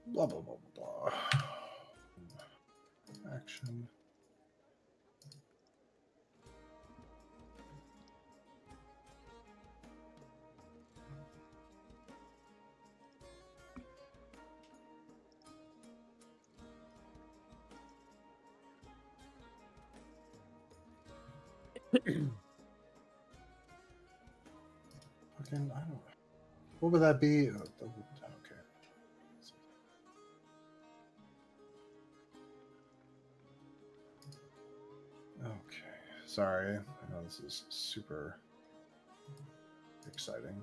Blah, blah, blah, blah, blah. Action. Fucking, I don't. What would that be? Okay. Okay. Sorry. I know this is super exciting.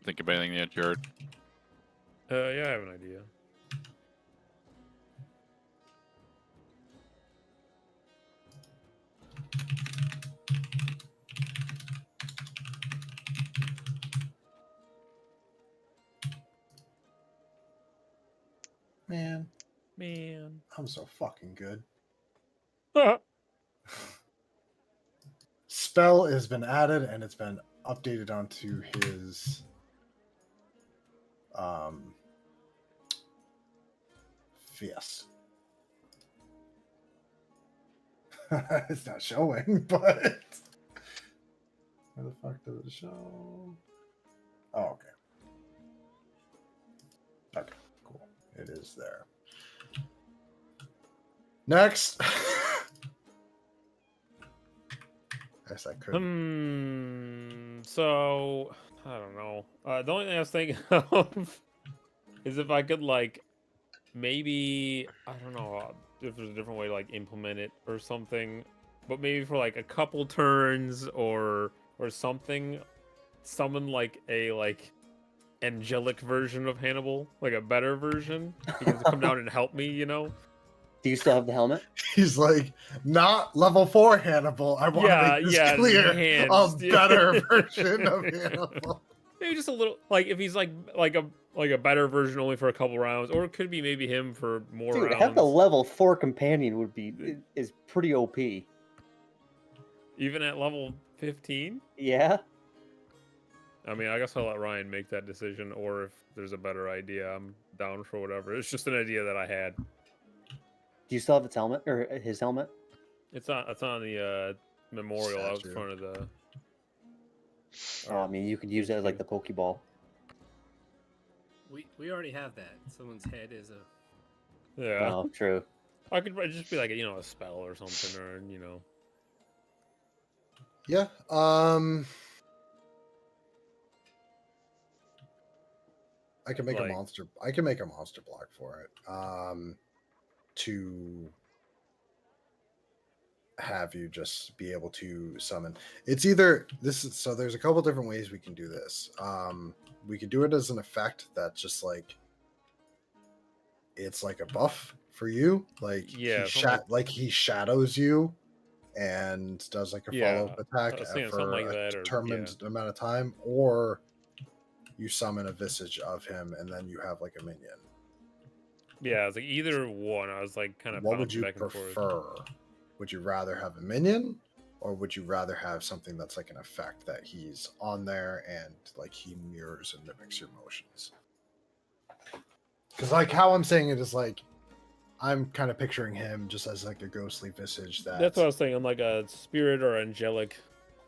Think of anything yet, Jared? Yeah, I have an idea. Man, Man. I'm so fucking good. Spell has been added and it's been updated onto his yes. It's not showing, but where the fuck does it show? Oh, okay. Okay, cool. It is there. Next. Yes, I could. So I don't know. The only thing I was thinking of is if I could like maybe I don't know if there's a different way to like implement it or something, but maybe for like a couple turns or something, summon like a angelic version of Hannibal, like a better version. He can come down and help me, you know? Do you still have the helmet? He's like, not level 4 Hannibal. I want to make this clear. enhanced, A better version of Hannibal. Maybe just a little, like if he's like a better version only for a couple rounds, or it could be maybe him for more Dude, rounds. have the level 4 companion would be is pretty OP. Even at level 15. Yeah. I mean, I guess I'll let Ryan make that decision, or if there's a better idea, I'm down for whatever. It's just an idea that I had. Do you still have its helmet or his helmet? It's on the memorial out front of the. Oh, I mean, you could use it as like the Pokeball. We already have that. Someone's head is a. Yeah. Oh, true. I could just be like a spell or something, or Yeah. I can make a monster. I can make a monster block for it. To have you just be able to summon. It's either this is so. There's a couple different ways we can do this. We could do it as an effect that's just like it's like a buff for you. Like he shadows you and does like a follow-up attack for a determined amount of time, or you summon a visage of him and then you have like a minion. Yeah, it's like either one. I was like kind of. What would you prefer? Would you rather have a minion, or would you rather have something that's like an effect that he's on there and like he mirrors and mimics your motions? Because like how I'm saying it is like I'm kind of picturing him just as like a ghostly visage. That's what I was saying. I'm like a spirit or angelic.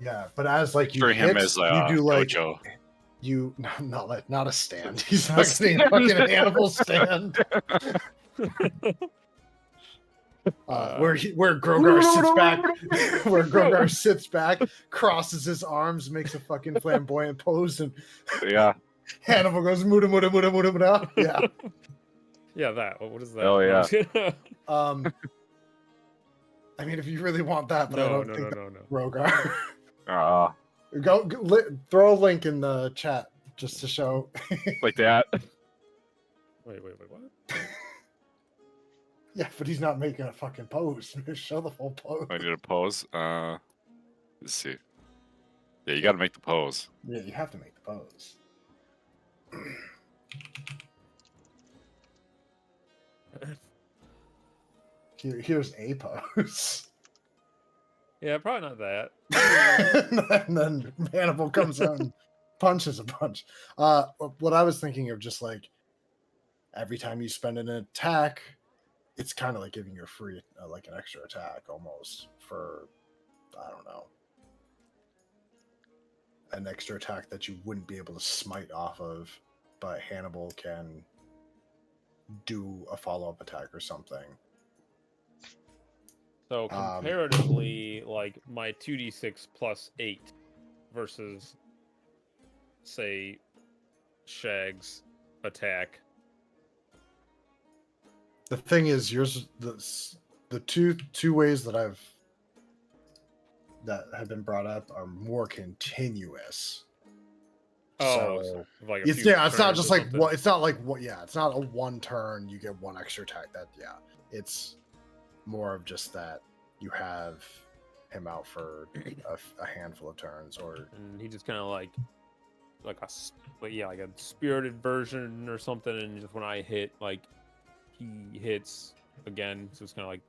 Yeah, but as like you him as you do like Gojo. You not a stand. He's not getting a fucking Hannibal stand. Where Grogar sits back, where Grogar sits back, crosses his arms, makes a fucking flamboyant pose, and yeah, Hannibal goes muda muda muda muda muda. Yeah, yeah. That. What is that? Oh yeah. I mean, if you really want that, but I don't think no. Grogar. Go throw a link in the chat just to show. Like that. Wait, what? Yeah, but he's not making a fucking pose. Show the full pose. I need a pose. Let's see. Yeah, you got to make the pose. Yeah, you have to make the pose. Here's a pose. Yeah, probably not that. And then Hannibal comes out and punches a bunch. What I was thinking of, just like every time you spend an attack, it's kind of like giving you a free, like an extra attack almost for, I don't know, an extra attack that you wouldn't be able to smite off of, but Hannibal can do a follow-up attack or something. So comparatively, like my 2d6 plus 8 versus, say, Shag's attack. The thing is, yours, the two ways that have been brought up are more continuous. Oh, So like a it's few it's not turns just or like something. what, it's not like what, yeah, it's not a one turn you get one extra attack. That, yeah, it's more of just that you have him out for a handful of turns, or And he just kind of like a spirited version or something. And just when I hit, like he hits again, so it's kind of like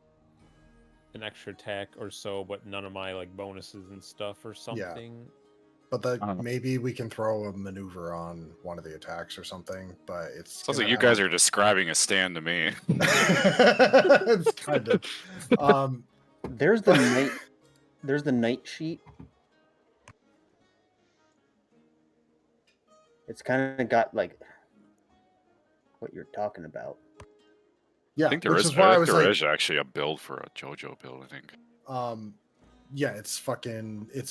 an extra attack or so, but none of my like bonuses and stuff or something. but maybe we can throw a maneuver on one of the attacks or something. But it's Sounds like you guys are describing a stand to me. It's kind of There's the night sheet. It's kind of got like what you're talking about. yeah, I think there which is. is why I was there like, is actually a build for a JoJo build. I think. yeah, it's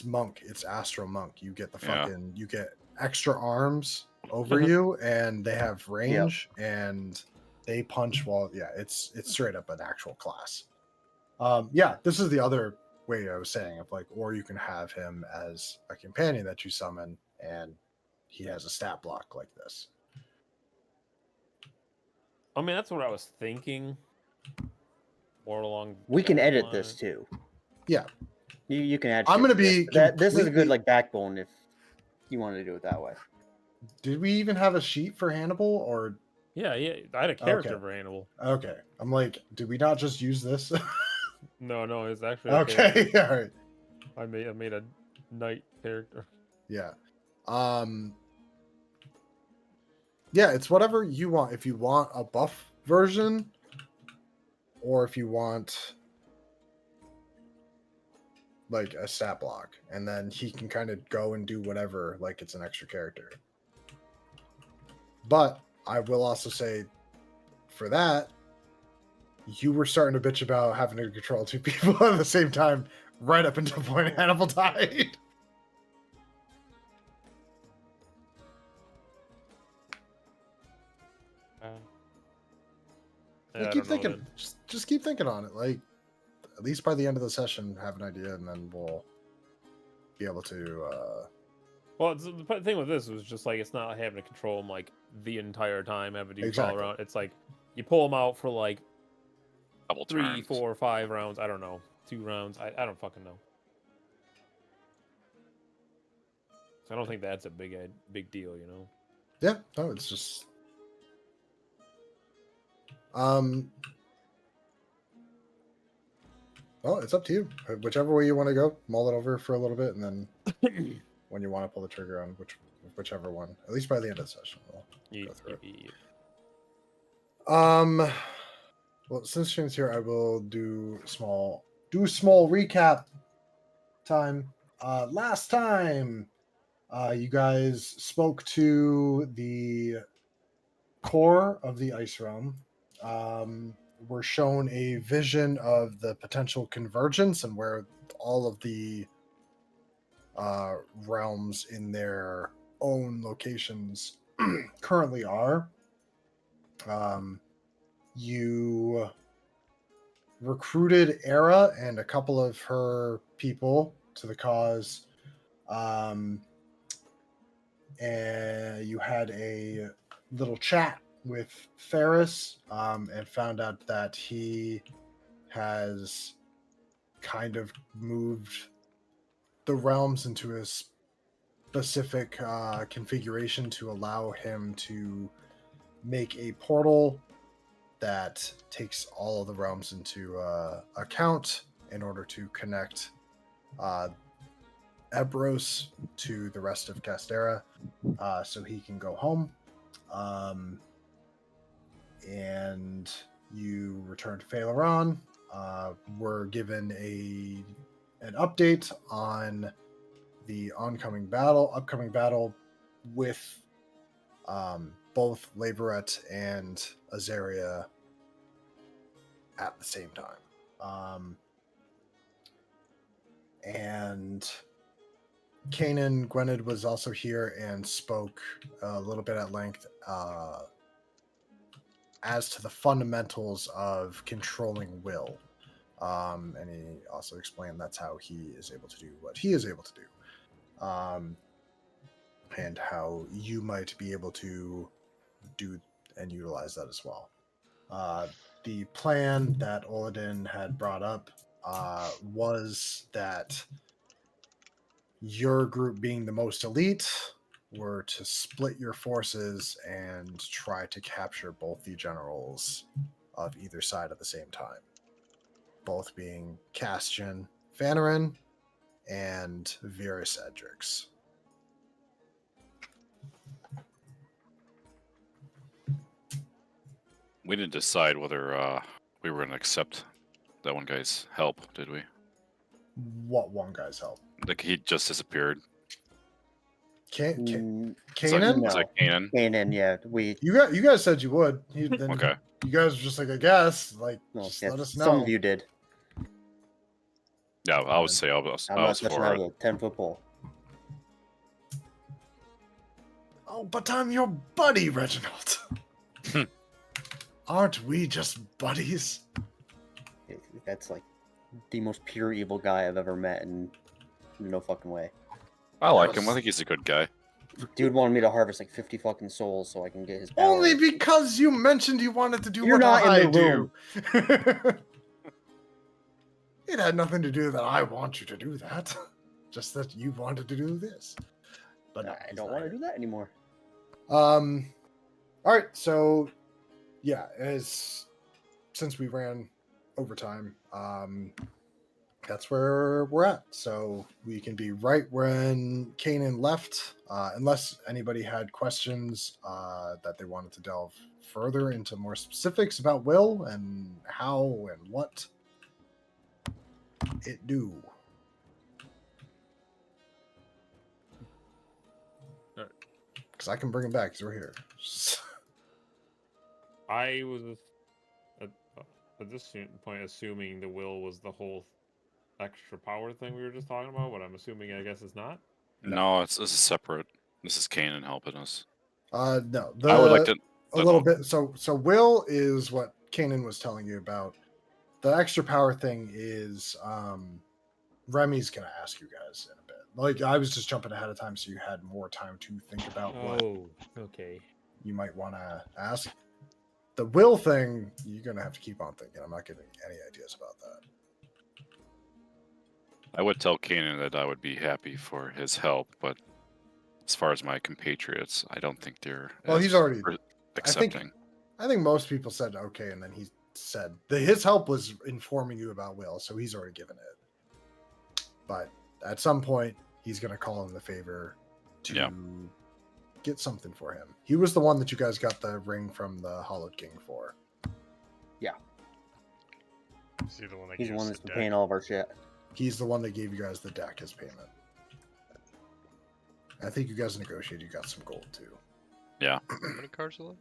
monk, it's Astro Monk. You get the Yeah. fucking, you get extra arms over you, and they have range, and they punch while, yeah, it's straight up an actual class. Yeah, this is the other way I was saying, of like, or you can have him as a companion that you summon, and he has a stat block like this. I mean, that's what I was thinking. More along. We can that edit line. this too. Yeah, You can add. I'm shit gonna to this. be This is a good completely- like backbone if you wanted to do it that way. Did we even have a sheet for Hannibal, or Yeah, I had a character Okay. for Hannibal. okay? I'm like, did we not just use this? No, it's actually a Okay, character. all right. I made a knight character. Yeah. Yeah, it's whatever you want. If you want a buff version, or if you want like a stat block, and then he can kind of go and do whatever, like it's an extra character. But I will also say, for that, you were starting to bitch about having to control two people at the same time, right up until the point Hannibal died. Yeah, I keep don't know thinking. then. Just keep thinking on it. Like, at least by the end of the session, have an idea, and then we'll be able to. Well, the thing with this was just like it's not like having to control them like the entire time, having to do Exactly. follow around. It's like you pull them out for like Double 3, turns. 4, 5 rounds. I don't know, 2 rounds. I don't fucking know. So I don't think that's a big deal, you know. Yeah. No, it's just. Well, it's up to you. Whichever way you want to go, mull it over for a little bit, and then when you want to pull the trigger on whichever one, at least by the end of the session, we'll go through it. Well, since Shane's here, I will do small recap time. Last time, you guys spoke to the core of the ice realm. We're shown a vision of the potential convergence and where all of the realms in their own locations currently are. You recruited Era and a couple of her people to the cause. And you had a little chat with Ferris and found out that he has kind of moved the realms into a specific configuration to allow him to make a portal that takes all of the realms into account in order to connect Ebros to the rest of Castera, so he can go home. And you return to Phaleron. We're given an update on the upcoming battle with both Leveret and Azaria at the same time. And Kanan Gwynedd was also here and spoke a little bit at length as to the fundamentals of controlling will. And he also explained that's how he is able to do what he is able to do. And how you might be able to do and utilize that as well. The plan that Oladin had brought up was that your group being the most elite were to split your forces and try to capture both the generals of either side at the same time. Both being Castian Fanarin and Virus Edrix. We didn't decide whether we were going to accept that one guy's help, did we? What one guy's help? Like he just disappeared. Kanan? Is that Kanan? Kanan, yeah. You guys said you would. Then Okay. You guys were just like, I guess. Like, No, just yeah, let us know. some of you did. Yeah, I would say I was I'm not touching for out it. of the 10-foot pole. Oh, but I'm your buddy, Reginald. Aren't we just buddies? That's like the most pure evil guy I've ever met, and no fucking way. I like him. I think he's a good guy. Dude wanted me to harvest like 50 fucking souls so I can get his power. Only because you mentioned you wanted to do You're what not in I the do. It had nothing to do that I want you to do that. Just that you wanted to do this. But no, I don't want to do that anymore. All right, so yeah, since we ran overtime, that's where we're at. So we can be right when Kanan left, unless anybody had questions that they wanted to delve further into more specifics about Will and how and what it do. Because I can bring him back because we're here. I was at this point assuming the will was the whole extra power thing we were just talking about, but I'm assuming I guess it's not. No, this is separate. This is Kanan helping us. No. I would like to a little bit. So Will is what Kanan was telling you about. The extra power thing is Remy's gonna ask you guys in a bit. Like I was just jumping ahead of time so you had more time to think about what Okay. you might want to ask. The Will thing, you're gonna have to keep on thinking. I'm not giving you any ideas about that. I would tell Kanan that I would be happy for his help, but as far as my compatriots, I don't think they're Well, he's already accepting. I think most people said okay, and then he said his help was informing you about Will, so he's already given it. But at some point, he's going to call in the favor to get something for him. He was the one that you guys got the ring from the Hollowed King for. Yeah. Is he the one that He's the gives one the that's been deck? paying all of our shit. He's the one that gave you guys the deck as payment. I think you guys negotiated. You got some gold too. Yeah. How many cards are left?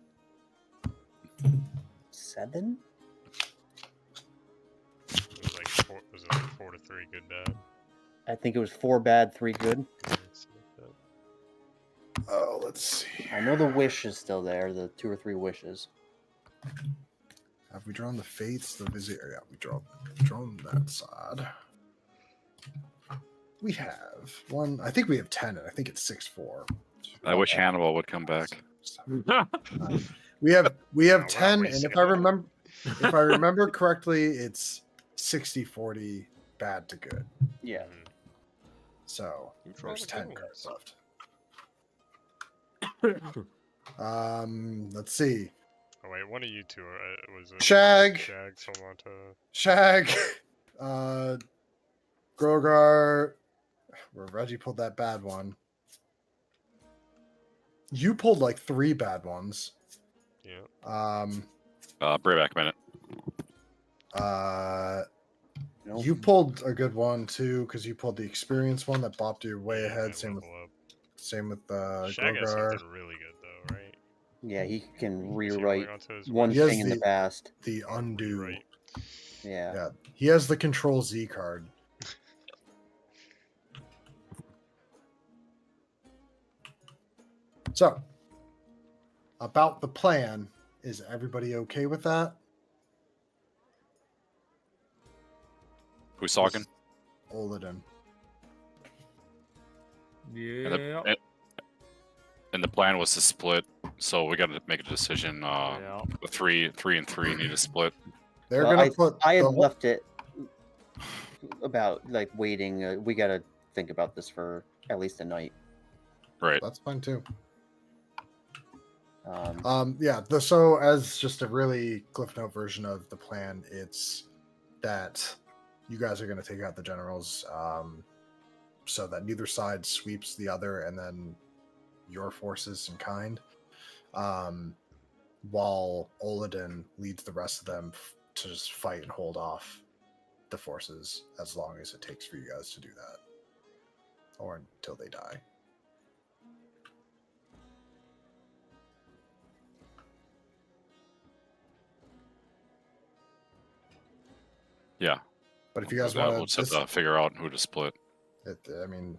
7? It was like 4, was it like 4 to 3 good bad? I think it was 4 bad, 3 good. Yeah, it's like that. Oh, let's see. I know the wish is still there, the 2 or 3 wishes. Have we drawn the fates? The vizier? Yeah, we drawn that side. We have one. I think we have 10, and I think it's 6-4. I wish Hannibal would come back. We have we're not 10, and wasting if I enough. remember correctly, it's 60-40 bad to good. Yeah. Mhm. So Who draw there's the 10 good cards ones? left. Let's see. Oh wait, one of you two was a Shag. Shags. Hold on to. Shag, Grogar, where Reggie pulled that bad one. You pulled like 3 bad ones. Yeah. Bring back a minute. No. You pulled a good one too, because you pulled the experience one that bopped you way Yeah, ahead. might Same with level up. Shag has Grogar. something really good though, right? Yeah, he can Is he rewrite rolling onto his one He has thing in the the- past. The or undo. rewrite? Yeah. Yeah, he has the Control Z card. So, about the plan, is everybody okay with that? Who's talking? Oliden. Yeah. And the plan was to split, so we got to make a decision. Yeah. The three and three need to split. They're Well, gonna put. I had the whole- left it about like waiting. We gotta think about this for at least a night. Right. That's fine too. Um, So as just a really cliff note version of the plan, it's that you guys are going to take out the generals, so that neither side sweeps the other, and then your forces in kind, while Oliden leads the rest of them to just fight and hold off the forces as long as it takes for you guys to do that, or until they die. Yeah. But if you We'll guys do that. We'll want just have to figure out who to split. I mean,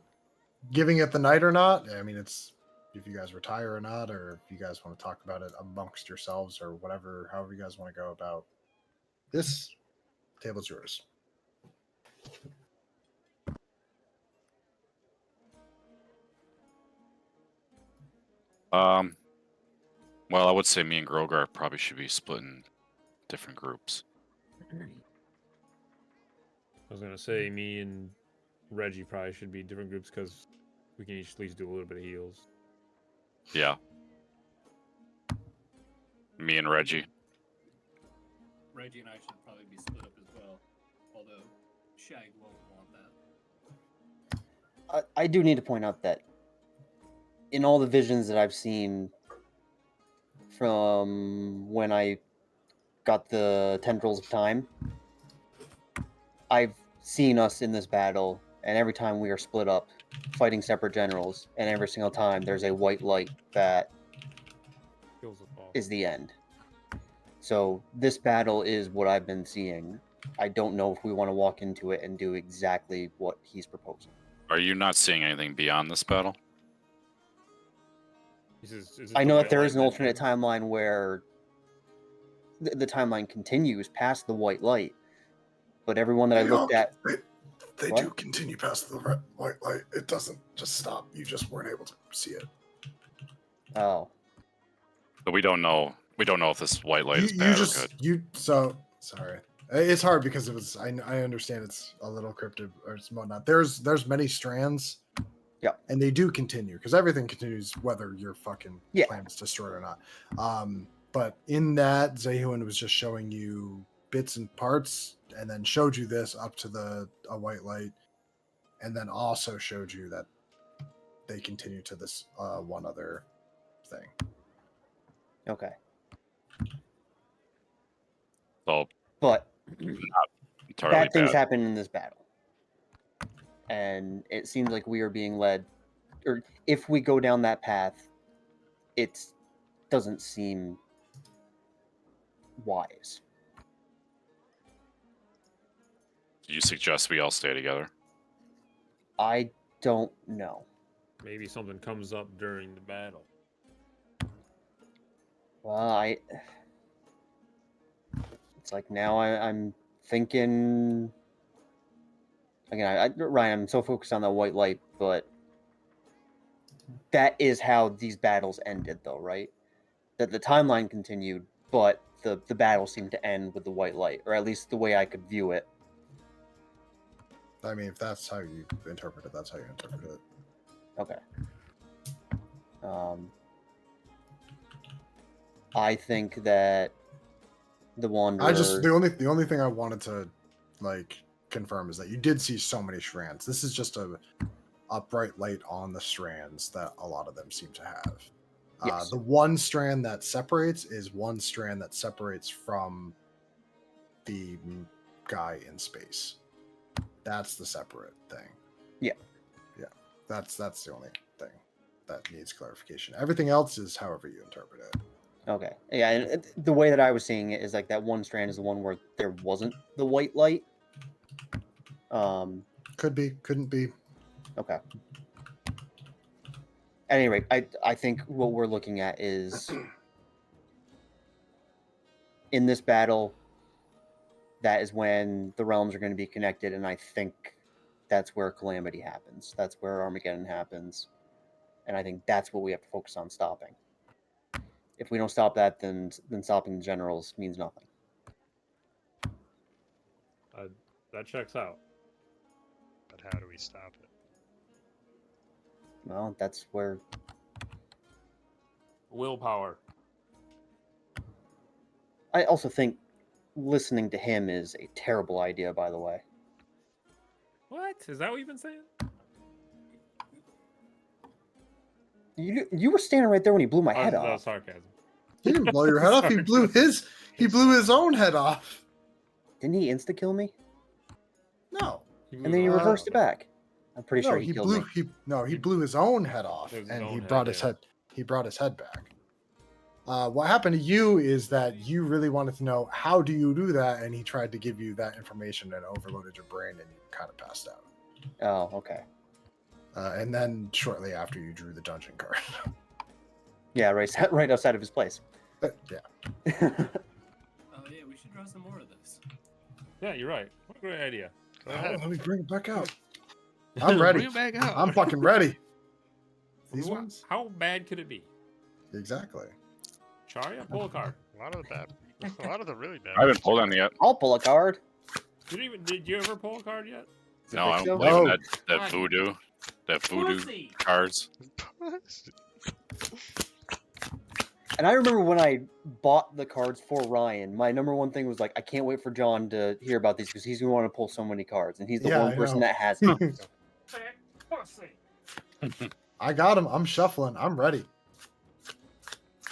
giving it the night or not, I mean, it's if you guys retire or not, or if you guys want to talk about it amongst yourselves or whatever, however you guys want to go about this, table's yours. Well, I would say me and Grogar probably should be split in different groups. I was gonna say me and Reggie probably should be different groups because we can each at least do a little bit of heals. Yeah. Me and Reggie. Reggie and I should probably be split up as well. Although Shag won't want that. I do need to point out that in all the visions that I've seen from when I got the tendrils of time, I've seen us in this battle, and every time we are split up, fighting separate generals, and every single time there's a white light that Kills us all. is the end. So this battle is what I've been seeing. I don't know if we want to walk into it and do exactly what he's proposing. Are you not seeing anything beyond this battle? Is this I the know white that there light is an that alternate ends? timeline where the timeline continues past the white light, but everyone that I looked at, They What? do continue past the white light. It doesn't just stop. You just weren't able to see it. oh, But we don't know. We don't know if this white light is bad or good. Sorry. It's hard because it was. I understand it's a little cryptic or it's whatnot. There's many strands. Yeah. And they do continue because everything continues whether your fucking Yeah. plan is destroyed or not. But in that, Zehun was just showing you bits and parts, and then showed you this up to a white light, and then also showed you that they continue to this one other thing. okay. So But entirely bad things bad. happen in this battle. And it seems like we are being led, or if we go down that path, it doesn't seem wise. Do you suggest we all stay together? I don't know. Maybe something comes up during the battle. Well, it's like now I'm thinking. Again, Ryan, I'm so focused on the white light, but that is how these battles ended, though, right? that the timeline continued, but the battle seemed to end with the white light, or at least the way I could view it. I mean, if that's how you interpret it, that's how you interpret it. Okay. I think that the Wanderer... the only thing I wanted to like confirm is that you did see so many strands. This is just a bright light on the strands that a lot of them seem to have. Yes. The one strand that separates is one strand that separates from the guy in space. That's the separate thing. Yeah. That's the only thing that needs clarification. Everything else is however you interpret it. Okay. Yeah, and the way that I was seeing it is like that one strand is the one where there wasn't the white light. Could be, couldn't be. Okay. At any rate, I think what we're looking at is in this battle, that is when the realms are going to be connected, and I think that's where Calamity happens. That's where Armageddon happens. And I think that's what we have to focus on stopping. If we don't stop that, then stopping the generals means nothing. That checks out. But how do we stop it? Well, that's where... Willpower. I also think listening to him is a terrible idea, by the way. What? Is that what you've been saying? You were standing right there when he blew my head That was off. sarcasm. He didn't blow your head off. He blew his own head off. Didn't he insta-kill me? No. And then he reversed it back. I'm pretty sure he killed me. He blew his own head off, His and own he head, brought his yeah. head. He brought his head back. What happened to you is that you really wanted to know how do you do that, and he tried to give you that information and overloaded your brain, and you kind of passed out. Oh, okay. And then shortly after, you drew the dungeon card. Yeah, right outside of his place. Yeah. Oh yeah, we should draw some more of this. Yeah, you're right. What a great idea. Go ahead. Let me bring it back out. I'm ready. Bring it back out. I'm fucking ready. These Wha- ones? How bad could it be? Exactly. Charia, pull a card. A lot of the really bad. I haven't pulled any yet. I'll pull a card. Did you ever pull a card yet? No, I think don't so? believe in No. that voodoo. That voodoo Pussy! cards. And I remember when I bought the cards for Ryan, my number one thing was like, I can't wait for John to hear about these because he's going to want to pull so many cards, and he's the Yeah, one I person know. that has it. I got him. I'm shuffling. I'm ready.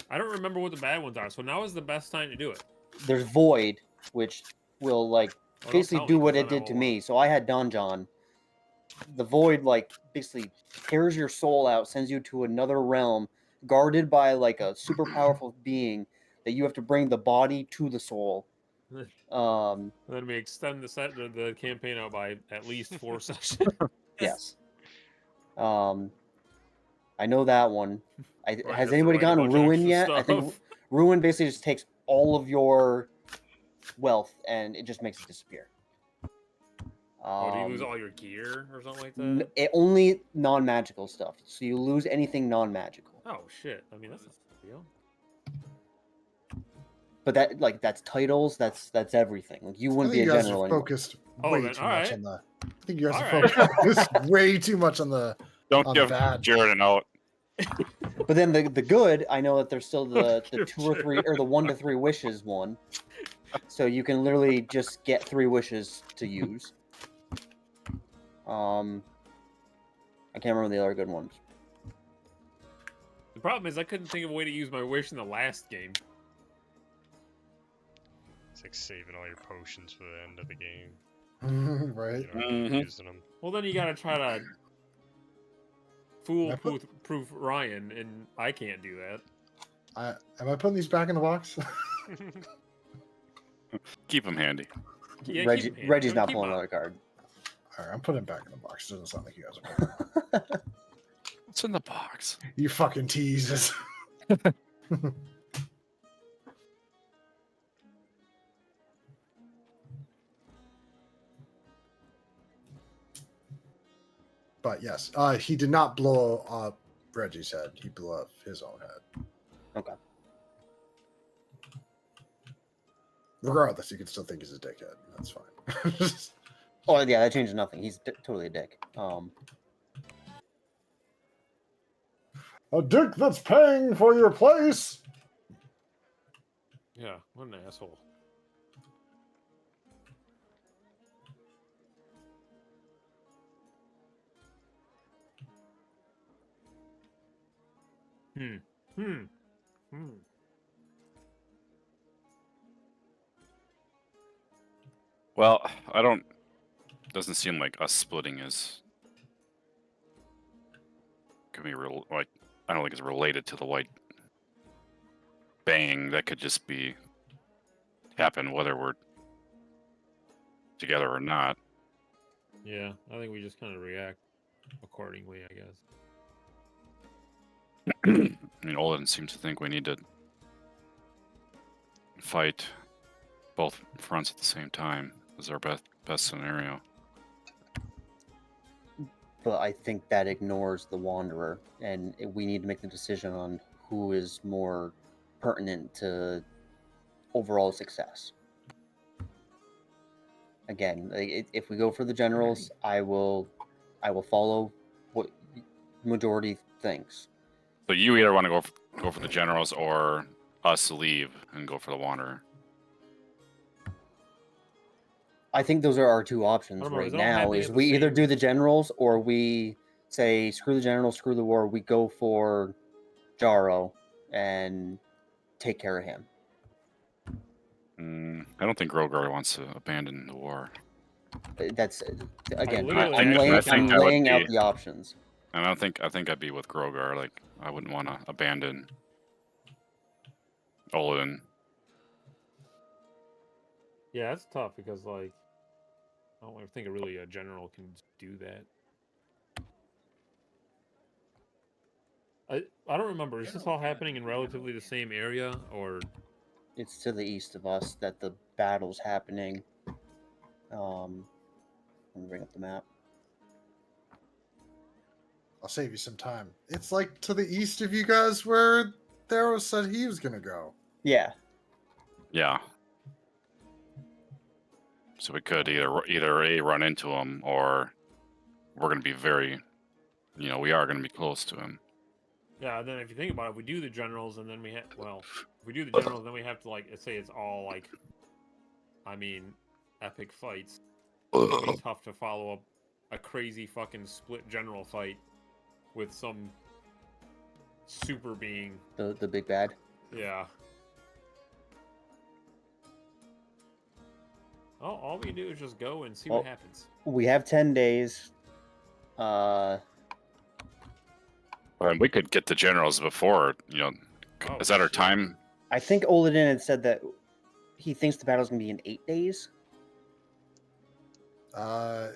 I don't remember what the bad ones are, so now is the best time to do it. There's Void, which will like Oh, don't basically tell do me, what 'cause it then I did to will, me. So I had Don John. The Void like basically tears your soul out, sends you to another realm, guarded by like a super powerful being that you have to bring the body to the soul. And then we extend the campaign out by at least 4 sessions. Yes. I know that one. Right, Has have to anybody write a gotten bunch of Ruin extra yet? I think stuff. Ruin basically just takes all of your wealth and it just makes it disappear. Oh, do you lose all your gear or something like N- that? it only non-magical stuff. So you lose anything non-magical. Oh shit! I mean, that's not a big deal. But that's titles. That's everything. Like you I wouldn't think be you a guys general are anymore. focused Oh, way then, too all much right. on the. I think you guys All are right. focused way too much on the. Don't On give bad. Jared an out. But then the good, I know that there's still the Give 2 or 3 or the 1 to 3 wishes one. So you can literally just get 3 wishes to use. I can't remember the other good ones. The problem is I couldn't think of a way to use my wish in the last game. It's like saving all your potions for the end of the game. Right. You know, Mhm. using them. Well, then you gotta try to I foolproof proof Ryan, and I can't do that. Am I putting these back in the box? Keep them handy. Yeah, Reggie's keep 'em, not keep pulling 'em another card. All right, I'm putting it back in the box. It doesn't sound like you guys are. Putting it. What's in the box? You fucking teases. But yes, he did not blow up Reggie's head. He blew up his own head. Regardless, you can still think he's a dickhead. That's fine. Oh yeah, that changes nothing. He's totally a dick. A dick that's paying for your place. Yeah, what an asshole. Hmm. Well, I don't. Doesn't seem like us splitting is could be real. Like, I don't think it's related to the white bang. That could just be happen whether we're together or not. Yeah, I think we just kind of react accordingly, I guess. I mean, Olin seems to think we need to fight both fronts at the same time. Is our best scenario. but I think that ignores the Wanderer, and we need to make the decision on who is more pertinent to overall success. Again, if we go for the generals, I will follow what majority thinks. So you either want to go for the generals or us leave and go for the Wanderer. I think those are our two options I don't know, right is it all now. happening Is at the we either same- do the generals or we say screw the generals, screw the war. We go for Jaro and take care of him. I don't think Grogar wants to abandon the war. That's again. literally I'm actually laying, think I'm that would laying out be- the options. And I think I'd be with Grogar. Like, I wouldn't want to abandon Olin. Yeah, that's tough because, like, I don't think really a general can do that. I don't remember. Is this all happening in relatively the same area, or It's to the east of us that the battle's happening. Let me bring up the map. I'll save you some time. It's like to the east of you guys where Thero said he was gonna go. Yeah, Yeah. So we could either A, run into him, or we're going to be very, we are going to be close to him. yeah? Then if you think about it, if we do the generals, and then we have if we do the generals, then we have to like say it's all like, I mean, epic fights. It'd be tough to follow up a crazy fucking split general fight with some super being. the big bad. Yeah. All we do is just go and see what happens. We have 10 days. And we could get the generals before, Oh, is that our shit. time? I think Oladin had said that he thinks the battle's gonna be in 8 days.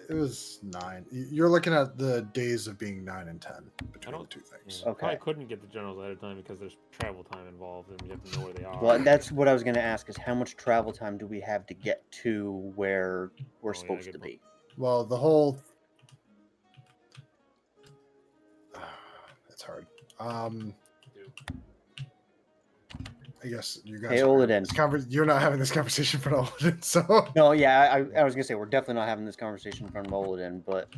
It was 9. You're looking at the days of being 9 and 10 between the don't- two things. Yeah, Okay. Probably couldn't get the generals ahead of time because there's travel time involved, and we have to know where they are. Well, that's what I was gonna ask: is how much travel time do we have to get to where we're Oh, yeah, supposed good to be? Well, the whole it's hard. I guess you guys Hey, are having Oladin. this you're not having this conversation for Oladin, so No, yeah, I was gonna say we're definitely not having this conversation in front of Oladin, but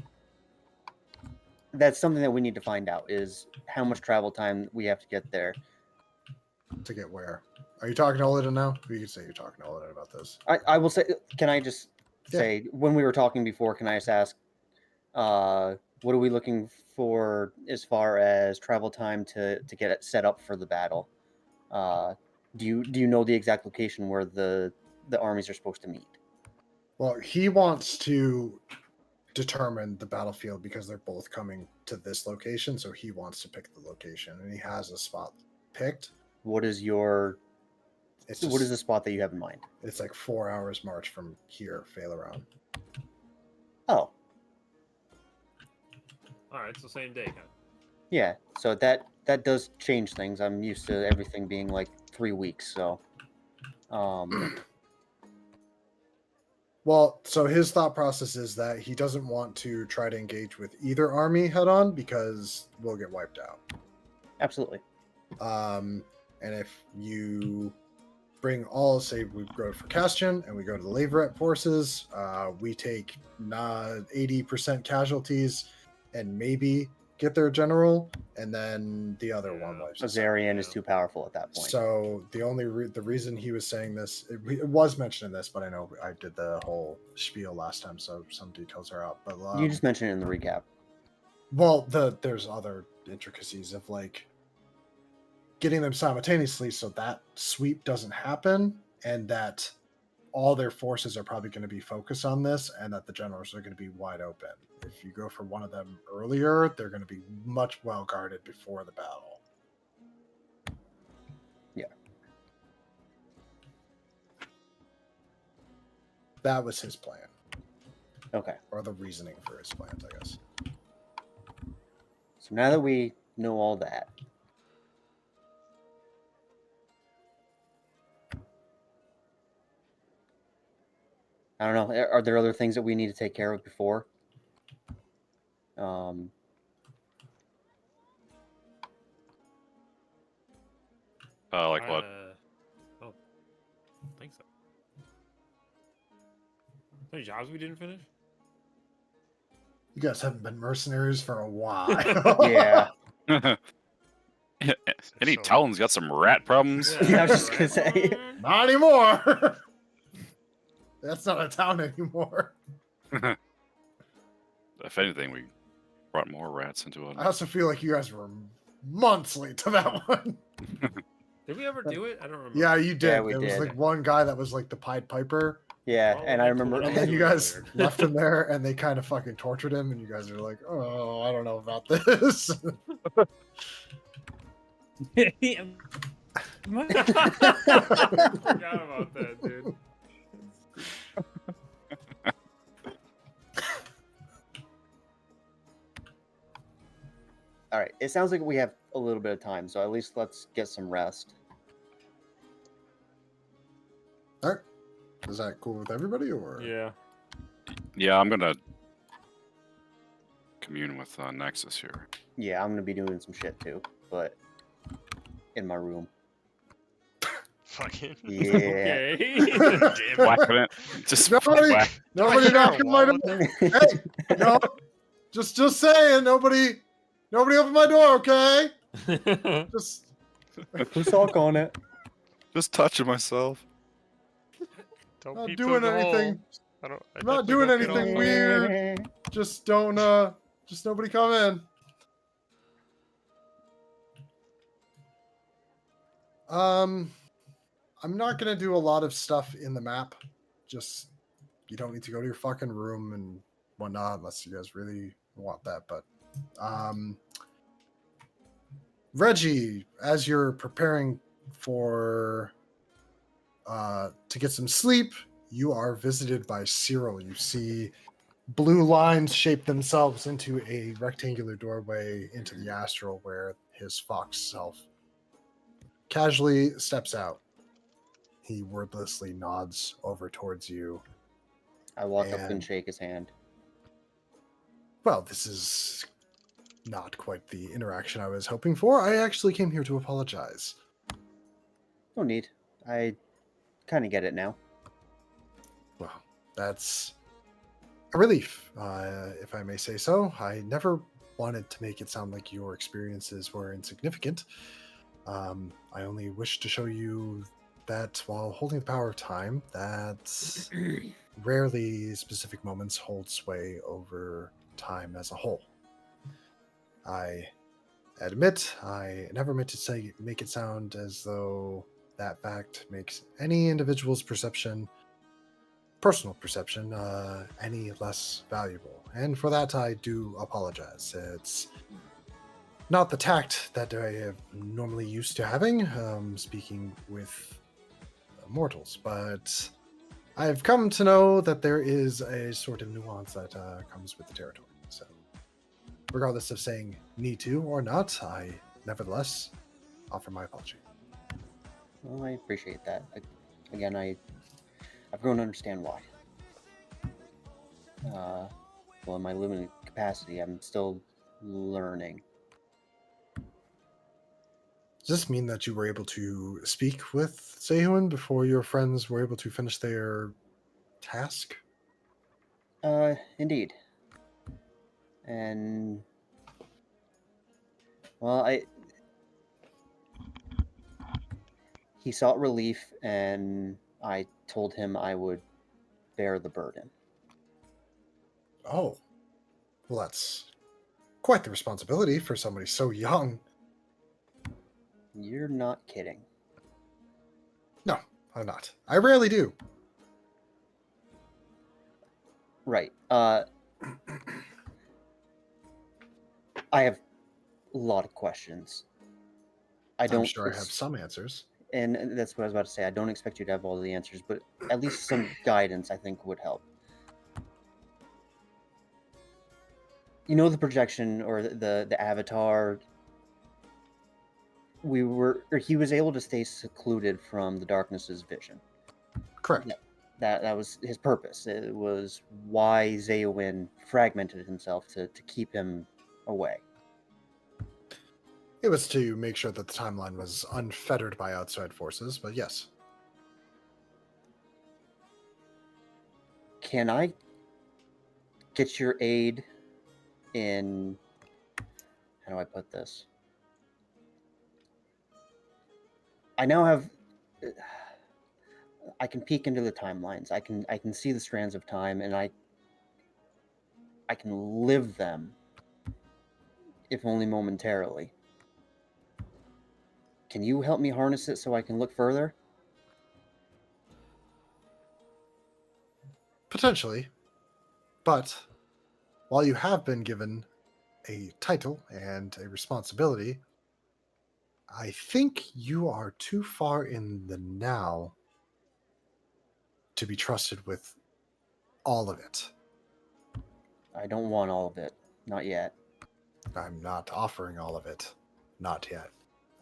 that's something that we need to find out: is how much travel time we have to get there. to get where? Are you talking to Oladin now? You can say you're talking to Oladin about this. I will say, can I just Yeah. say, when we were talking before, can I just ask, what are we looking for as far as travel time to get it set up for the battle? Do you know the exact location where the armies are supposed to meet? Well, he wants to determine the battlefield because they're both coming to this location, so he wants to pick the location, and he has a spot picked. What is your It's what is just- the spot that you have in mind? It's like 4 hours march from here, Faileround. Oh, All right, it's the same day, kind of. yeah. So that does change things. I'm used to everything being like 3 weeks. So, Well, so his thought process is that he doesn't want to try to engage with either army head on because we'll get wiped out. absolutely. And if you bring all, say we go for Castion and we go to the Leveret forces, we take 80% casualties and maybe get their general, and then the other one Yeah. wipes us out. Azarian is too powerful at that point. So the only the reason he was saying this, it was mentioned in this, but I know I did the whole spiel last time, so some details are out. But You just mentioned it in the recap. well, there's other intricacies of like getting them simultaneously, so that sweep doesn't happen, and that all their forces are probably going to be focused on this, and that the generals are going to be wide open. If you go for one of them earlier, they're going to be much well guarded before the battle. Yeah. That was his plan, Okay. or the reasoning for his plans, I guess. So now that we know all that, I don't know. Are there other things that we need to take care of before? Like what? Oh, I think so. Any jobs we didn't finish? You guys haven't been mercenaries for a while. Yeah. Any So- Talon's got some rat problems? Yeah, I was just gonna say. Not anymore. That's not a town anymore. If anything, we brought more rats into it. I also feel like you guys were months late to that one. Did we ever do it? I don't remember. Yeah, you did. Yeah, we there was did. like one guy that was like the Pied Piper, Yeah, Oh, and I that's remember. what and I then was you doing guys earlier. left him there, and they kind of fucking tortured him, and you guys are like, "Oh, I don't know about this." Forgot about that, dude. All right. It sounds like we have a little bit of time, so at least let's get some rest. All right, is that cool with everybody, or Yeah. Yeah, I'm gonna commune with Nexus here. Yeah, I'm gonna be doing some shit too, but in my room. Fucking. Yeah. Okay. Damn it. Whacking it. Just Nobody- whack. nobody share a knocking my wall door? with Hey, no, just saying, nobody open my door, okay? Just Who's all on it? Just touching myself. Don't not peep doing through the hole. anything. I Not definitely doing don't get anything off. weird. Just don't just nobody come in. I'm not gonna do a lot of stuff in the map. Just you don't need to go to your fucking room and whatnot unless you guys really want that. But Reggie, as you're preparing for to get some sleep, you are visited by Cyril. You see blue lines shape themselves into a rectangular doorway into the astral where his fox self casually steps out. He wordlessly nods over towards you. I walk up and And- shake his hand. Well, this is not quite the interaction I was hoping for. I actually came here to apologize. No need. I kind of get it now. Well, that's a relief, if I may say so. I never wanted to make it sound like your experiences were insignificant. I only wish to show you that while holding the power of time, that rarely specific moments hold sway over time as a whole. I admit I never meant to make it sound as though that fact makes any individual's personal perception, any less valuable. And for that, I do apologize. It's not the tact that I am normally used to having, speaking with mortals, but I've come to know that there is a sort of nuance that comes with the territory. So, regardless of saying need to or not, I nevertheless offer my apology. Well, I appreciate that. Again, I've grown to understand why. Well, in my limited capacity, I'm still learning. Does this mean that you were able to speak with Sehun before your friends were able to finish their task? Indeed. And well, he sought relief, and I told him I would bear the burden. Oh, well, that's quite the responsibility for somebody so young. You're not kidding. No, I'm not. I rarely do. Right. I have a lot of questions. I I'm don't sure I have some answers. and that's what I was about to say. I don't expect you to have all the answers, but at least some guidance I think would help. You know, the projection or the avatar, he was able to stay secluded from the darkness's vision. Correct. Yeah. That was his purpose. It was why Zeowin fragmented himself to keep him away. It was to make sure that the timeline was unfettered by outside forces, but yes. Can I get your aid in, how do I put this? I now have, I can peek into the timelines. I can see the strands of time, and I can live them, if only momentarily. Can you help me harness it so I can look further? Potentially. But while you have been given a title and a responsibility, I think you are too far in the now to be trusted with all of it. I don't want all of it. Not yet. I'm not offering all of it. Not yet.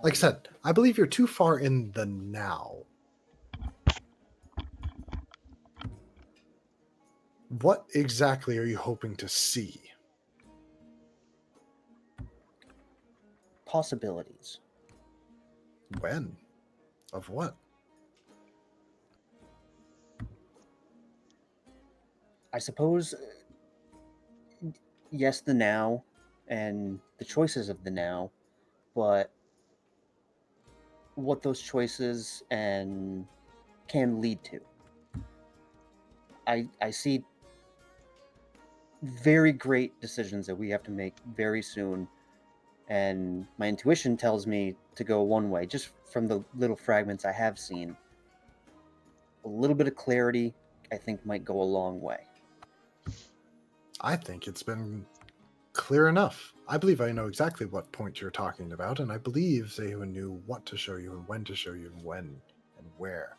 Like I said, I believe you're too far in the now. What exactly are you hoping to see? Possibilities. When? Of what? I suppose, yes, the now and the choices of the now, but what those choices and can lead to. I see very great decisions that we have to make very soon, and my intuition tells me to go one way, just from the little fragments I have seen. A little bit of clarity, I think, might go a long way. I think it's been clear enough. I believe I know exactly what point you're talking about, and I believe Zehun knew what to show you and when to show you and when and where.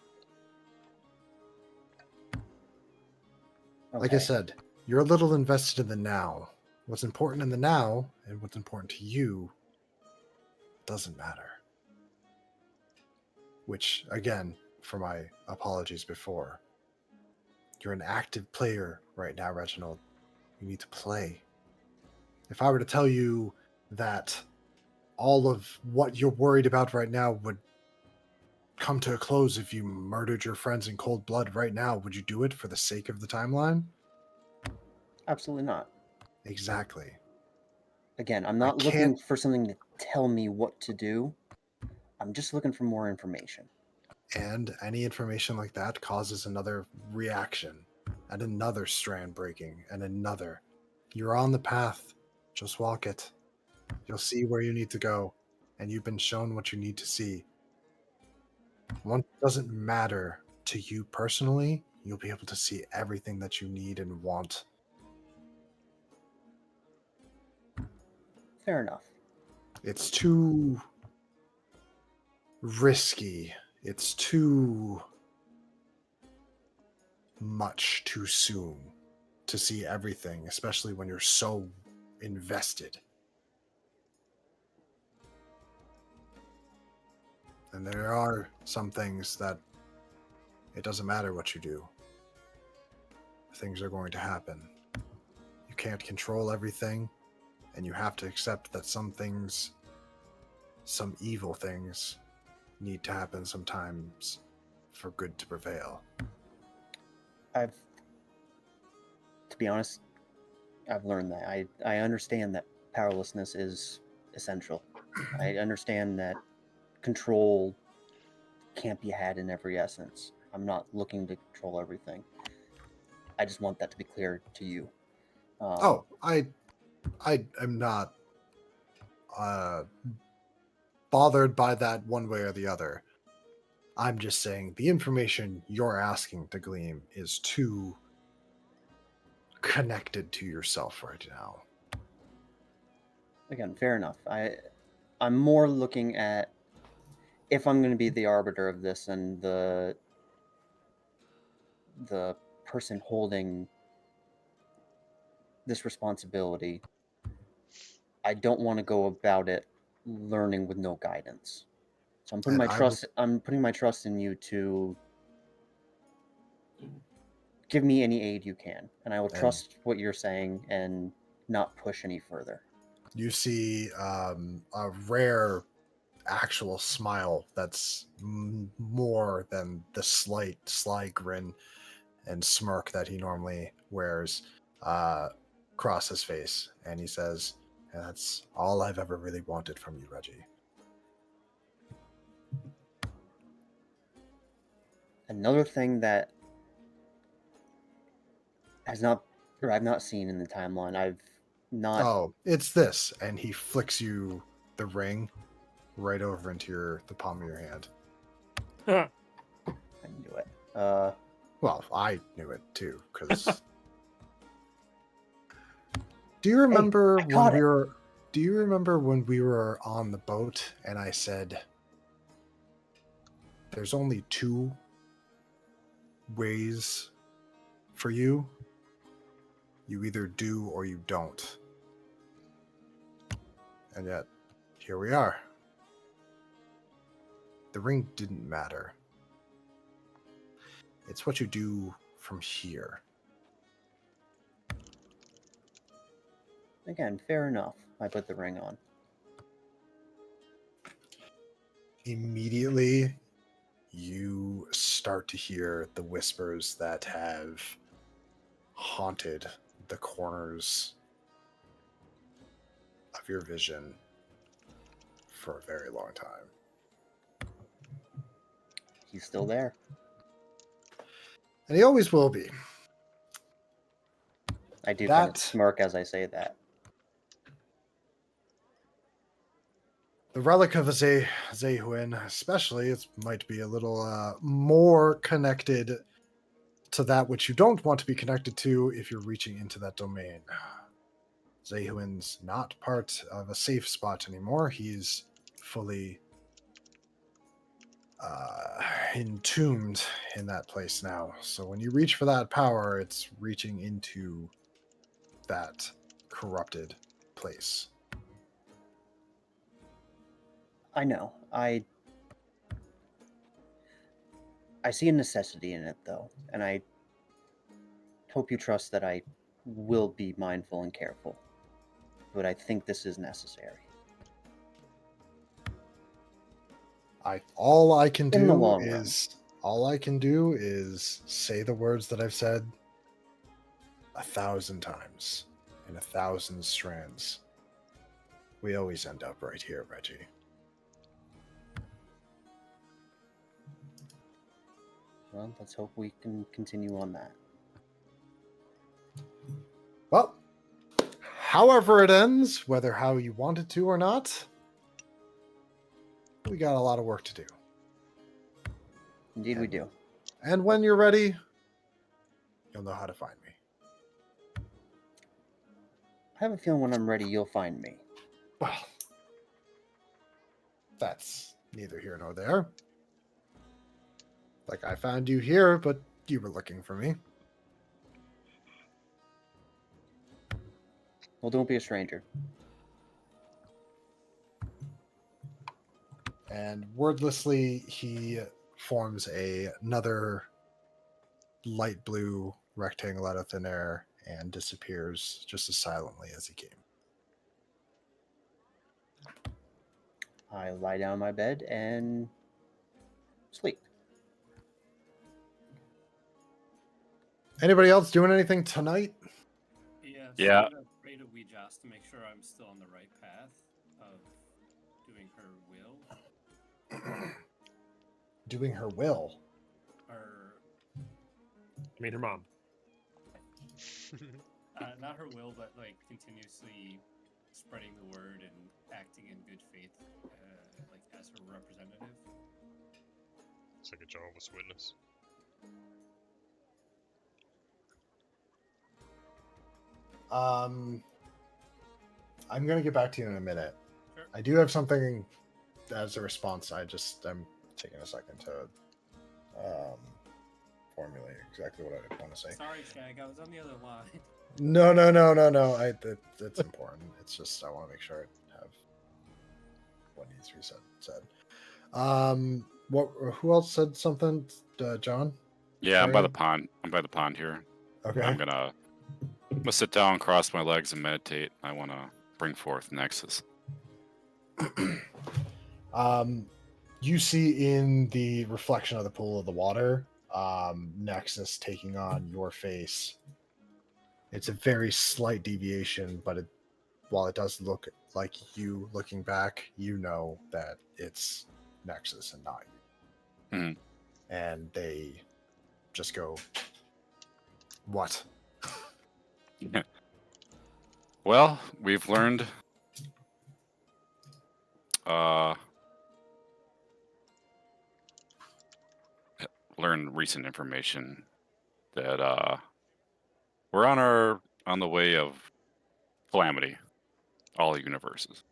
Like I Okay. said, you're a little invested in the now. What's important in the now and what's important to you doesn't matter. Which, again, for my apologies before, you're an active player right now, Reginald. You need to play. If I were to tell you that all of what you're worried about right now would come to a close if you murdered your friends in cold blood right now, would you do it for the sake of the timeline? Absolutely not. Exactly. Again, I'm I not looking can't, for something to tell me what to do. I'm just looking for more information. and any information like that causes another reaction, and another strand breaking, and another. You're on the path. Just walk it. You'll see where you need to go, and you've been shown what you need to see. Once it doesn't matter to you personally, you'll be able to see everything that you need and want. Fair enough. It's too risky. It's too much too soon to see everything, especially when you're so invested. And there are some things that it doesn't matter what you do. Things are going to happen. You can't control everything, and you have to accept that some things some evil things need to happen sometimes for good to prevail. To be honest, I've learned that. I understand that powerlessness is essential. I understand that control can't be had in every essence. I'm not looking to control everything. I just want that to be clear to you. I am not bothered by that one way or the other. I'm just saying the information you're asking to glean is too connected to yourself right now. Again, fair enough. I'm more looking at if I'm going to be the arbiter of this and the person holding this responsibility. I don't want to go about it learning with no guidance. So I'm putting And my I trust. I'm putting my trust in you to give me any aid you can, and I will trust what you're saying and not push any further. You see a rare actual smile that's more than the slight sly grin and smirk that he normally wears cross his face, and he says, "And that's all I've ever really wanted from you, Reggie." Another thing that I've not seen in the timeline. I've not. Oh, it's this, and he flicks you the ring right over into the palm of your hand. I knew it. Well, I knew it too, because. Do you remember I caught it. Do you remember when we were on the boat and I said there's only two ways for you? You either do or you don't. And yet, here we are. The ring didn't matter. It's what you do from here. Again, fair enough. I put the ring on. Immediately, you start to hear the whispers that have haunted the corners of your vision for a very long time. He's still there. And he always will be. I do kind of smirk as I say that. The relic of a Zehuin, especially, it might be a little more connected to that which you don't want to be connected to if you're reaching into that domain. Zehuin's not part of a safe spot anymore. He's fully entombed in that place now. So when you reach for that power, it's reaching into that corrupted place. I know. I see a necessity in it, though, and I hope you trust that I will be mindful and careful. But I think this is necessary. All I can In the do long is say the words that I've said 1,000 times in 1,000 strands. We always end up right here, Reggie. Well, let's hope we can continue on that. Well, however it ends, whether how you want it to or not, we got a lot of work to do. Indeed, we do. And when you're ready, you'll know how to find me. I have a feeling when I'm ready, you'll find me. Well, that's neither here nor there. Like, I found you here, but you were looking for me. Well, don't be a stranger. And wordlessly, he forms another light blue rectangle out of thin air and disappears just as silently as he came. I lie down in my bed and sleep. Anybody else doing anything tonight? Yeah. Yeah. So I'm gonna pray to Ouijas to make sure I'm still on the right path of doing her will. Doing her will. Or I mean, her mom. not her will, but like continuously spreading the word and acting in good faith, like as her representative. It's like a Jehovah's Witness. I'm gonna get back to you in a minute. Sure. I do have something as a response. I'm taking a second to formulate exactly what I want to say. Sorry, Shag, I was on the other line. No. It's important. It's just I want to make sure I have what needs to be said. What? Who else said something? John? Yeah, I'm by the Terry? pond. I'm by the pond here. Okay. I'm gonna sit down, cross my legs, and meditate. I want to bring forth Nexus. You see in the reflection of the pool of the water, Nexus taking on your face. It's a very slight deviation, but while it does look like you looking back, you know that it's Nexus and not you. Mhm. And they just go, "What?" Well, we've learned recent information that we're on the way of calamity, all universes.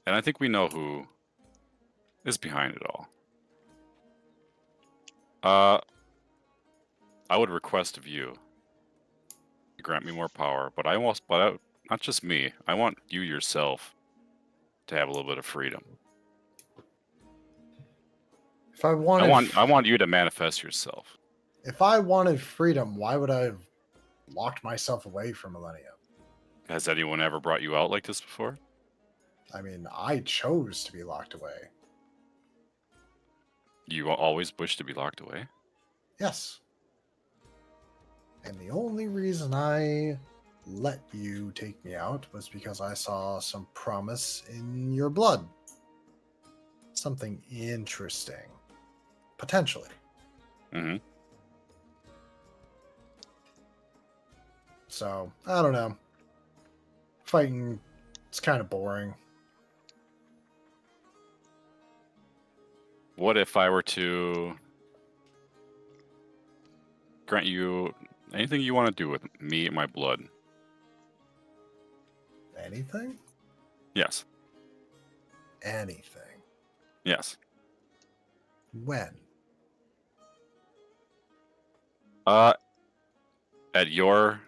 And I think we know who is behind it all. I would request of you to grant me more power, but not just me. I want you yourself to have a little bit of freedom. If I wanted, I want you to manifest yourself. if I wanted freedom, why would I have locked myself away for millennia? Has anyone ever brought you out like this before? I mean, I chose to be locked away. You always wish to be locked away? Yes. And the only reason I let you take me out was because I saw some promise in your blood. Something interesting. Potentially. Mm-hmm. So, I don't know. Fighting, it's kind of boring. What if I were to grant you anything you want to do with me and my blood? Anything? Yes. Anything. Yes. When? At your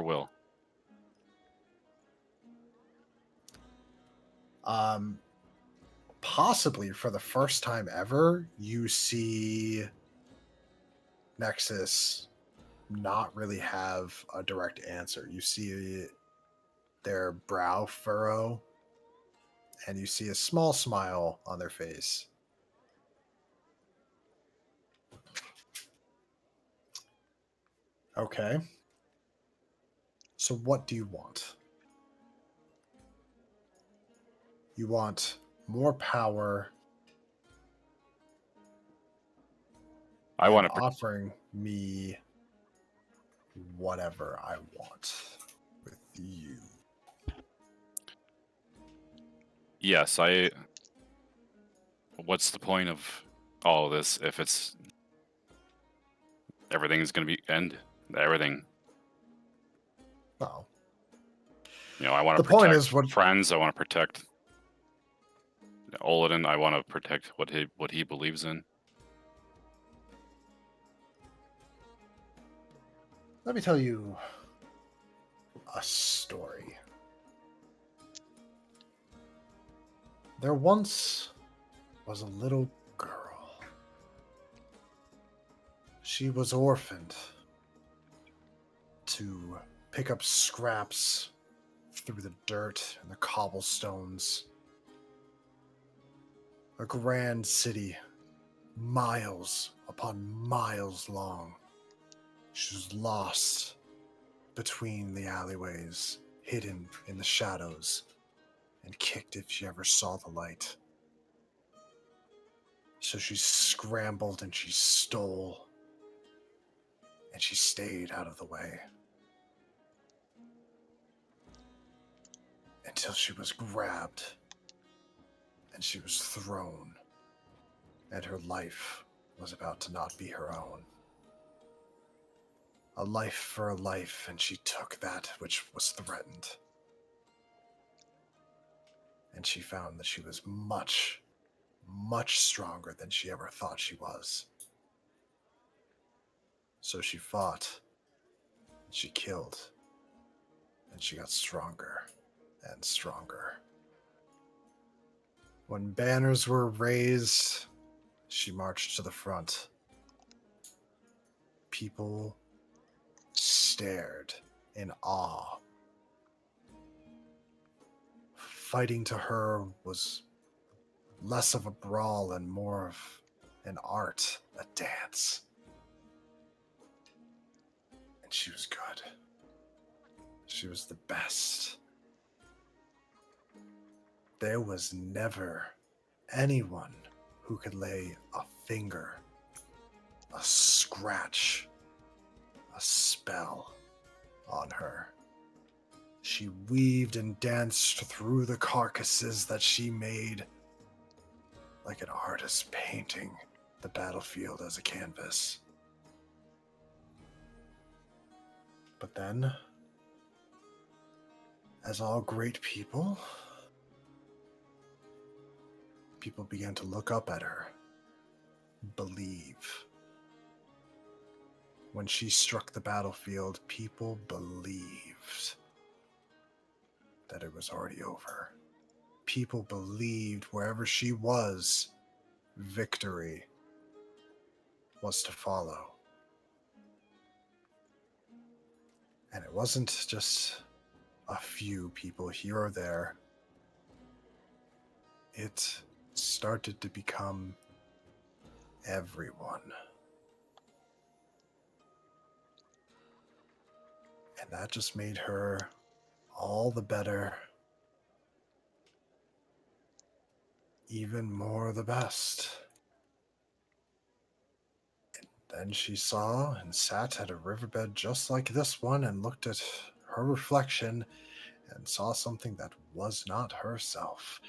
will. Possibly for the first time ever, you see Nexus not really have a direct answer. You see their brow furrow, and you see a small smile on their face. Okay. So what do you want? You want more power I and want to. offering me whatever I want with you. Yes, I. What's the point of all of this if it's everything's going to be end? Everything. Well, I want the to point protect is what friends. I want to protect Olden. I want to protect what he believes in. let me tell you a story. There once was a little girl. She was orphaned to pick up scraps through the dirt and the cobblestones A grand city, miles upon miles long. She was lost between the alleyways, hidden in the shadows, and kicked if she ever saw the light. So she scrambled and she stole, and she stayed out of the way. Until she was grabbed, and she was thrown, and her life was about to not be her own. A life for a life, and she took that which was threatened. And she found that she was much, much stronger than she ever thought she was. So she fought, and she killed, and she got stronger and stronger. When banners were raised, she marched to the front. People stared in awe. Fighting to her was less of a brawl and more of an art, a dance. And she was good. She was the best. There was never anyone who could lay a finger, a scratch, a spell on her. She weaved and danced through the carcasses that she made like an artist painting the battlefield as a canvas. But then, as all great people, people began to look up at her, believe. When she struck the battlefield, people believed that it was already over. People believed wherever she was, victory was to follow. And it wasn't just a few people here or there. It started to become everyone. And that just made her all the better, even more the best. And then she saw and sat at a riverbed just like this one and looked at her reflection and saw something that was not herself.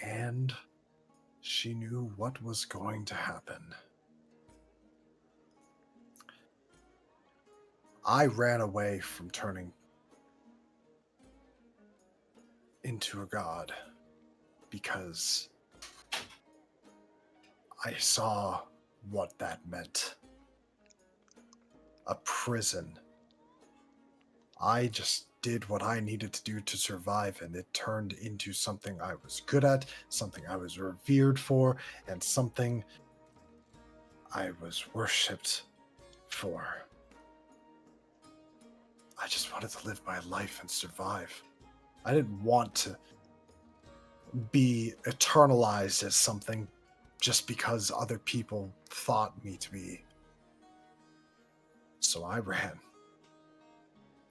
And she knew what was going to happen. I ran away from turning into a god because I saw what that meant. A prison. I just did what I needed to do to survive, and it turned into something I was good at, something I was revered for, and something I was worshipped for. I just wanted to live my life and survive. I didn't want to be eternalized as something just because other people thought me to be. So I ran.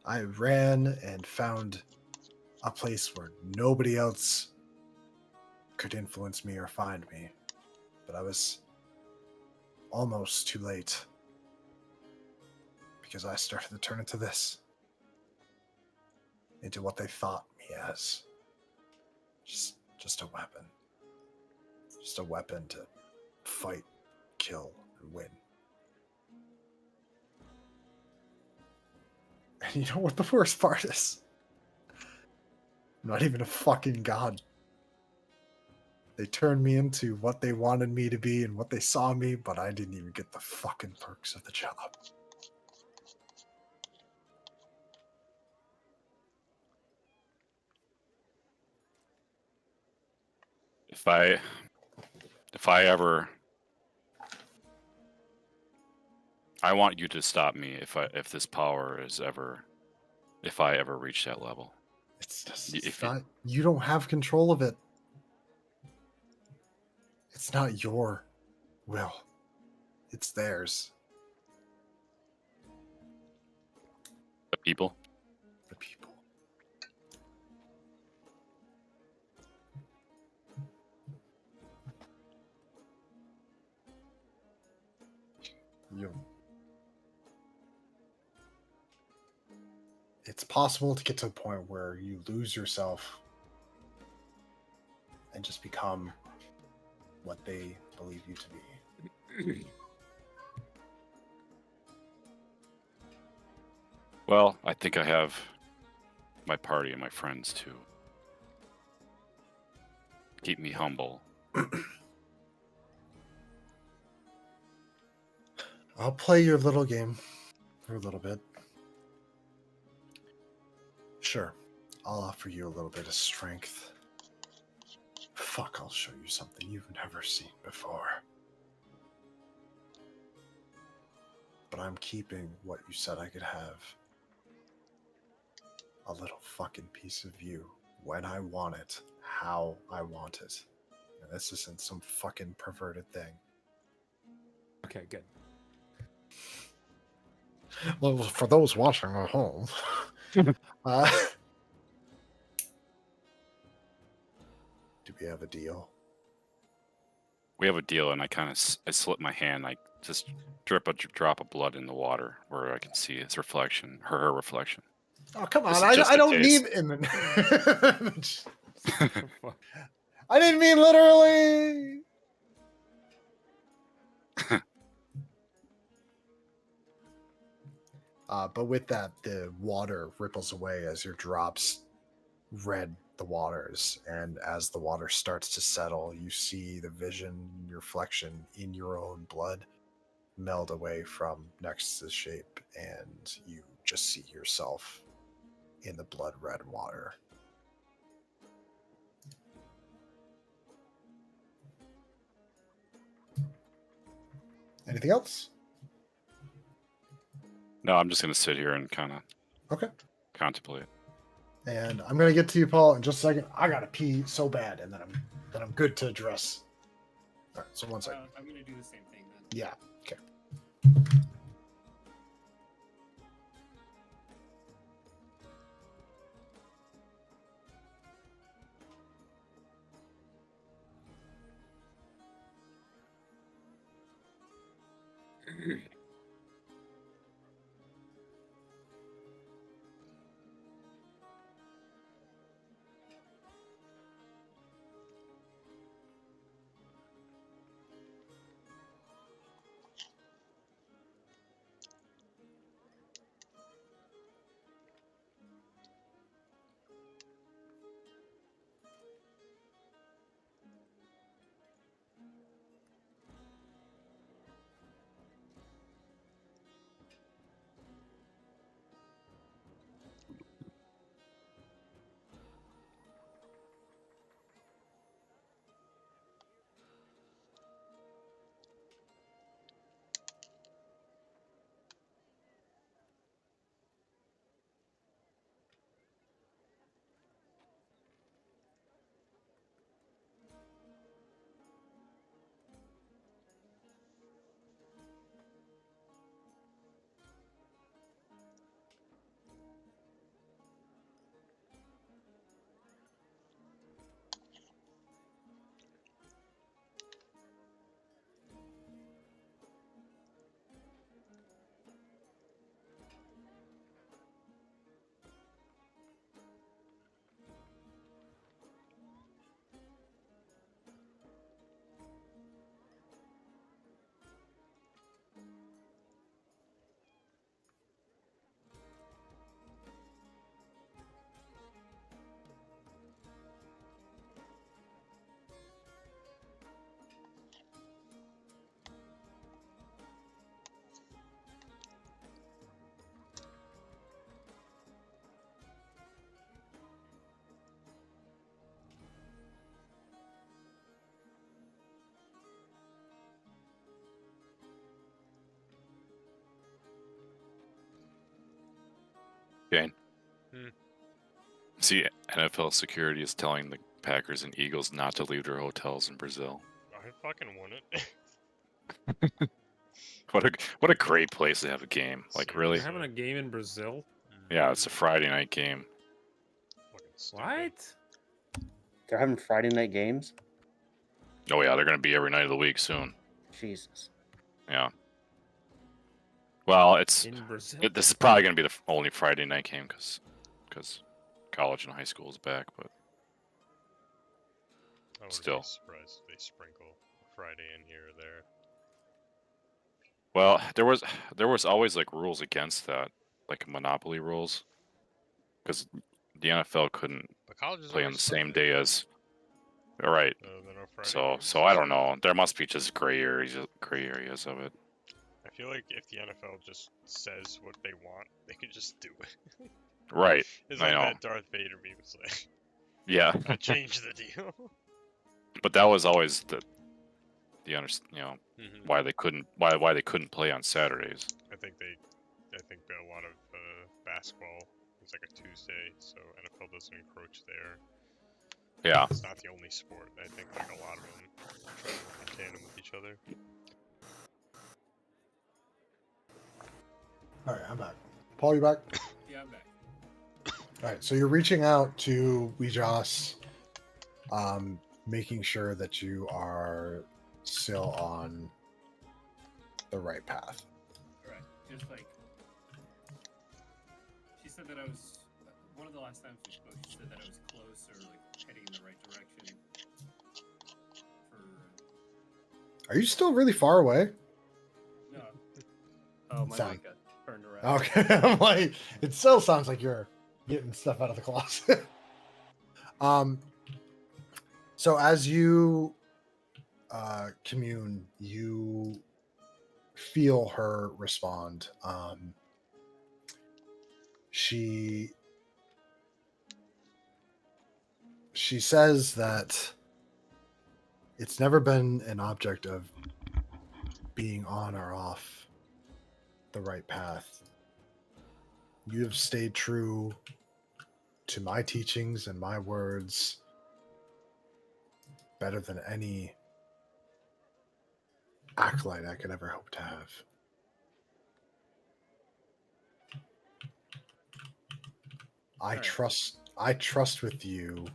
I ran and found a place where nobody else could influence me or find me. But I was almost too late because I started to turn into this. Into what they thought me as. Just a weapon. Just a weapon to fight, kill, and win. And you know what the worst part is? I'm not even a fucking god. They turned me into what they wanted me to be and what they saw me, but I didn't even get the fucking perks of the job. If I ever, I want you to stop me if this power is ever, if I ever reach that level. It's just If not, you don't have control of it. It's not your will. It's theirs. The people. The people. You. It's possible to get to a point where you lose yourself and just become what they believe you to be. Well, I think I have my party and my friends to keep me humble. I'll play your little game for a little bit. Sure, I'll offer you a little bit of strength. Fuck, I'll show you something you've never seen before. But I'm keeping what you said I could have. A little fucking piece of you when I want it, how I want it. And this isn't some fucking perverted thing. Okay, good. Well, for those watching at home, uh, do we have a deal? We have a deal, and I kind of I slip my hand, I just drip a drop of blood in the water where I can see its reflection, her reflection. Oh, come on. Just I in don't case. mean... I didn't mean literally. But with that, the water ripples away as your drops red the waters. And as the water starts to settle, you see the vision, your reflection in your own blood meld away from next to the shape. And you just see yourself in the blood red water. Anything else? No, I'm just going to sit here and kind of Okay. contemplate. And I'm gonna get to you, Paul, in just a second. I gotta pee so bad, and then I'm good to address. All right, so 1 second. I'm gonna do the same thing then. Yeah. Okay. Jane. Hmm. See, NFL security is telling the Packers and Eagles not to leave their hotels in Brazil. I fucking won it. What a great place to have a game. Like really? You're having a game in Brazil? Yeah, it's a Friday night game. Fucking stupid. What? They're having Friday night games. Oh yeah, they're gonna be every night of the week soon. Jesus. Yeah. Well, In Brazil? this is probably gonna be the only Friday night game because college and high school is back. But I wouldn't Still. be surprised if they sprinkle a Friday in here or there. well, there was always like rules against that, like monopoly rules, because the NFL couldn't But college is play on always the same Sunday. day as. All right. There are Friday So games. I don't know. There must be just gray areas of it. I feel like if the NFL just says what they want, they could just do it. Right. It's I like know. that Darth Vader meme. It's like, Yeah. I changed the deal. But that was always the Mhm. why they couldn't play on Saturdays. I think a lot of basketball is like a Tuesday, so NFL doesn't encroach there. Yeah. It's not the only sport. I think like a lot of them try to work in tandem with each other. All right, I'm back. Paul, you back? Yeah, I'm back. All right, so you're reaching out to Weejas, making sure that you are still on the right path. Alright, just like she said that I was one of the last times we spoke. She said that I was close or like heading in the right direction. For Are you still really far away? no, oh my Sound. mic got turned around. Okay, I'm like, it still sounds like you're getting stuff out of the closet. So as you commune, you feel her respond. She says that it's never been an object of being on or off the right path. You have stayed true to my teachings and my words better than any acolyte I could ever hope to have. I Alright. trust with you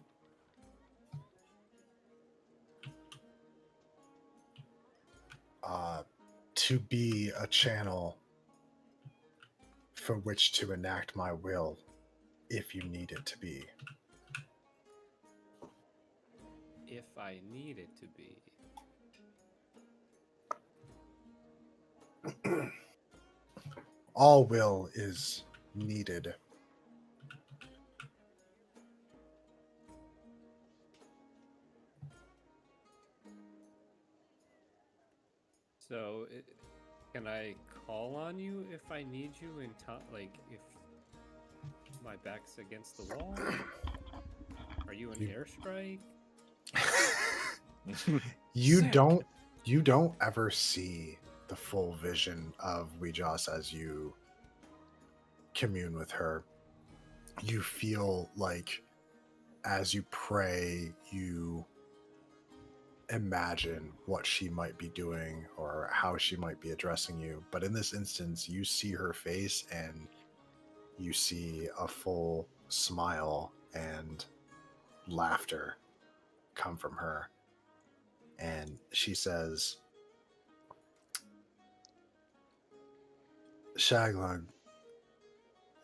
to be a channel for which to enact my will if you need it to be. If I need it to be. All will is needed. So, can I call on you if I need you in time? Like, if my back's against the wall? Are you an airstrike? You Sick. don't ever see the full vision of Weejas as you commune with her. You feel like as you pray, you imagine what she might be doing or how she might be addressing you. But in this instance, you see her face and you see a full smile and laughter come from her. And she says, Shaglug,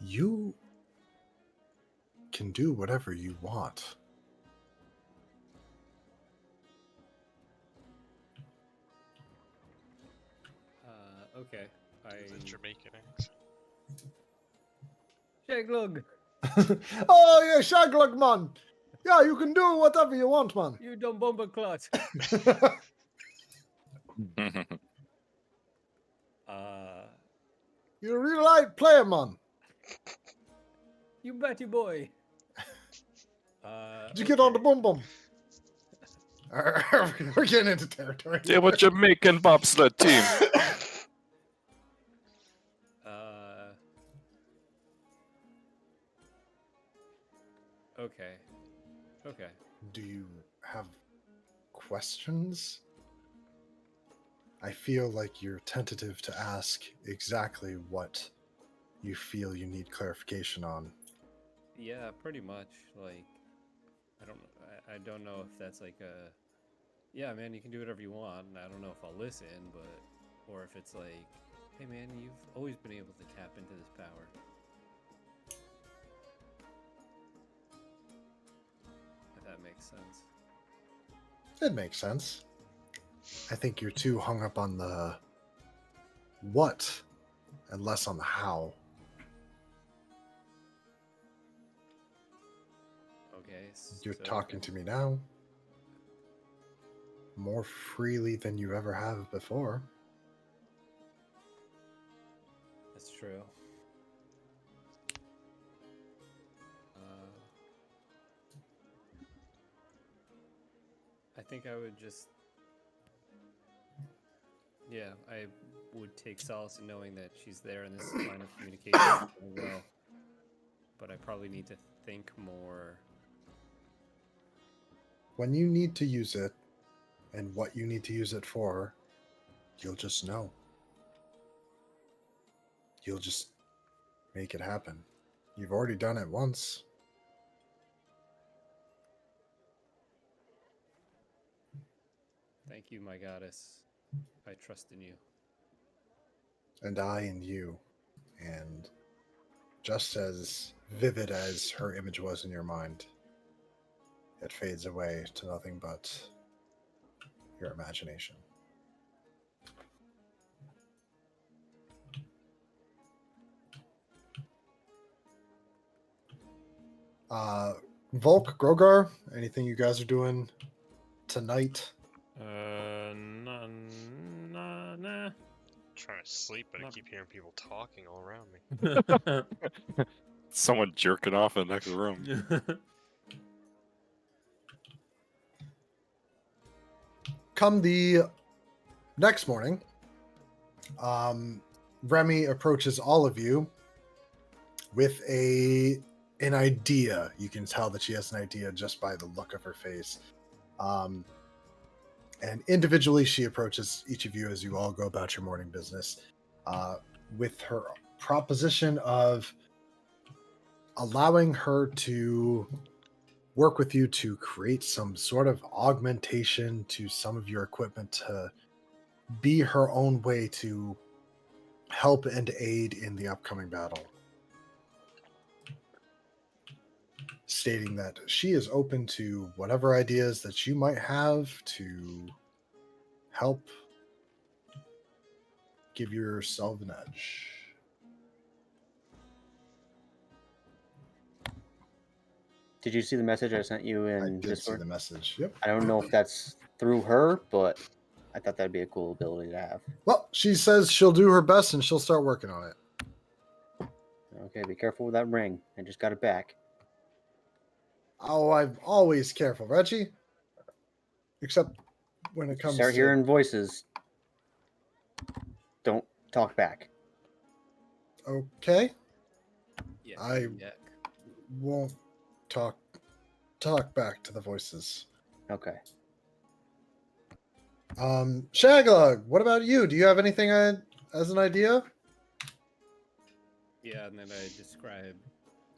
you can do whatever you want. Okay. It's a Jamaican accent. Shaglug, Oh, yeah, Shaglug, man. Yeah, you can do whatever you want, man. you dumb bomber clot. You're a real light player, man. You batty boy. Did you get on the bum bum? We're getting into territory. They were Jamaican bobsled team. Okay. Okay. Do you have questions? I feel like you're tentative to ask exactly what you feel you need clarification on. Yeah, pretty much. Like, I don't know if that's like a, yeah, man, you can do whatever you want. And I don't know if I'll listen, but, or if it's like, hey, man, you've always been able to tap into this power. If that makes sense. It makes sense. I think you're too hung up on the what and less on the how. Okay. You're So talking to me now more freely than you ever have before. That's true. I think I would just, yeah, I would take solace in knowing that she's there and this line of communication is going well. But I probably need to think more. When you need to use it and what you need to use it for, you'll just know. You'll just make it happen. You've already done it once. Thank you, my goddess. I trust in you. And I and you. And just as vivid as her image was in your mind, it fades away to nothing but your imagination. Volk, Grogar, anything you guys are doing tonight? Nah. Trying to sleep, but I Not- keep hearing people talking all around me. Someone jerking off in the next room. Come the next morning, Remy approaches all of you with an idea. You can tell that she has an idea just by the look of her face. And individually, she approaches each of you as you all go about your morning business with her proposition of allowing her to work with you to create some sort of augmentation to some of your equipment to be her own way to help and aid in the upcoming battle. Stating that she is open to whatever ideas that you might have to help give yourself an edge. Did you see the message I sent you I in did see Discord? the message. Yep. I don't know if that's through her, but I thought that'd be a cool ability to have. Well, she says she'll do her best and she'll start working on it. Okay, be careful with that ring. I just got it back. Oh, I'm always careful, Reggie. Except when it comes Start to hearing voices. Don't talk back. okay, Yeah. I won't talk back to the voices. Okay. Shaglug, what about you? Do you have anything as an idea? Yeah, and then I describe.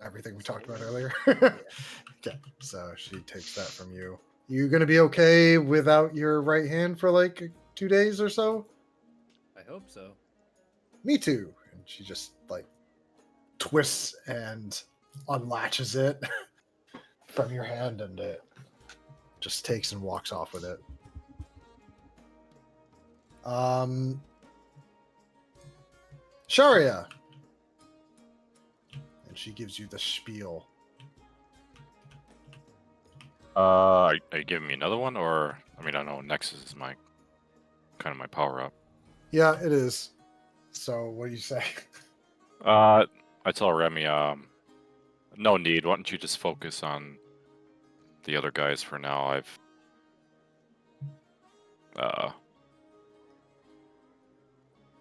Everything we talked about earlier. Okay, so she takes that from you. You gonna be okay without your right hand for like 2 days or so? I hope so. Me too. And she just like twists and unlatches it from your hand, and it just takes and walks off with it. Sharia. And she gives you the spiel. Are you giving me another one, or I mean, I know Nexus is my kind of my power up. Yeah, it is. So what do you say? I tell Remy, no need. Why don't you just focus on the other guys for now? I've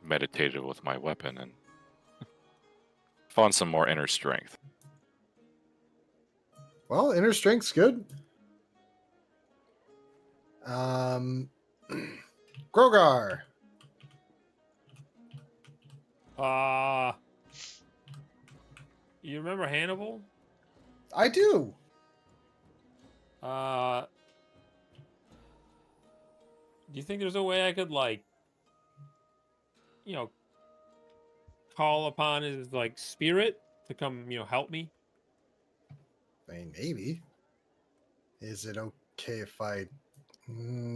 meditated with my weapon and found some more inner strength. Well, inner strength's good. Grogar. You remember Hannibal? I do. Do you think there's a way I could like, call upon his like spirit to come, help me? I mean, maybe. Is it okay if I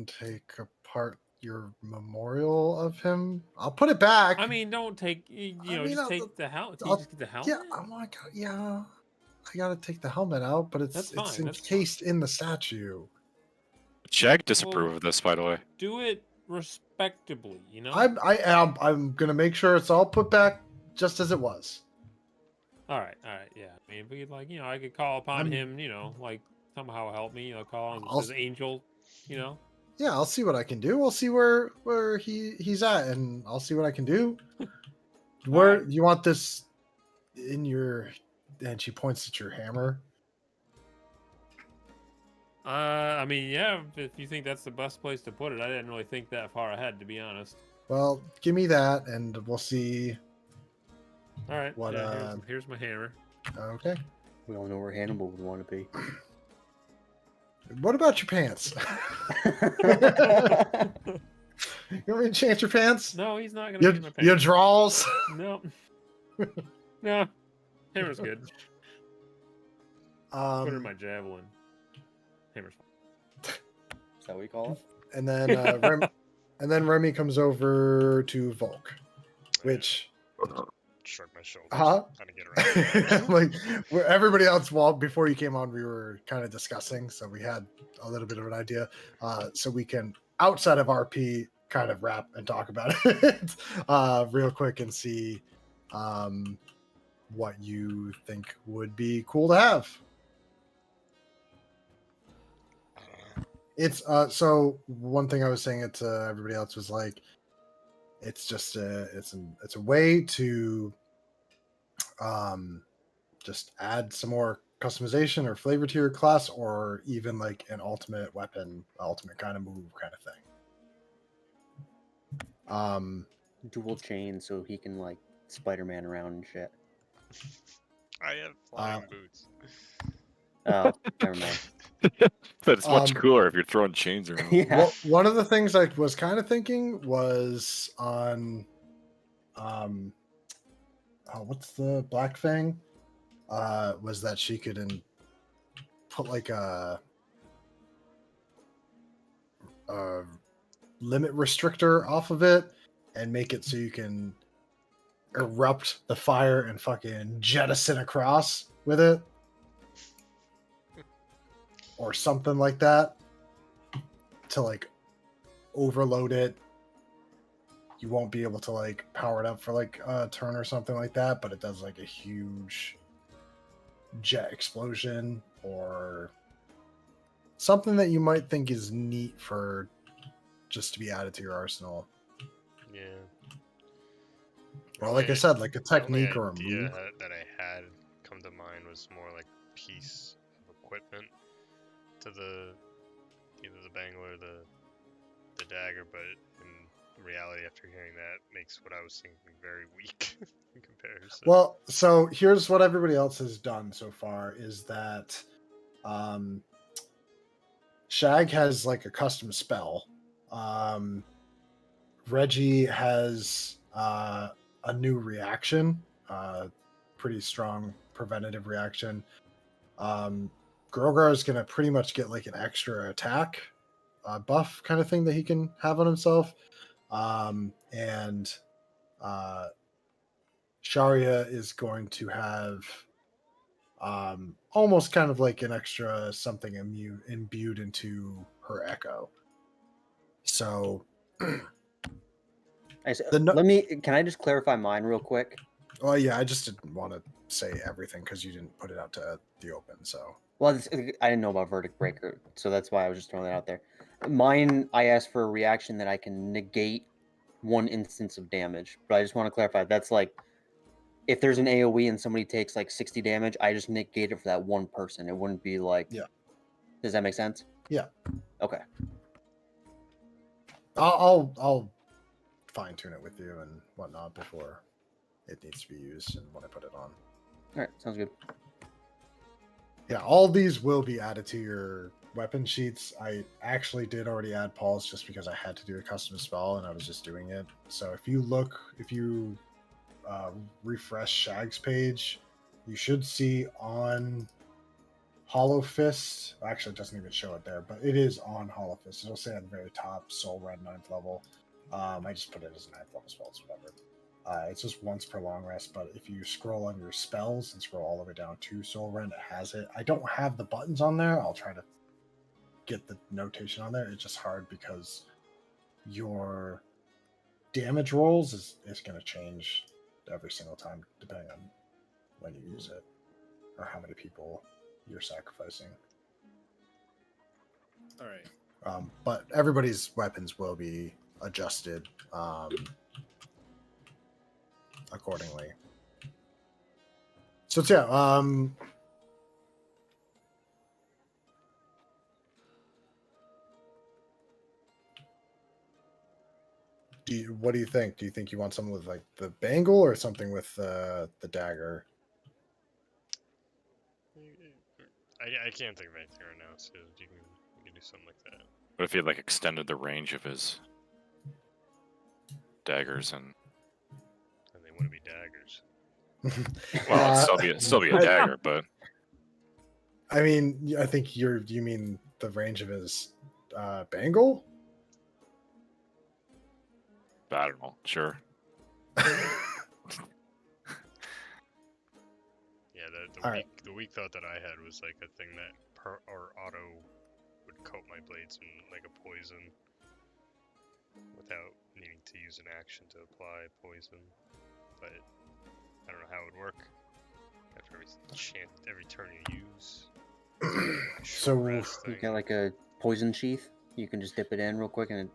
take apart your memorial of him? I'll put it back. I mean, don't take, I mean, just take the helmet. Can you I'll- just get the yeah, helmet? oh my god, yeah. I gotta take the helmet out, but That's it's fine, that's encased in the statue. Shag disapprove of this, by the way. Do it respectably, you know? I'm gonna make sure it's all put back just as it was. All right, yeah. I mean, we like, I could call upon I'm- him, like somehow help me, call on I'll- his angel, Yeah, I'll see what I can do. I'll see where he's at, and I'll see what I can do. Where right. you want this in your? And she points at your hammer. I mean, yeah, if you think that's the best place to put it, I didn't really think that far ahead, to be honest. Well, give me that, and we'll see. All right, What, yeah, here's my hammer. Okay. We all know where Hannibal would want to be. What about your pants? You want me to change your pants? No, he's not gonna be in my Your pants. drawers? No, no, hammer's good. Put her in my javelin. Hammer's fine. Is that what you call it? And then Remy comes over to Volk, which Shrug my shoulders. Huh? Trying to get around. like where everybody else, well, before you came on, we were kind of discussing, so we had a little bit of an idea, so we can outside of RP kind of wrap and talk about it real quick and see what you think would be cool to have. It's so one thing I was saying it to everybody else was like, it's just it's a way to just add some more customization or flavor to your class, or even like an ultimate weapon, ultimate kind of move kind of thing. Dual chain so he can like Spider-Man around and shit. I have flying boots. Oh, never mind. But it's much Um, cooler if you're throwing chains around. Yeah. Well, one of the things I was kind of thinking was on what's the Black Fang? Was that she could put like a limit restrictor off of it and make it so you can erupt the fire and fucking jettison across with it, or something like that, to like overload it. You won't be able to like power it up for like a turn or something like that, but it does like a huge jet explosion or something that you might think is neat for just to be added to your arsenal. Yeah. Well, like I said, like a technique or a move. That I had come to mind was more like piece of equipment to either the bangle or the dagger, but in reality, after hearing that, makes what I was thinking very weak in comparison. Well, so here's what everybody else has done so far is that Shag has like a custom spell. Reggie has a new reaction, pretty strong preventative reaction. Grogar is going to pretty much get like an extra attack buff kind of thing that he can have on himself. And Sharia is going to have almost kind of like an extra something imbued into her echo. So Can I just clarify mine real quick? well, yeah, I just didn't want to say everything because you didn't put it out to the open. So Well, I didn't know about Verdict Breaker, so that's why I was just throwing that out there. Mine, I asked for a reaction that I can negate one instance of damage, but I just want to clarify. That's like, if there's an AoE and somebody takes like 60 damage, I just negate it for that one person. It wouldn't be like... Yeah. Does that make sense? Yeah. Okay. I'll fine tune it with you and whatnot before it needs to be used and when I put it on. All right, sounds good. Yeah, all these will be added to your weapon sheets. I actually did already add Paul's just because I had to do a custom spell and I was just doing it. So if you refresh Shag's page, you should see on Hollow Fist. Actually, it doesn't even show it there, but it is on Hollow Fist. It'll say at the very top, Soul Red 9th level. I just put it as a 9th level spell, it's whatever. It's just once per long rest, but if you scroll on your spells and scroll all the way down to Soul Rend, it has it. I don't have the buttons on there. I'll try to get the notation on there. It's just hard because your damage rolls is going to change every single time depending on when you use it or how many people you're sacrificing. All right. But everybody's weapons will be adjusted accordingly. So it's, yeah, what do you think? Do you think you want something with like the bangle or something with the dagger? I can't think of anything right now, so you can do something like that. What if he had like extended the range of his daggers and And they wouldn't be daggers. well, it'd still be a dagger, but I mean, I think you mean the range of his bangle? I don't know. Sure. Yeah, All right. the weak thought that I had was like a thing that or auto would coat my blades in like a poison without needing to use an action to apply poison. But I don't know how it would work after every turn you use. So You got like a poison sheath. You can just dip it in real quick and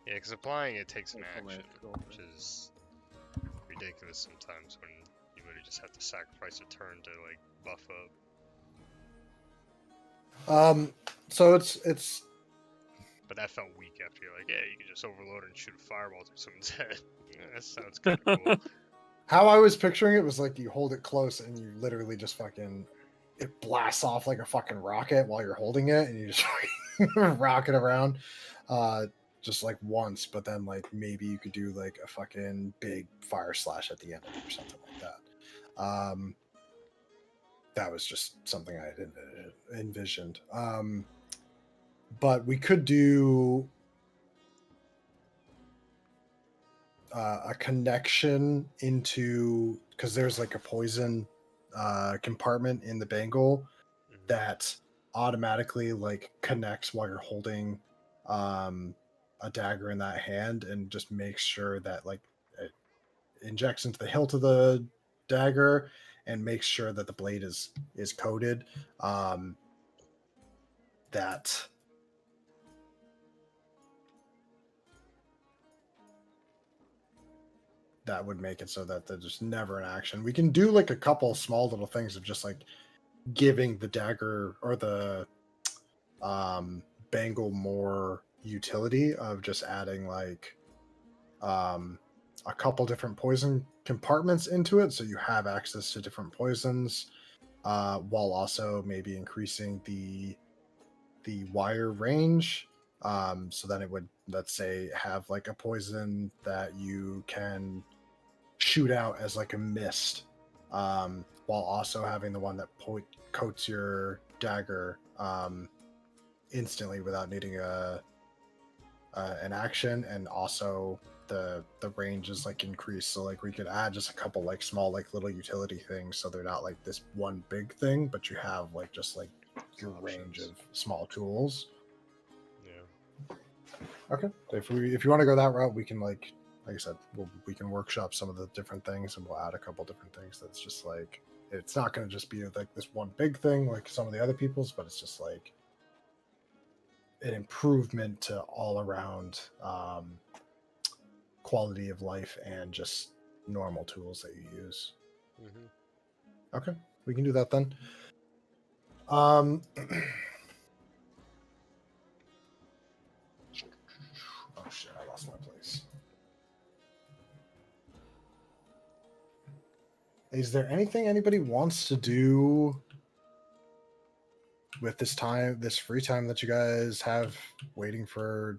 yeah, because applying it takes an That's the action, magical. which is ridiculous sometimes when you would just have to sacrifice a turn to like buff up. So it's But that felt weak after you're like, yeah, you can just overload and shoot a fireball through someone's head. Yeah, that sounds kind of cool. how I was picturing it was like you hold it close and you literally just fucking it blasts off like a fucking rocket while you're holding it and you just rock it around just like once, but then like maybe you could do like a fucking big fire slash at the end of it or something like that. That was just something I had envisioned. But we could do a connection into, because there's like a poison compartment in the bangle Mhm. that automatically like connects while you're holding a dagger in that hand and just makes sure that like it injects into the hilt of the dagger and makes sure that the blade is coated. That would make it so that there's never an action. We can do like a couple small little things of just like giving the dagger or the bangle more utility of just adding like a couple different poison compartments into it so you have access to different poisons while also maybe increasing the wire range. So then it would, let's say, have like a poison that you can shoot out as like a mist, while also having the one that coats your dagger instantly without needing an action, and also the range is like increased. So like we could add just a couple like small like little utility things, so they're not like this one big thing, but you have like just like your range Options. of small tools. Yeah. Okay. If you want to go that route, we can like I said, we can workshop some of the different things, and we'll add a couple different things. That's just like it's not going to just be like this one big thing like some of the other people's, but it's just like an improvement to all around quality of life and just normal tools that you use. Mm-hmm. Okay, we can do that then. Oh shit, I lost my place. Is there anything anybody wants to do with this time, this free time that you guys have waiting for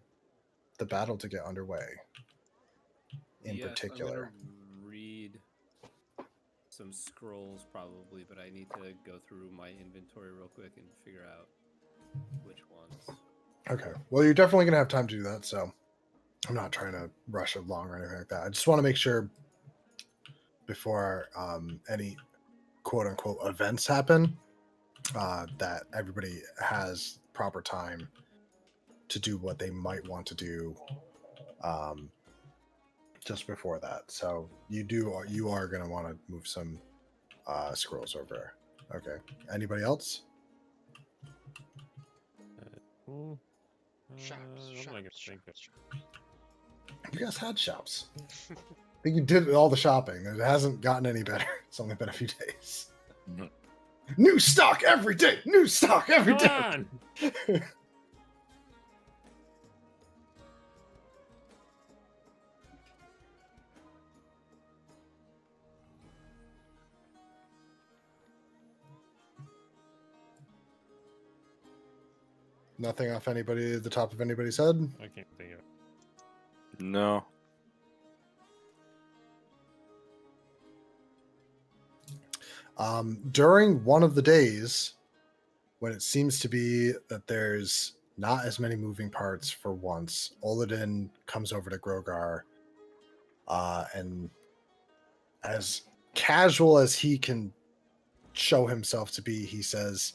the battle to get underway? In Yes, particular, I'm gonna read some scrolls probably, but I need to go through my inventory real quick and figure out which ones. okay. Well, you're definitely gonna have time to do that, so I'm not trying to rush it along or anything like that. I just want to make sure before any quote unquote events happen that everybody has proper time to do what they might want to do just before that. So you are going to want to move some scrolls over. Okay. Anybody else? Cool. Shops, I'm not gonna shops, think of. shops, You guys had shops. I think you did all the shopping. It hasn't gotten any better. It's only been a few days. Mhm. New stock every day. New stock every Come day. on! Nothing off anybody at the top of anybody's head. I can't think of it. No. During one of the days, when it seems to be that there's not as many moving parts for once, Oladin comes over to Grogar, and as casual as he can show himself to be, he says,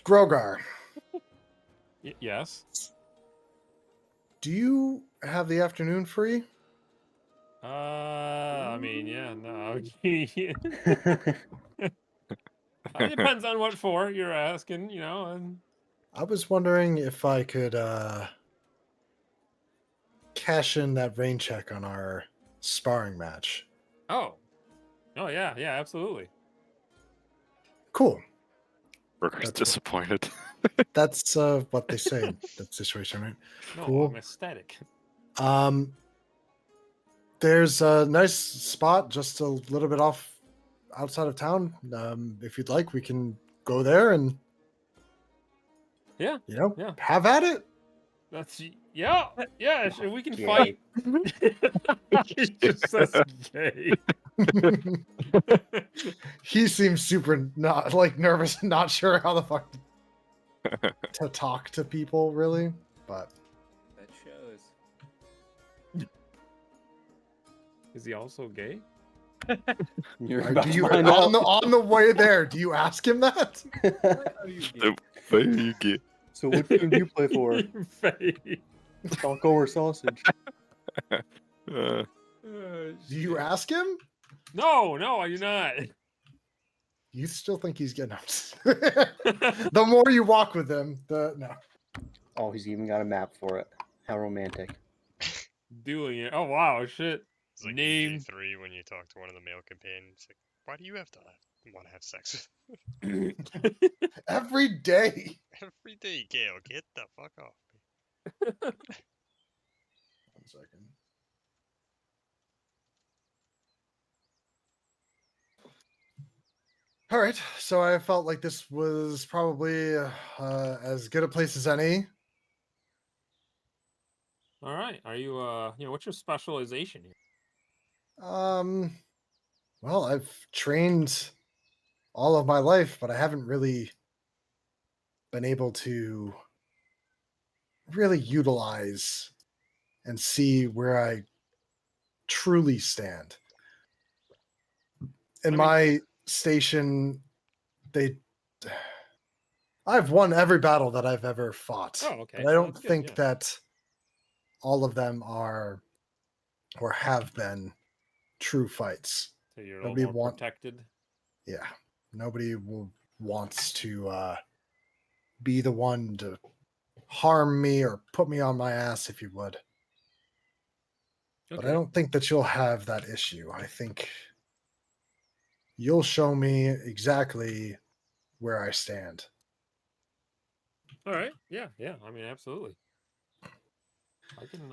Grogar, Yes. do you have the afternoon free? I mean, yeah, no. It depends on what for you're asking, you know. And I was wondering if I could cash in that rain check on our sparring match. oh, yeah, absolutely. Cool. Burger's That's what- disappointed. That's what they say in that situation, right? No, Cool. I'm ecstatic. There's a nice spot just a little bit off outside of town. If you'd like, we can go there and Yeah, yeah. have at it. That's yeah. We can Gay. fight. He just says gay. He seems super not like nervous and not sure how the fuck to talk to people really, but That shows. Is he also gay? You're do about to you find out. on the way there, do you ask him that? Are you gay? You get So what team do you play for? Fake. Taco or sausage? uh, Do you ask him? No, I do not. You still think he's getting up? The more you walk with him, the no. Oh, he's even got a map for it. How romantic. Doing it. Oh wow, shit. It's like Name. 3 when you talk to one of the male companions. Like, why do you have to want to have sex Every day. every day, Gail? Get the fuck off. 1 second. All right, so I felt like this was probably as good a place as any. All right. Are you what's your specialization here? Well, I've trained all of my life, but I haven't really been able to really utilize and see where I truly stand. In my station, I've won every battle that I've ever fought. Oh, okay. But I don't That's good, think yeah. that all of them are or have been true fights. So you're a Nobody little more want- protected. Yeah. Nobody wants to be the one to harm me or put me on my ass, if you would. But I don't think that you'll have that issue. I think you'll show me exactly where I stand. All right. Yeah. I mean, absolutely. I can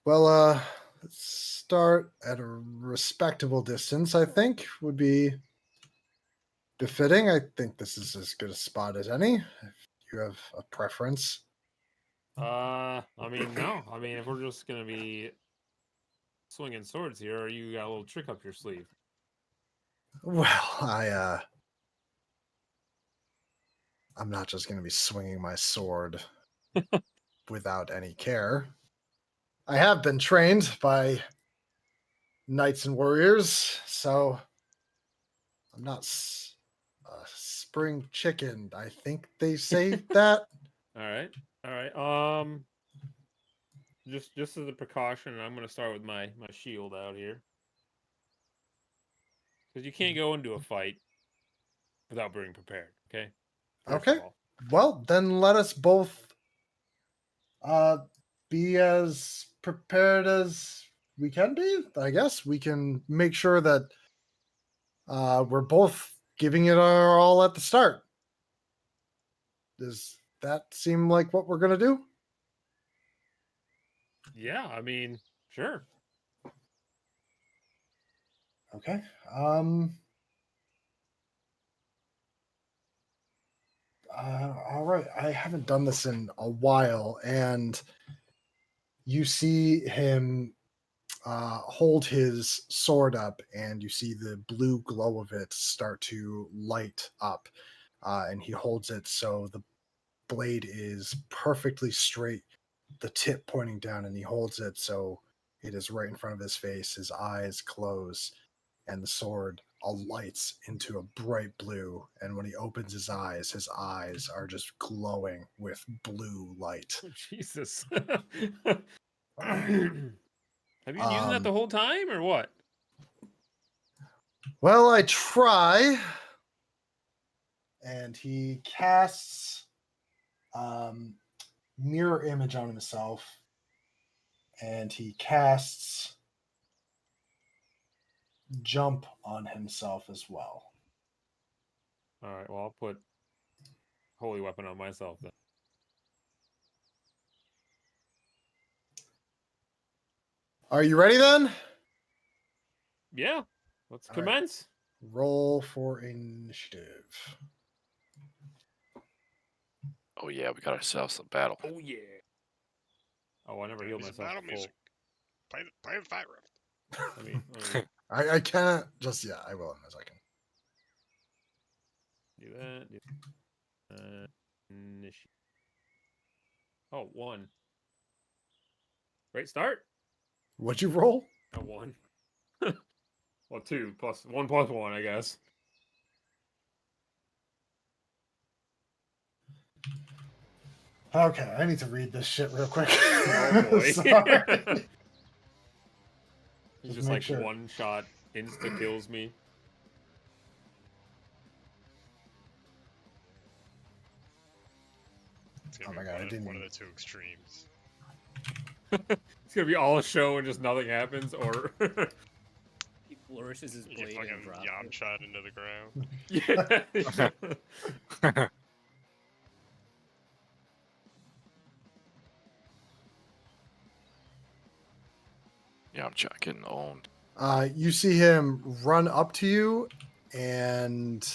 Well, let's start at a respectable distance, I think, would be befitting. I think this is as good a spot as any. If you have a preference. I mean, no. I mean, if we're just gonna be swinging swords here, or you got a little trick up your sleeve? Well, I'm not just going to be swinging my sword without any care. I have been trained by knights and warriors, so I'm not a spring chicken. I think they say that. All right, all right. Just as a precaution, I'm gonna start with my shield out here, because you can't go into a fight without being prepared. Okay. First Okay. of all. Well, then let us both uh be as prepared as we can be. I guess we can make sure that we're both giving it our all at the start. Does that seem like what we're gonna do? Yeah, I mean, sure. Okay. All right. I haven't done this in a while, and you see him hold his sword up, and you see the blue glow of it start to light up. And he holds it so the blade is perfectly straight, the tip pointing down, and he holds it so it is right in front of his face. His eyes close, and the sword alights into a bright blue. And when he opens his eyes are just glowing with blue light. Oh, Jesus. Have you been using that the whole time, or what? Well, I try. And he casts mirror image on himself, and he casts jump on himself as well. All right. Well, I'll put holy weapon on myself then. Are you ready then? Yeah. Let's All right. commence. Roll for initiative. Oh yeah, we got ourselves a battle. Oh yeah. Oh, I never healed Music, myself. battle to full. music. Play the fire rift. Let me I can't just I will in a second. do that. Do initiate. Oh, 1. Great start. What'd you roll? A 1. Well, 2 plus 1 plus 1, I guess. Okay, I need to read this shit real quick. Oh boy. Sorry. He Just just make like sure. one shot insta kills me. It's gonna Oh be my God, I didn't one of even- the two extremes. It's gonna be all a show and just nothing happens, or He flourishes his You blade fucking and drops yam it. shot into the ground. yeah. Yeah, I'm getting owned. You see him run up to you, and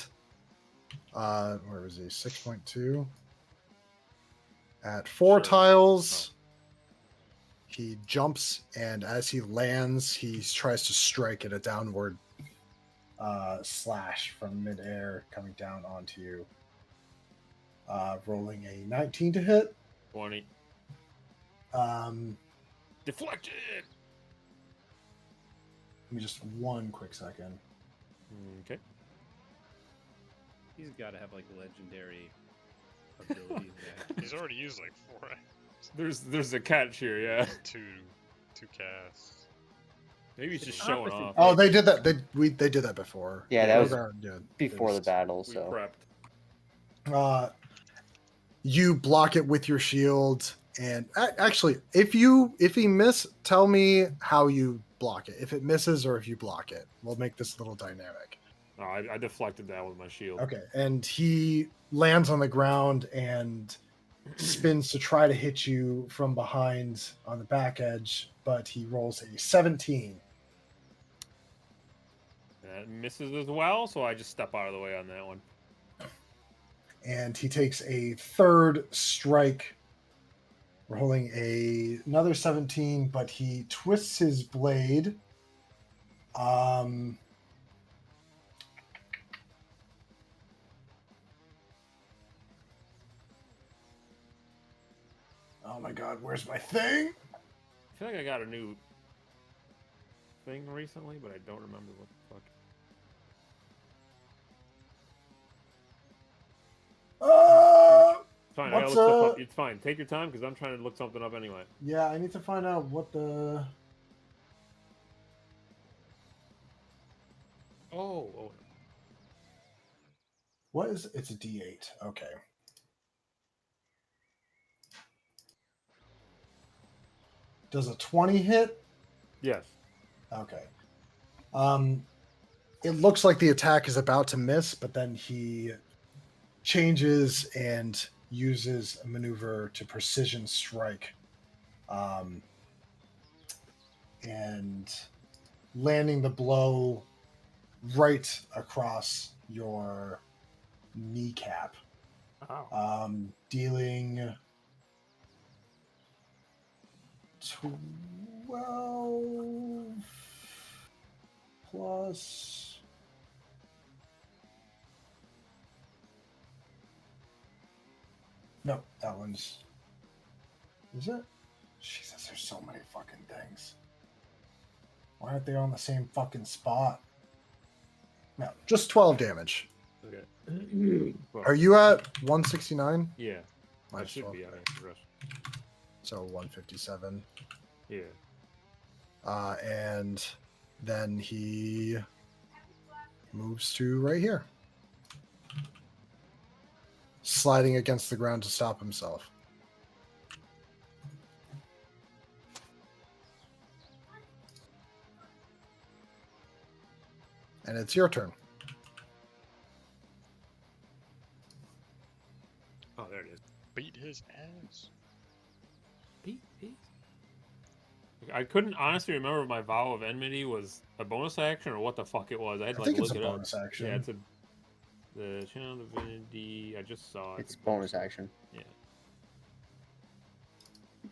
where was he? 6.2. At 4 Sure. tiles, he jumps, and as he lands, he tries to strike at a downward slash from midair coming down onto you. Rolling a 19 to hit. 20. Um, Deflected. Give me just one quick second. Okay. He's got to have like legendary abilities. He's already used like 4 There's a catch here, yeah. two casts. Maybe he's just It's showing opposite off. Oh, they did that. They did that before. Yeah, that was Yeah, before the battle, We so prepped. You block it with your shield, and actually, if he miss, tell me how you block it. If it misses or if you block it, we'll make this a little dynamic. No, I deflected that with my shield. Okay, and he lands on the ground, and spins to try to hit you from behind on the back edge, but he rolls a 17. That misses as well, so I just step out of the way on that one. And he takes a third strike, rolling another 17, but he twists his blade. Oh my god, where's my thing? I feel like I got a new thing recently, but I don't remember what the fuck. It's fine. I gotta What's look stuff up. It's fine. Take your time, because I'm trying to look something up anyway. Yeah, I need to find out what the... Oh. What is... It's a D8. Okay. Does a 20 hit? Yes. Okay. It looks like the attack is about to miss, but then he changes and uses a maneuver to precision strike. And landing the blow right across your kneecap. Wow. Dealing 12 plus... No, that one's... Is it? Jesus, there's so many fucking things. Why aren't they on the same fucking spot? No, just 12 damage. Okay. Are you at 169? Yeah. I Minus should 12. be. I rest. So 157. Yeah. And then he moves to right here, sliding against the ground to stop himself. And it's your turn. Oh, there it is. Beat his ass. Beat. I couldn't honestly remember if my vow of enmity was a bonus action or what the fuck it was. I had to I think like it's look a it bonus up. action. Yeah, it's the channel divinity. I just saw it. It's bonus action. Yeah.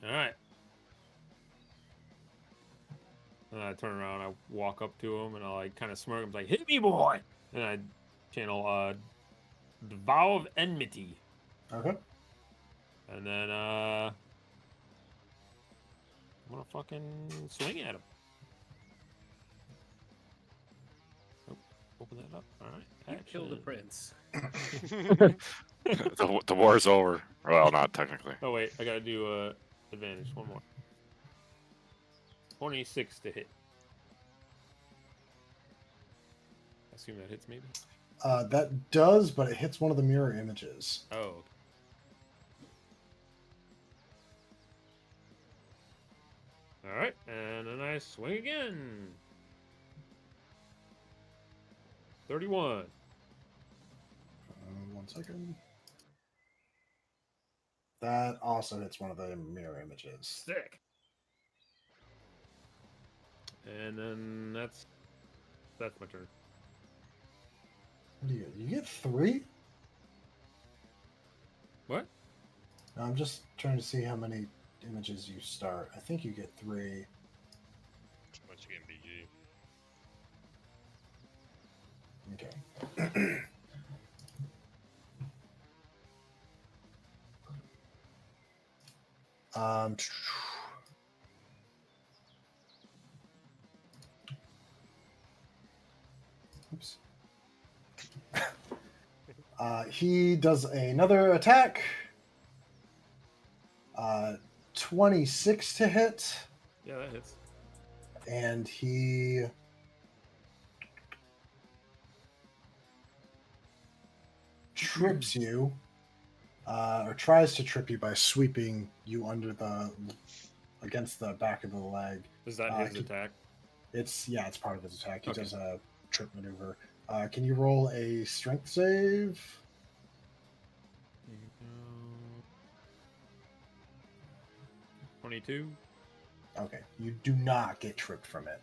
All right. And I turn around, I walk up to him, and I like kind of smirk. I'm like, "Hit me, boy!" And I channel the vow of enmity, Okay. and then I'm gonna fucking swing at him. Oh, open that up. All right. You killed the Action. prince. The war's over. Well, not technically. Oh wait, I gotta do advantage. One more. 26 to hit. I assume that hits maybe. That does, but it hits one of the mirror images. Oh. All right, and then I swing again. 31. 1 second. That also hits one of the mirror images. Sick. And then that's my turn. What do you get? You get 3? What? No, I'm just trying to see how many images you start. I think you get 3. Too much again, BG. Okay. Oops. He does another attack. 26 to hit. Yeah, that hits. And he trips you, or tries to trip you by sweeping you against the back of the leg. Is that his attack? It's part of his attack. He Okay. does a trip maneuver. Can you roll a strength save? 22. Okay, you do not get tripped from it.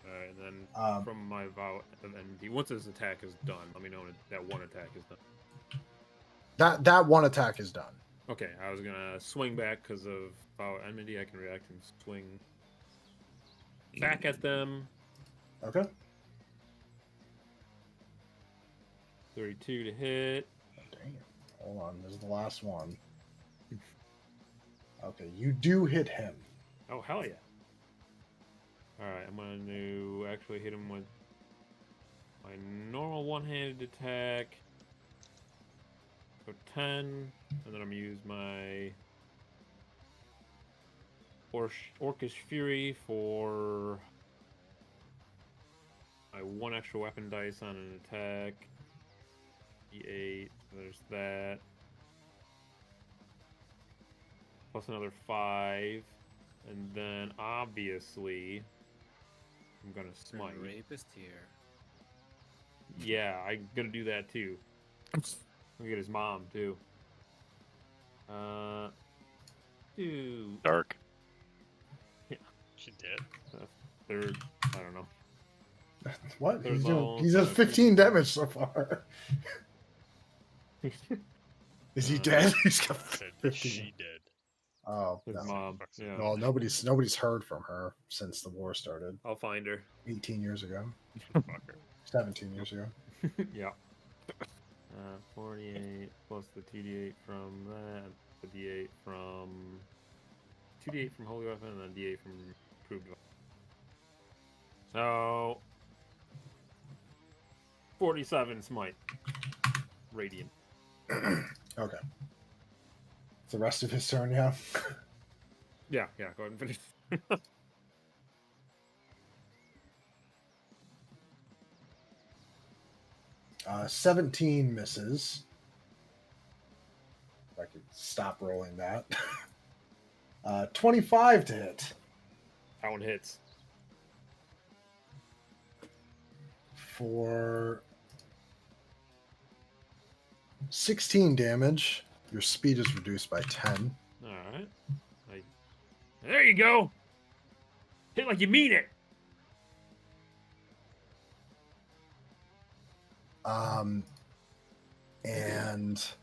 Alright, and then Um, from my vow of enmity, once this attack is done, let me know when that one attack is done. that one attack is done. Okay, I was gonna swing back because of vow of enmity. I can react and swing back at them. Okay. 32 to hit. Damn. Hold on, this is the last one. Okay, you do hit him. Oh, hell yeah. Alright, I'm going to actually hit him with my normal one-handed attack. So 10, and then I'm going to use my Orcish Fury for my one extra weapon dice on an attack. D8, there's that. Plus another 5. And then, obviously, I'm gonna smite. Rapist here. Yeah, I'm gonna do that too. Look at his mom too. Dude. Dark. She did. Third, I don't know. What? There's He's at 15 damage so far. Is he dead? He's got I said 15. she did. Oh, His no. mom. Fuck's Yeah. Well, nobody's heard from her since the war started. I'll find her. 18 years ago. Fucker. 17 years ago. Yeah. 48 plus the 2d8 from that, the d8 from 2d8 from holy weapon, and then d8 from proved weapon. So 47 smite. Radiant. Okay. It's the rest of his turn, yeah? Yeah, go ahead and finish. 17 misses. If I could stop rolling that. 25 to hit. That one hits. For 16 damage. Your speed is reduced by 10. Alright. There you go! Hit like you mean it! And so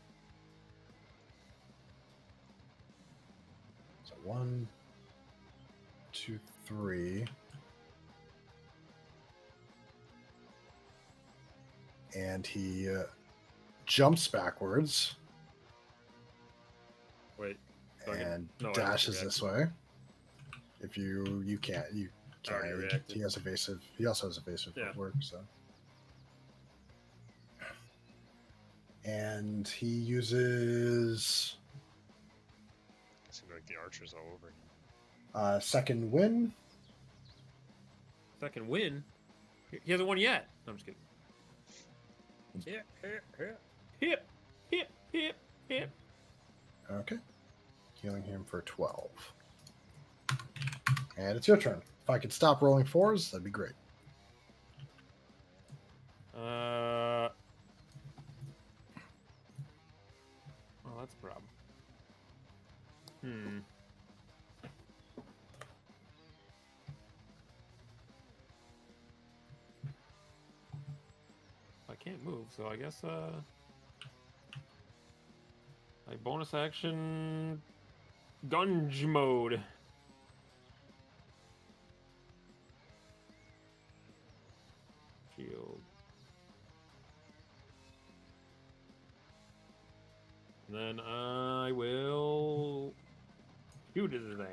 1, 2, 3. And he jumps backwards Wait. so I can- and no, I don't dashes react. this way. If you can't, I already he reacted. has evasive. He also has evasive Yeah. footwork, so. And he uses Seems like the archer's all over him. second win. Second win? He hasn't won yet. No, I'm just kidding. Hip. Okay. Healing him for 12. And it's your turn. If I could stop rolling 4s, that'd be great. Oh, that's a problem. I can't move, so I guess, my bonus action... Gunge mode. Shield. And then I will shoot his ass.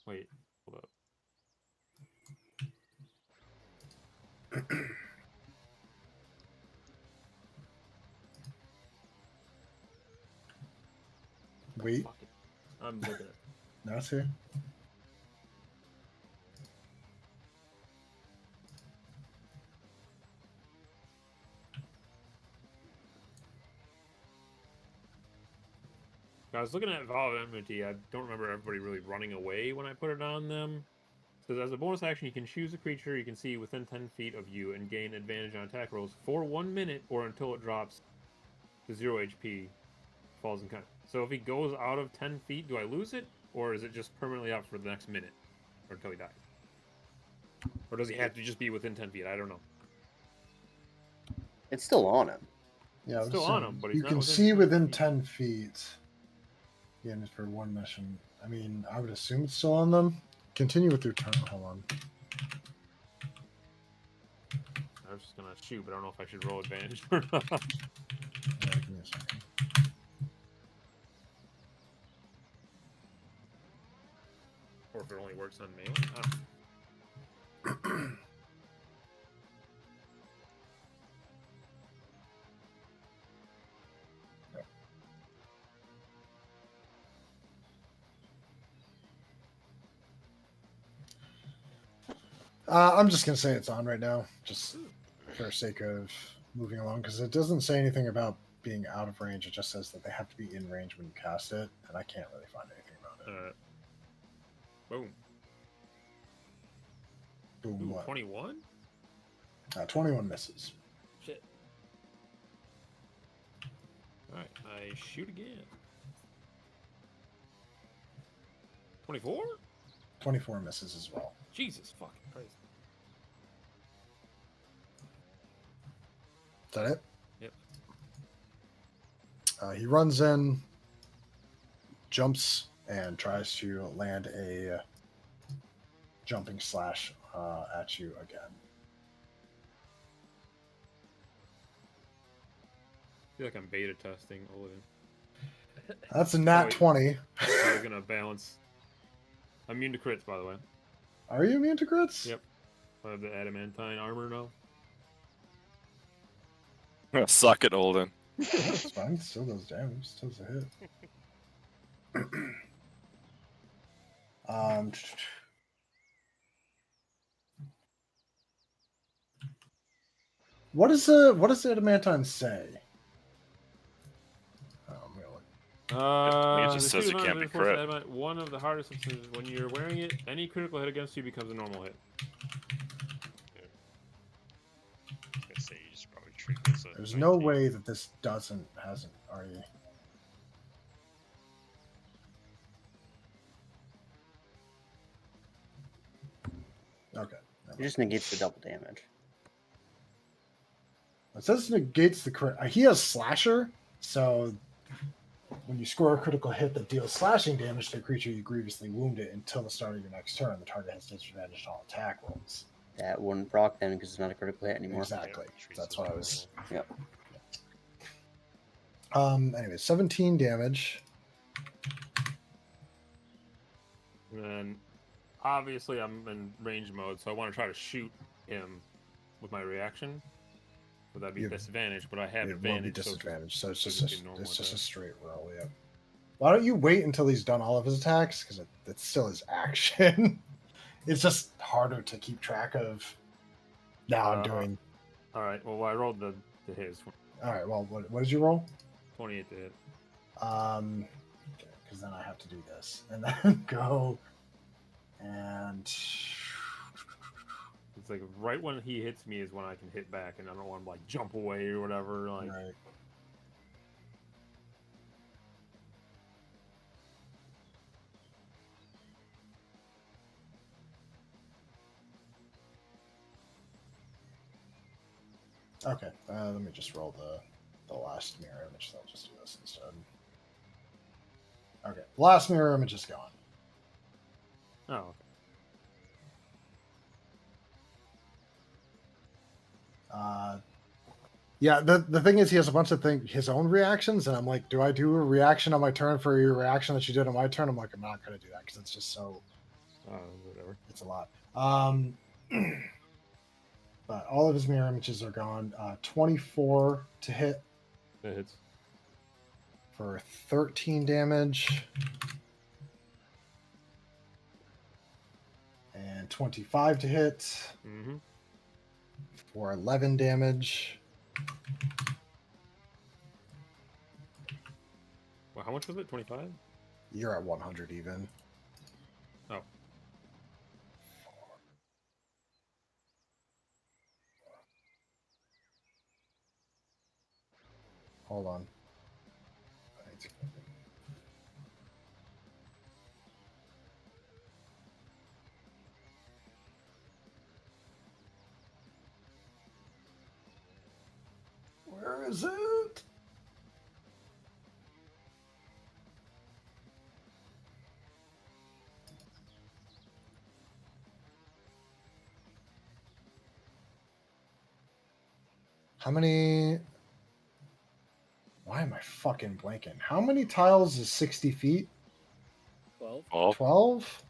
Wait, hold up. Wait. Fuck it. I'm looking at it. No, it's here. I was looking at Vow of Enmity. I don't remember everybody really running away when I put it on them. It says, as a bonus action, you can choose a creature you can see within 10 feet of you and gain advantage on attack rolls for 1 minute or until it drops to 0 HP. Falls in kind. So if he goes out of 10 feet, do I lose it? Or is it just permanently out for the next minute? Or until he dies? Or does he have to just be within 10 feet? I don't know. It's still on him. Yeah, I was Still on saying, him, but he's you not can within see 10 within feet. 10 feet. Yeah, and it's for one mission. I mean, I would assume it's still on them. Continue with your turn. Hold on. I was just gonna shoot, but I don't know if I should roll advantage or not. Yeah, give me a second. Or if it only works on me. I don't know. I'm just gonna say it's on right now, just for sake of moving along, because it doesn't say anything about being out of range. It just says that they have to be in range when you cast it, and I can't really find anything about it. Boom. Boom. Ooh, What? 21? 21 misses. Shit. Alright, I shoot again. 24? 24 misses as well. Jesus fucking Christ. Is that it? Yep. He runs in, jumps, and tries to land a jumping slash at you again. I feel like I'm beta testing Olivia. That's a nat wait. 20. I was gonna balance. I'm immune to crits, by the way. Are you immune to crits? Yep. I have the adamantine armor now. Suck it, Olden. That's fine. Still does damage. Still does a hit. What does the adamantine say? Oh, I'm gonna look. It just says it can't be crit. One of the hardest is when you're wearing it, any critical hit against you becomes a normal hit. I say you just probably treat it as a There's no 19. way that this hasn't already. Okay. It just negates the double damage. It says negates the crit. He has slasher, so when you score a critical hit that deals slashing damage to a creature you grievously wounded until the start of your next turn, the target has disadvantage on all attack rolls. That wouldn't proc then because it's not a critical hit anymore. Exactly. Treats That's as what I was. normal. Yep. Anyway, 17 damage. And then, obviously, I'm in range mode, so I want to try to shoot him with my reaction. Would that be You- disadvantage? But I have It advantage. will be disadvantage, so it's so just just be normal it's just a attack. straight roll. Yeah. Why don't you wait until he's done all of his attacks? Because it's still his action. It's just harder to keep track of. Now I'm doing. All right. Well, I rolled the his All right. Well, what did you roll? 28 to hit. Because then I have to do this and then go and It's like right when he hits me is when I can hit back, and I don't want to like jump away or whatever. Like, right. Okay, let me just roll the last mirror image. So I'll just do this instead. Okay, last mirror image is gone. oh, okay. Yeah, the thing is, he has a bunch of his own reactions, and I'm like, do I do a reaction on my turn for your reaction that you did on my turn? I'm like, I'm not going to do that because it's just so. Whatever. It's a lot. But all of his mirror images are gone. 24 to hit That hits. for 13 damage. And 25 to hit Mm-hmm. for 11 damage. Well, how much was it? 25? You're at 100 even. Oh. Hold on. present. How many? Why am I fucking blanking? How many tiles is 60 feet? 12. 12. 12?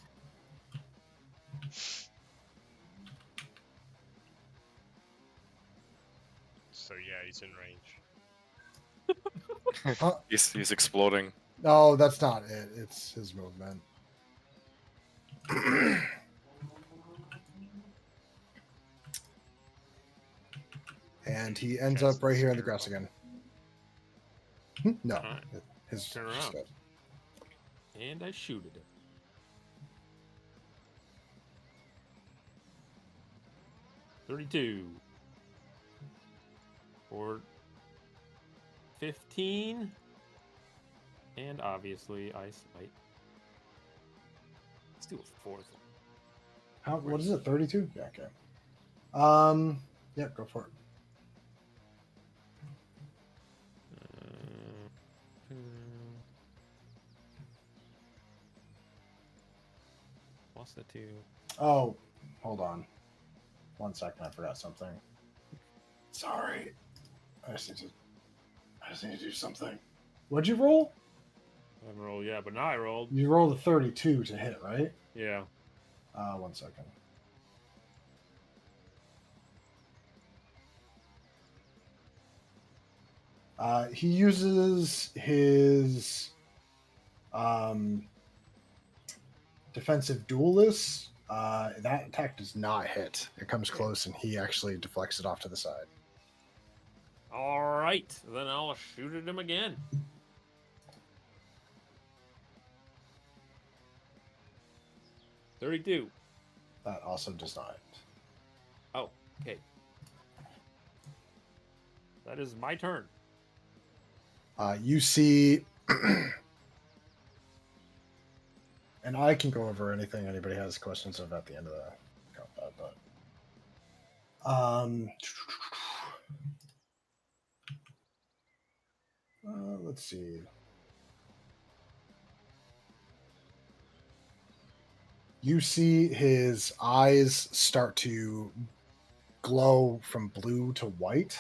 So yeah, he's in range. Huh? He's exploding. No, that's not it. It's his movement. And he ends Cast up right here in the Obscure grass Bubble. again. No, Alright. his Turn around. step. And I shoot at it. $32. For 15. And obviously I smite. Let's do a fourth one. How? What is it? 32? Yeah. Okay. Yeah. Go for it. Uh, Plus the 2. Oh, hold on. 1 second. I forgot something. Sorry. I just need to do something. What'd you roll? I haven't rolled yet, but now I rolled. You rolled a 32 to hit, right? Yeah. 1 second. He uses his defensive duelist. That attack does not hit. It comes close, and he actually deflects it off to the side. Alright. Then I'll shoot at him again. $32. That also does not hit. Oh, okay. That is my turn. You see, and I can go over anything anybody has questions of at the end of the combat, but let's see. You see his eyes start to glow from blue to white,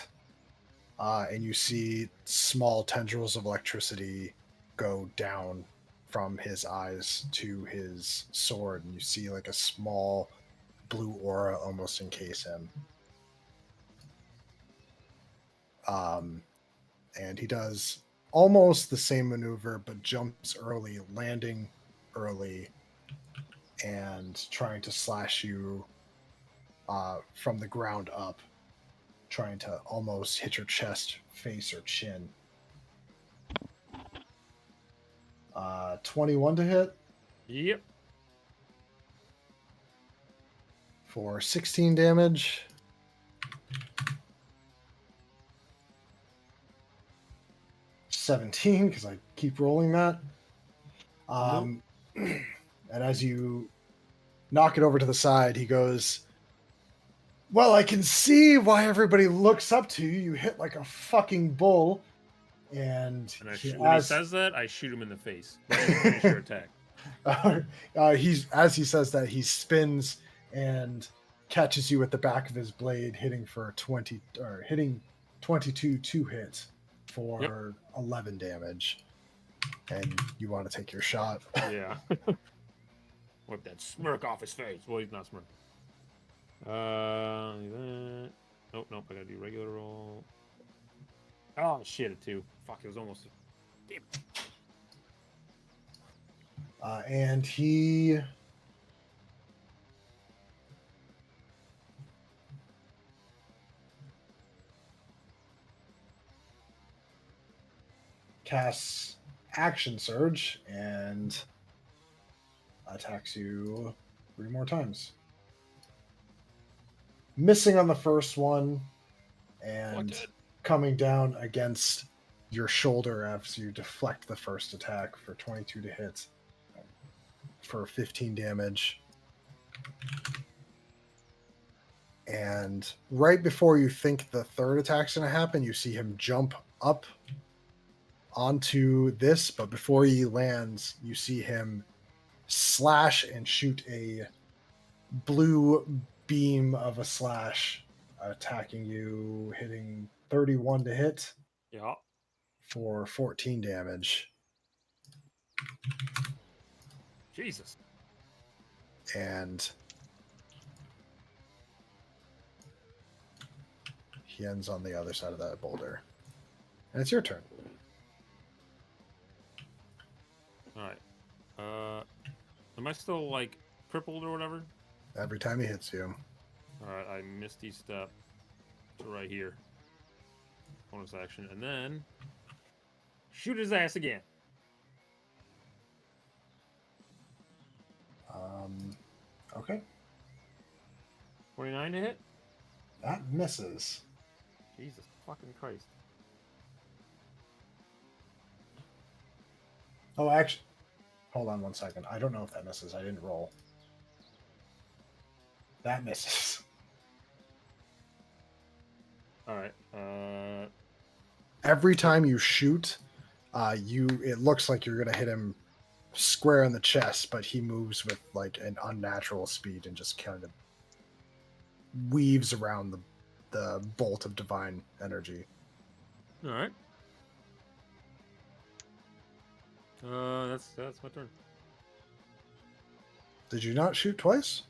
and you see small tendrils of electricity go down from his eyes to his sword, and you see like a small blue aura almost encase him. And he does almost the same maneuver, but jumps early, landing early, and trying to slash you from the ground up, trying to almost hit your chest, face, or chin. 21 to hit Yep. for 16 damage. $17 because I keep rolling that. And as you knock it over to the side, he goes, "Well, I can see why everybody looks up to you. You hit like a fucking bull." And And he, when he as, says that, I shoot him in the face. Right when you finish your attack. he's as he says that, he spins and catches you at the back of his blade, hitting 22 to hit for 11 damage. And you want to take your shot. Yeah. Whip that smirk off his face. Well, he's not smirking. Nope, I gotta do regular roll. Oh shit, a 2. Fuck, it was almost. Damn. And he casts Action Surge and attacks you 3 more times. Missing on the first one and coming down against your shoulder as you deflect the first attack for 22 to hit for 15 damage. And right before you think the third attack's going to happen, you see him jump up onto this. But before he lands, you see him slash and shoot a blue beam of a slash attacking you, hitting 31 to hit Yeah. for 14 damage. Jesus. And he ends on the other side of that boulder. And it's your turn. All right. Am I still like crippled or whatever? Every time he hits you. All right. I misty step to right here. Bonus action, and then shoot his ass again. Okay. 29 to hit. That misses. Jesus fucking Christ. Oh, actually, hold on one second. I don't know if that misses. I didn't roll. That misses. All right. Every time you shoot, it looks like you're gonna hit him square in the chest, but he moves with like an unnatural speed and just kind of weaves around the bolt of divine energy. All right. That's my turn. Did you not shoot twice?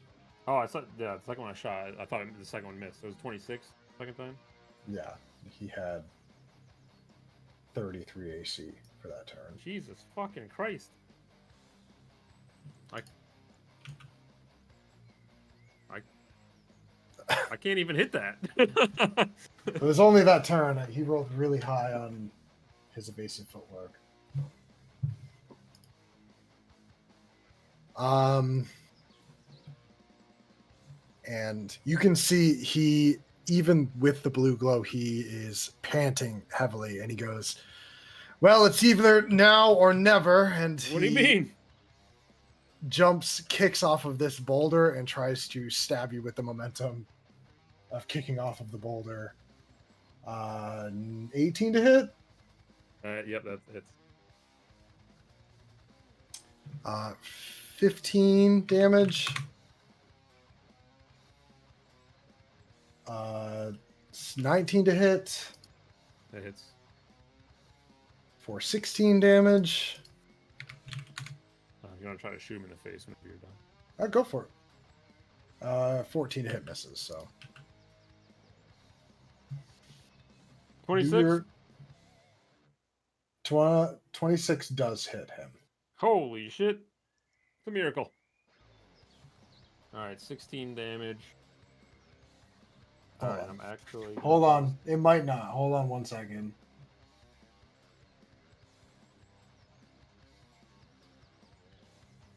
Oh, I thought the second one I shot. I thought the second one missed. It was 26 second time. Yeah, he had 33 AC for that turn. Jesus fucking Christ. I can't even hit that. It was only that turn. He rolled really high on his evasive footwork. And you can see even with the blue glow, he is panting heavily, and he goes, "Well, it's either now or never." And What do you mean? Jumps, kicks off of this boulder, and tries to stab you with the momentum of kicking off of the boulder. 18 to hit. Yep, that hits. 15 damage. 19 to hit That hits. for 16 damage. You want to try to shoot him in the face when you're done. Go for it. 14 to hit misses, so. 26. 26 does hit him. Holy shit. It's a miracle. Alright, 16 damage. Hold Alright, on. I'm actually... Hold on. It might not. Hold on one second.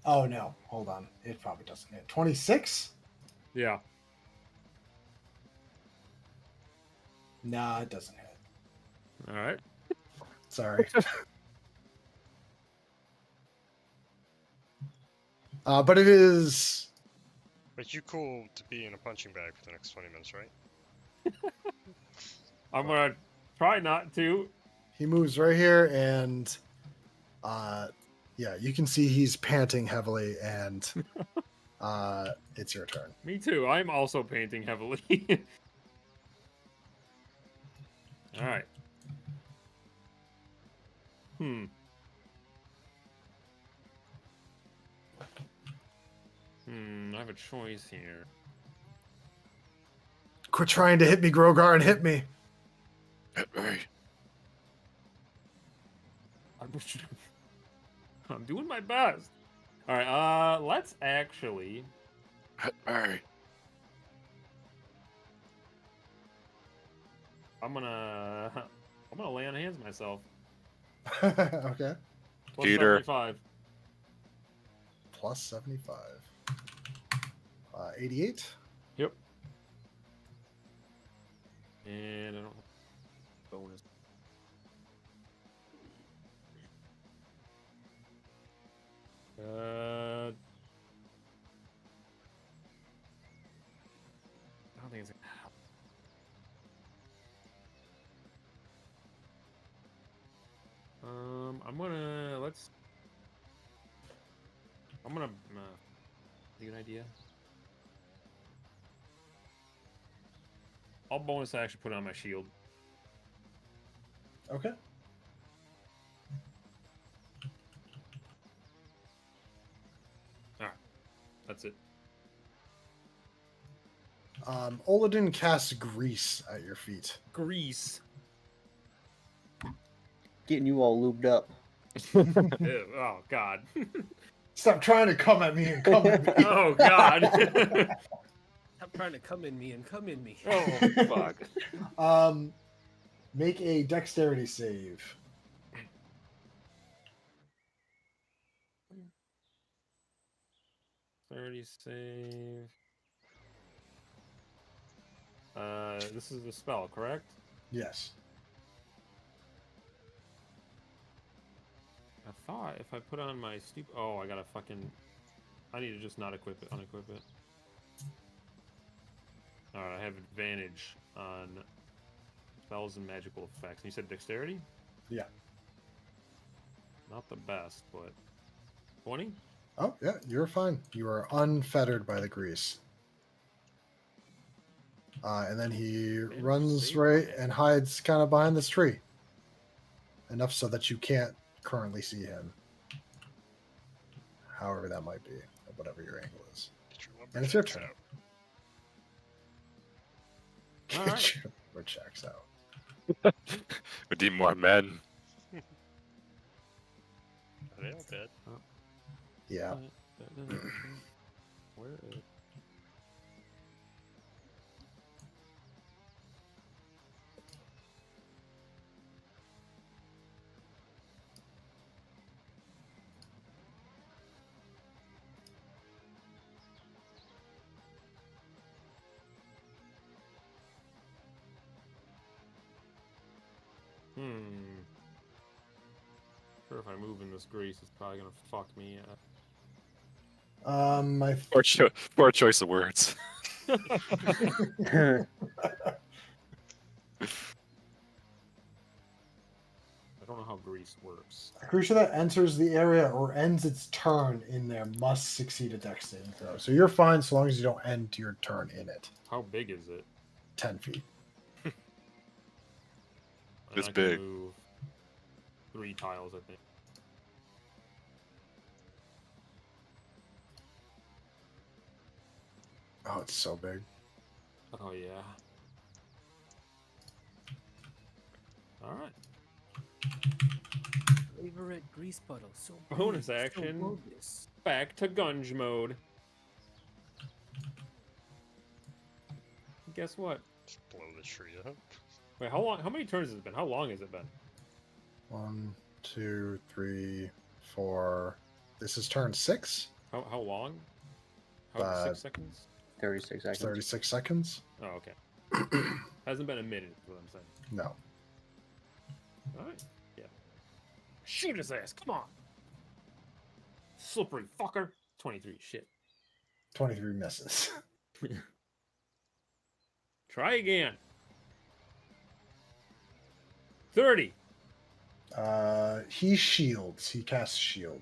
Oh, no. Hold on. It probably doesn't hit. 26? Yeah. Nah, it doesn't hit. Alright. Sorry. But it is... But you cool to be in a punching bag for the next 20 minutes, right? I'm gonna try not to. He moves right here, and yeah, you can see he's panting heavily, and it's your turn. Me too. I'm also painting heavily. Alright. I have a choice here. Quit trying to hit me, Grogar, and hit me. Hit me. I'm doing my best. Alright, let's actually... Hit me. I'm gonna lay on hands myself. Okay. Plus Cheater. 75. Plus 75. 88. Yep. And I don't have bonus. Oh, think it's gonna help. I'm gonna give you an idea. I'll bonus action put on my shield. Okay. That's it. Oladin casts grease at your feet. Grease. Getting you all lubed up. Ew, oh God. Stop trying to come at me and come at me. Oh God. Stop trying to come in me and come in me. Oh fuck. Make a dexterity save. Save. This is a spell, correct? Yes. I thought if I put on my stupid. Oh, I gotta fucking. I need to just not equip it, unequip it. Alright, I have advantage on spells and magical effects. And you said dexterity? Yeah. Not the best, but 20? Oh, yeah, you're fine. You are unfettered by the grease. And then he runs save right plan. and hides kind of behind this tree. Enough so that you can't currently see him. However that might be, whatever your angle is. Get your And it's your lumberjacks turn. out. Get Alright. your lumberjacks out. We need more men. Are they all dead? Yeah. Where is... Sure, if I move in this grease, it's probably gonna fuck me up. My Poor choice of words. I don't know how grease works. A creature that enters the area or ends its turn in there must succeed a dex saving throw. So you're fine so long as you don't end your turn in it. How big is it? 10 feet. And It's I can big. move 3 tiles, I think. Oh, it's so big. Oh yeah. Alright. Favorite grease puddle. So Bonus big, so action. bogus. Back to gunge mode. Guess what? Just blow the tree up. Wait, how long? How many turns has it been? How long has it been? 1, 2, 3, 4. This is turn 6. How long? How 6 seconds? 36 seconds. 36 seconds. Oh, okay. Hasn't been a minute, is what I'm saying. No. Alright. Yeah. Shoot his ass, come on! Slippery fucker! 23, shit. 23 misses. Try again. 30. He shields. He casts shield,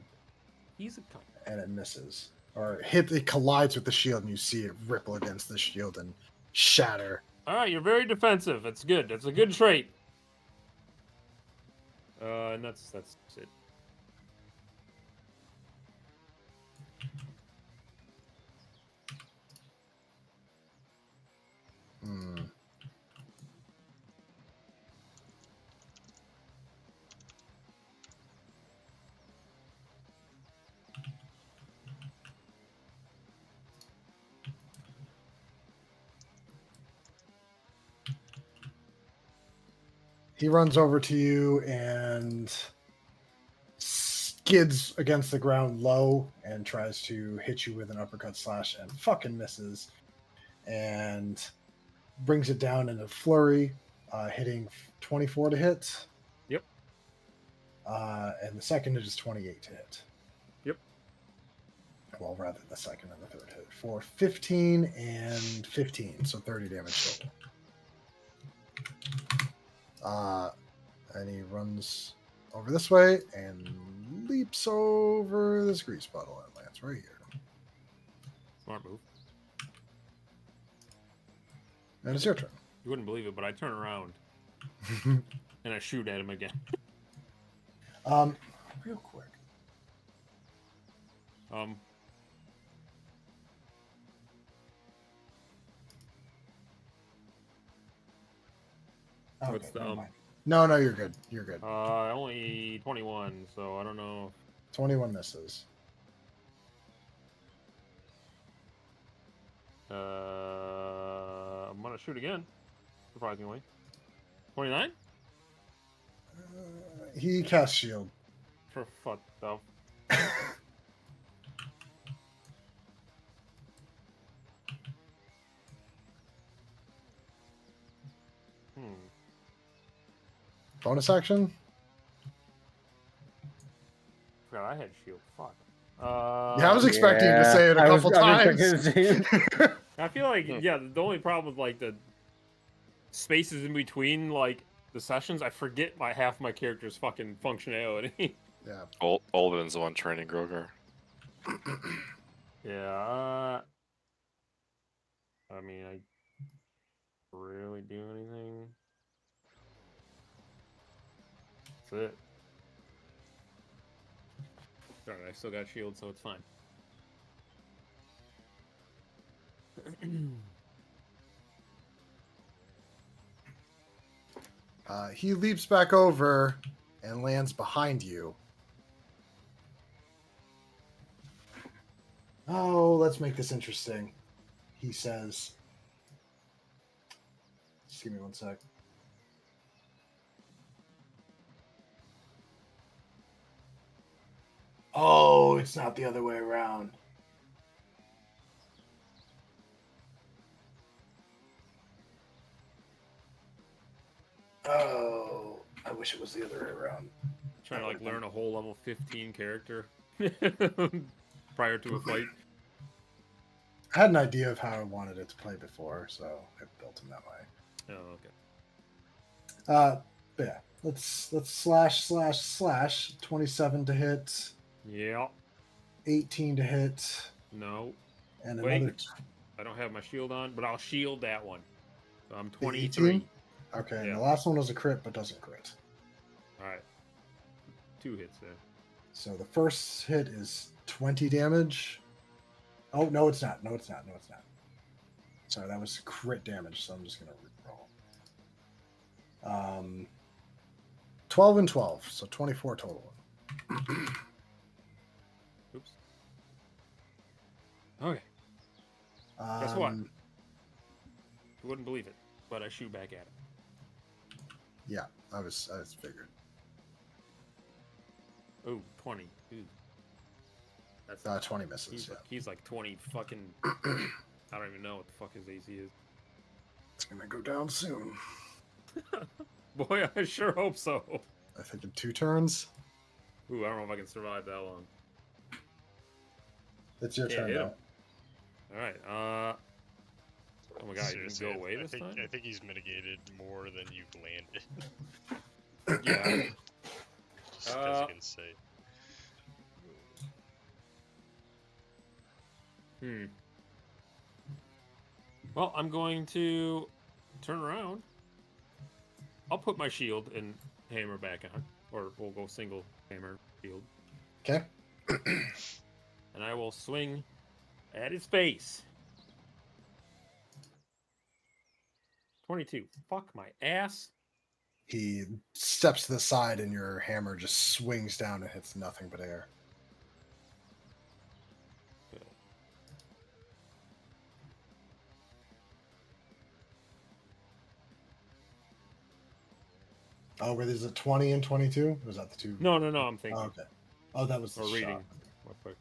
He's a cunt. and it misses. Or it collides with the shield, and you see it ripple against the shield and shatter. Alright, you're very defensive. That's good. That's a good trait. And that's it. Hmm. He runs over to you and skids against the ground low and tries to hit you with an uppercut slash and fucking misses. And brings it down in a flurry, hitting 24 to hit. Yep. And the second is 28 to hit. Yep. Well, rather the second and the third hit for 15 and 15, so 30 damage total. And he runs over this way and leaps over this grease bottle and lands right here. Smart move. And it's your turn. You wouldn't believe it, but I turn around and I shoot at him again. Real quick. What's Okay, the never mind. No, you're good. You're good. Only 21, so I don't know. 21 misses. I'm gonna shoot again. Surprisingly, 29 He casts shield. for fuck though. Bonus action? Forgot I had shield. Fuck. Yeah, I was expecting to say it a couple times. I feel like the only problem with like the spaces in between like the sessions, I forget half my character's fucking functionality. Yeah. Olden's the one training Grogar. Yeah. I mean, I really do anything. That's it. Alright, I still got shield, so it's fine. He leaps back over and lands behind you. Oh, let's make this interesting. He says, just give me one sec. Oh, it's not the other way around. Oh, I wish it was the other way around. Trying to like learn a whole level 15 character prior to a fight. I had an idea of how I wanted it to play before, so I built him that way. Oh, okay. But yeah, let's slash 27 to hit, Yeah. 18 to hit, No. and Wait. another. I don't have my shield on, but I'll shield that one. So I'm The 23. 18? Okay, and Yeah. the last one was a crit, but doesn't crit. Alright. 2 hits there. So the first hit is 20 damage. Oh, no, it's not. No, it's not. Sorry, that was crit damage, so I'm just going to reroll. 12 and 12, so 24 total. Oops. Okay. Guess what? You wouldn't believe it, but I shoot back at him. Yeah, I was figured. Oh, 20. Ooh. That's 20 misses, he's like 20 fucking... I don't even know what the fuck his AC is. It's going to go down soon. Boy, I sure hope so. I think in 2 turns. Ooh, I don't know if I can survive that long. It's your turn hit now. him. Alright, oh my god, Seriously, you can go away this time? I think he's mitigated more than you've landed. Yeah. Just because you can say. Well, I'm going to turn around. I'll put my shield and hammer back on. Or we'll go single hammer shield. Okay. And I will swing at his face. 22. Fuck my ass. He steps to the side and your hammer just swings down and hits nothing but air. Oh, where there's a 20 and 22? Was that the two? No, I'm thinking. Oh, okay. Oh, that was the Or shot. reading. Real quick.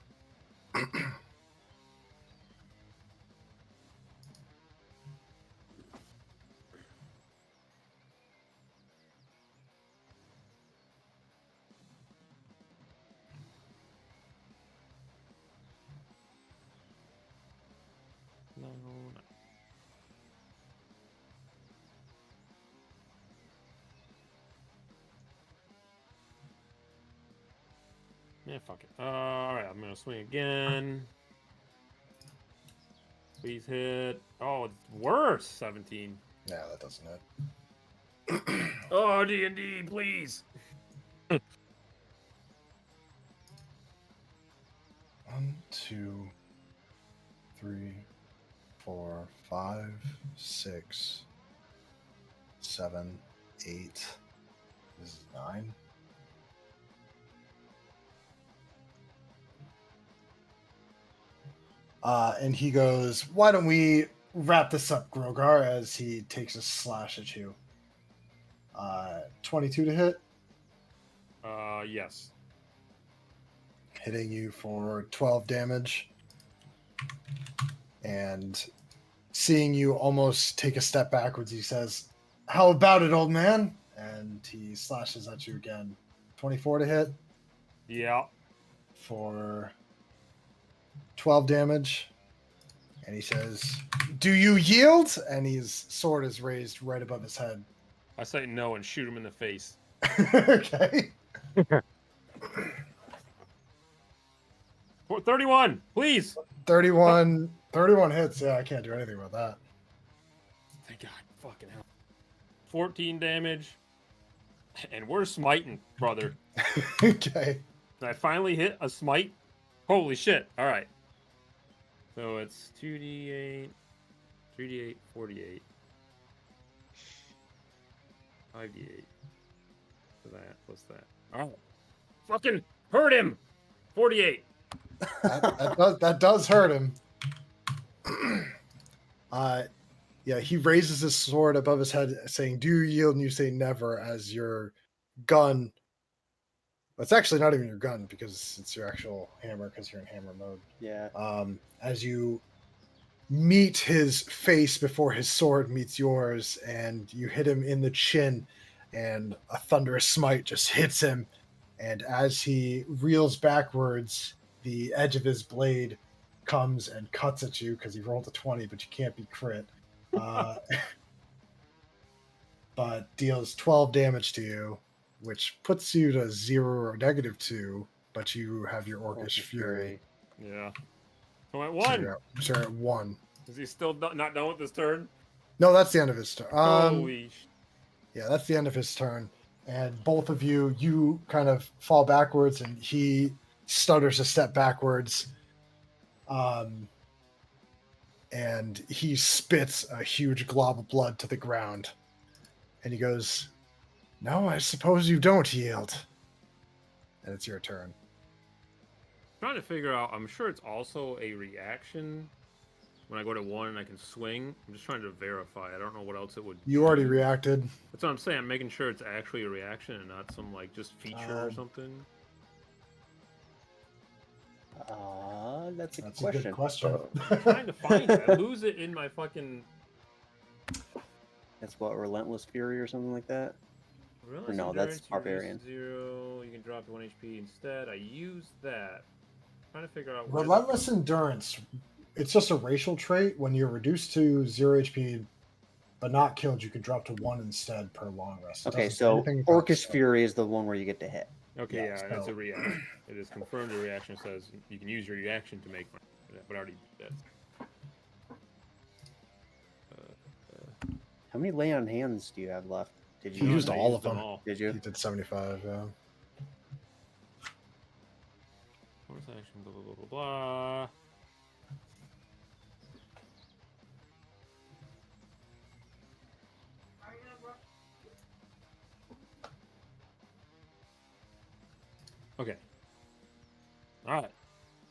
Yeah, fuck it. All right, I'm gonna swing again. Please hit. Oh, it's worse. 17. Yeah, that doesn't hit. Oh, D&D, please. 1, 2, 3, 4, 5, 6, 7, 8. This is 9. And he goes, "Why don't we wrap this up, Grogar?" As he takes a slash at you. 22 to hit, Yes. hitting you for 12 damage. And seeing you almost take a step backwards, he says, "How about it, old man?" And he slashes at you again. 24 to hit Yeah. for 12 damage. And he says, "Do you yield?" And his sword is raised right above his head. I say no and shoot him in the face. Okay. 31, please. 31 hits. Yeah, I can't do anything about that. Thank God. Fucking hell. 14 damage. And we're smiting, brother. Okay. I finally hit a smite. Holy shit. All right. So it's 2d8, 3d8, 48. 5d8. That plus that. Oh. Fucking hurt him. 48. That does hurt him. Yeah, he raises his sword above his head, saying, "Do you yield?" And you say, "Never," as your gun. Well, it's actually not even your gun because it's your actual hammer because you're in hammer mode. Yeah. As you meet his face before his sword meets yours, and you hit him in the chin, and a thunderous smite just hits him. And as he reels backwards, the edge of his blade comes and cuts at you because he rolled a 20, but you can't be crit. But deals 12 damage to you, which puts you to 0 or -2, but you have your Orcish Fury. Yeah. So at So 1. you're at 1. Is he still not done with this turn? No, that's the end of his turn. Holy Yeah, that's the end of his turn. And both of you kind of fall backwards, and he stutters a step backwards. And he spits a huge glob of blood to the ground. And he goes, "No, I suppose you don't yield." And it's your turn. trying to figure out. I'm sure it's also a reaction. When I go to 1 and I can swing. I'm just trying to verify. I don't know what else it would. You already do. reacted. That's what I'm saying. I'm making sure it's actually a reaction and not some like just feature or something. That's a That's question. a good question. I'm trying to find it. I lose it in my fucking. That's what, Relentless Fury or something like that? Relentless no, that's endurance, you Barbarian. reduce 0. You can drop to 1 HP instead. I use that. Trying to figure out. Relentless Endurance. It's just a racial trait. When you're reduced to 0 HP but not killed, you can drop to 1 instead per long rest. It Okay, doesn't say so anything about Orcish stuff. Fury is the one where you get to hit. Okay, Yeah, yeah, that's so- a reaction. It is confirmed. The reaction says you can use your reaction to make money. But I already did that. How many lay on hands do you have left? Did He you used I all used of them. all. Did you? He did 75, yeah. Bonus action, blah, blah, blah, blah, blah. Okay. All right.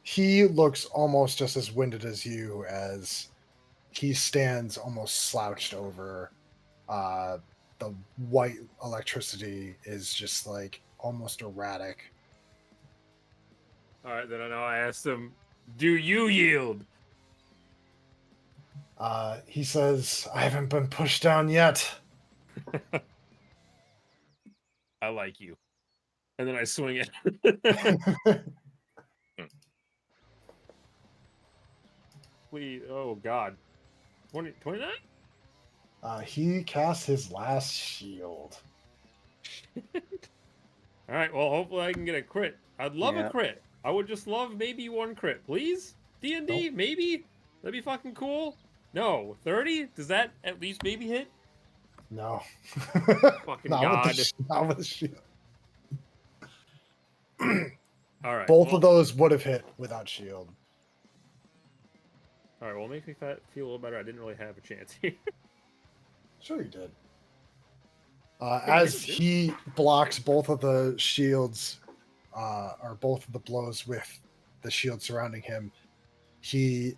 He looks almost just as winded as you, as he stands almost slouched over. The white electricity is just like almost erratic. All right, then I know I asked him, do you yield? He says, "I haven't been pushed down yet." I like you. And then I swing it. Please. Oh, God. 29? He casts his last shield. All right, well, hopefully I can get a crit. I'd love Yeah. a crit. I would just love maybe one crit, please. D&D, Nope. maybe. That'd be fucking cool. No, 30. Does that at least maybe hit? No. Fucking not God. With the, not with the shield. All right. Both well, of those would have hit without shield. All right. Well, it makes me feel a little better. I didn't really have a chance here. Sure, you did. Yeah, As maybe, dude. he blocks both of the shields, or both of the blows with the shield surrounding him, he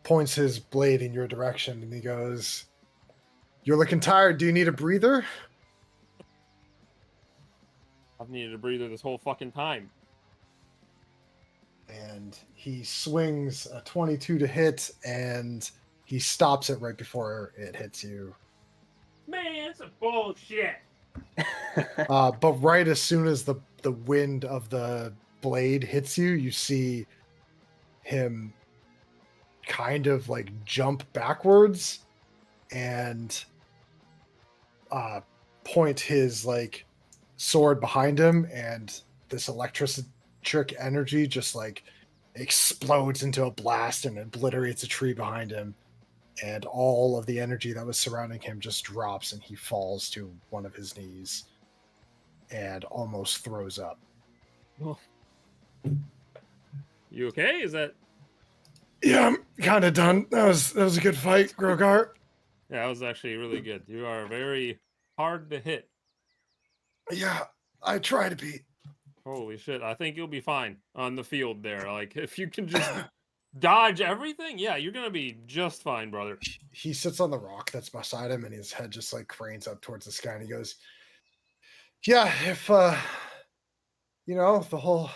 points his blade in your direction and he goes, "You're looking tired. Do you need a breather?" I've needed a breather this whole fucking time. And he swings a 22 to hit, and he stops it right before it hits you. Man, it's a bullshit. But right as soon as the wind of the blade hits you, you see him kind of like jump backwards and point his like sword behind him, and this electric energy just like explodes into a blast and obliterates a tree behind him, and all of the energy that was surrounding him just drops, and he falls to one of his knees and almost throws up. You okay? Is that? Yeah, I'm kind of done. That was a good fight, Grogar. Yeah, that was actually really good. You are very hard to hit. Yeah, I try to be. Holy shit. I think you'll be fine on the field there. Like, if you can just dodge everything, yeah, you're going to be just fine, brother. He sits on the rock that's beside him, and his head just like cranes up towards the sky, and he goes, "Yeah, if the whole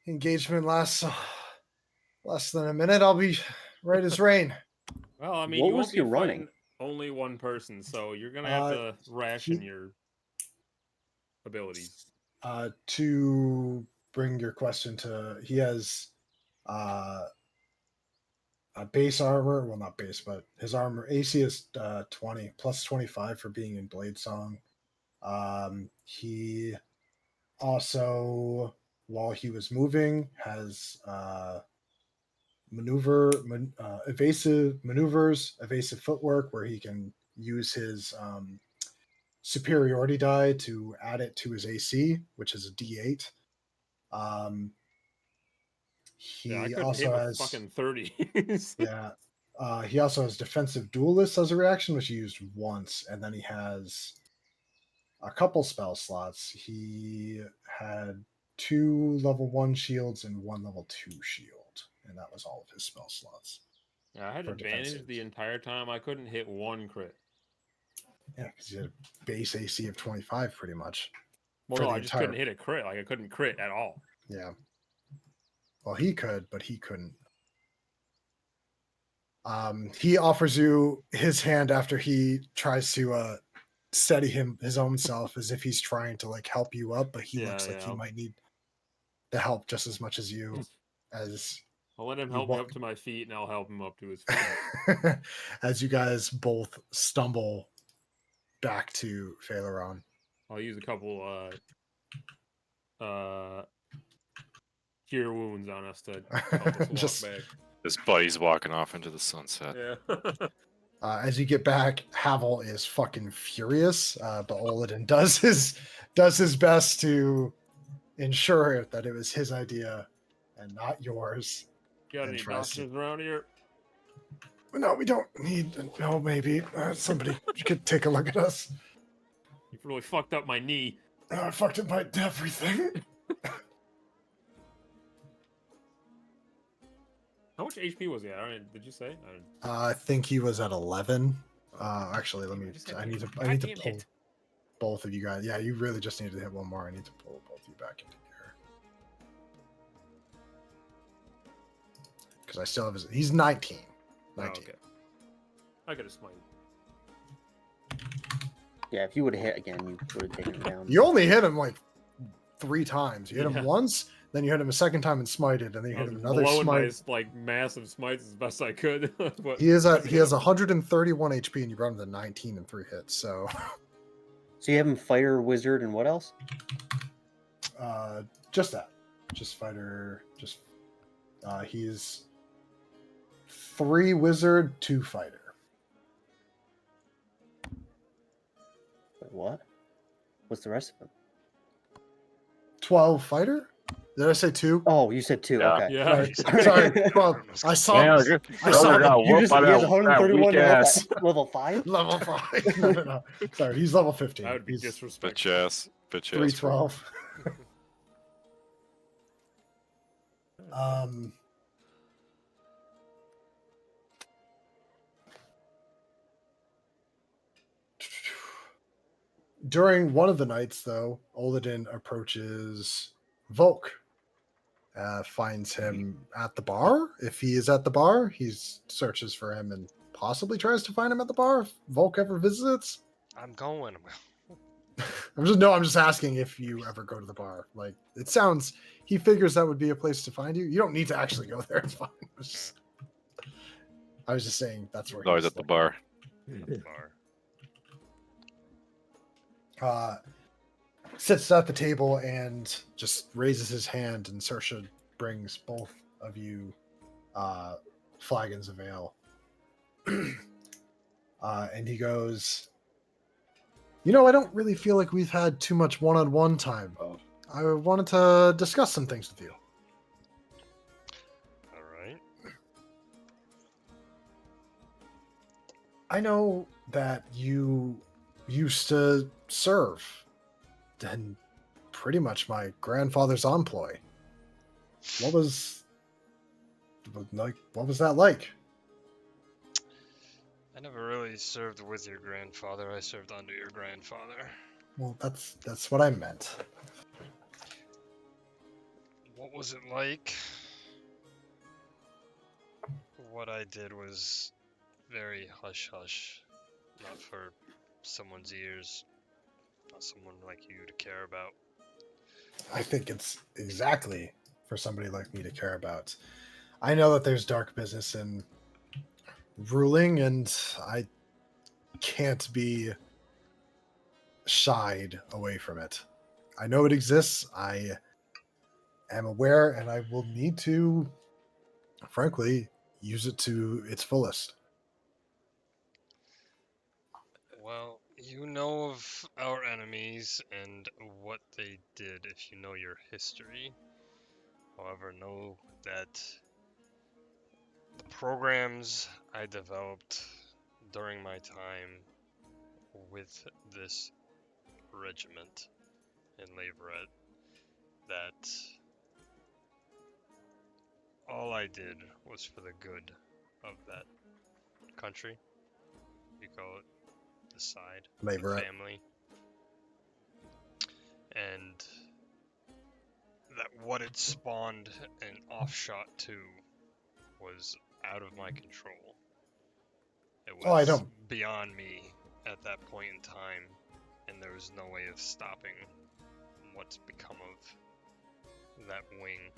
engagement lasts less than a minute, I'll be right as rain." Well, I mean, What you was won't he be running? fighting only one person, so you're going to have to ration your abilities. To bring your question to, he has a base armor. Well, not base, but his armor AC is 20 plus 25 for being in Blade Song. He also, while he was moving, has evasive maneuvers, evasive footwork, where he can use his superiority die to add it to his AC, which is a D8. He Yeah, I couldn't also hit with has fucking 30s. yeah. He also has defensive duelist as a reaction, which he used once, and then he has a couple spell slots. He had 2 level 1 shields and 1 level 2 shield, and that was all of his spell slots. Yeah, I had For advantage defensive. the entire time. I couldn't hit one crit. Yeah, because he had a base AC of 25 pretty much. Well, for no, the I just entire- couldn't hit a crit. Like, I couldn't crit at all. Yeah. Well, he could, but he couldn't. He offers you his hand after he tries to steady his own self, as if he's trying to like help you up, but he Yeah, looks like he yeah. might need the help just as much as you. As I'll let him You help me walk- up to my feet, and I'll help him up to his feet. as you guys both stumble back to Phaleron. I'll use a couple cure wounds on us to help us walk Just back. His buddy's walking off into the sunset. Yeah. as you get back, Havel is fucking furious, but Oladin does his best to ensure that it was his idea and not yours. Got And any tries to- doctors around here? No, we don't need. No, maybe somebody could take a look at us. You've really fucked up my knee. I fucked up my everything. How much HP was he at? I mean, did you say? I think he was at 11. Actually, let me. I need to Goddamn pull hit. both of you guys. Yeah, you really just need to hit one more. I need to pull both of you back into gear because I still have his. He's 19. Oh, 19. okay. I could have smited. Yeah, if you would have hit again, you would have taken him down. You only hit him like 3 times. You hit Yeah. him once, then you hit him a second time and smited, and then you I hit was him another blowing my smite. like massive smites as best I could. But He has 131 HP, and you brought him to 19 and 3 hits. So, So you have him fighter, wizard, and what else? Just that. Just fighter. Just he's 3 wizard, 2 fighter. Wait, what? What's the rest of them? 12 fighter? Did I say 2? Oh, you said 2. Yeah. Okay. Yeah. Right. Sorry. Well, I saw. Yeah, I saw brother got him. You whooped just by he has that 131 weak health ass. at level 5? Level 5. No. Sorry, he's level 15. That would be He's disrespectful. Bitch ass. Bitch ass. 312. um. During one of the nights, though, Oladin approaches Volk. Finds him at the bar. If he is at the bar, he searches for him and possibly tries to find him at the bar if Volk ever visits. I'm going. I'm just asking if you ever go to the bar. Like, it sounds, he figures that would be a place to find you. You don't need to actually go there. It's fine. I was just saying that's where He's always he's at the bar. Bar. Sits at the table and just raises his hand, and Saoirse brings both of you flagons of ale. And he goes, I don't really feel like we've had too much one-on-one time. I wanted to discuss some things with you. All right. I know that you used to serve in pretty much my grandfather's employ. What was that like? I never really served with your grandfather. I served under your grandfather. Well, that's what I meant. What was it like? What I did was very hush-hush. Not for someone's ears. Not someone like you to care about. I think it's exactly for somebody like me to care about. I know that there's dark business in ruling, and I can't be shied away from it. I know it exists. I am aware, and I will need to, frankly, use it to its fullest. Well, you know of our enemies and what they did if you know your history. However, know that the programs I developed during my time with this regiment in Leveret, that all I did was for the good of that country. You call it the side, the Leveret. family. And that what it spawned an offshot to was out of my control. It was Oh, I don't. beyond me at that point in time, and there was no way of stopping what's become of that wing.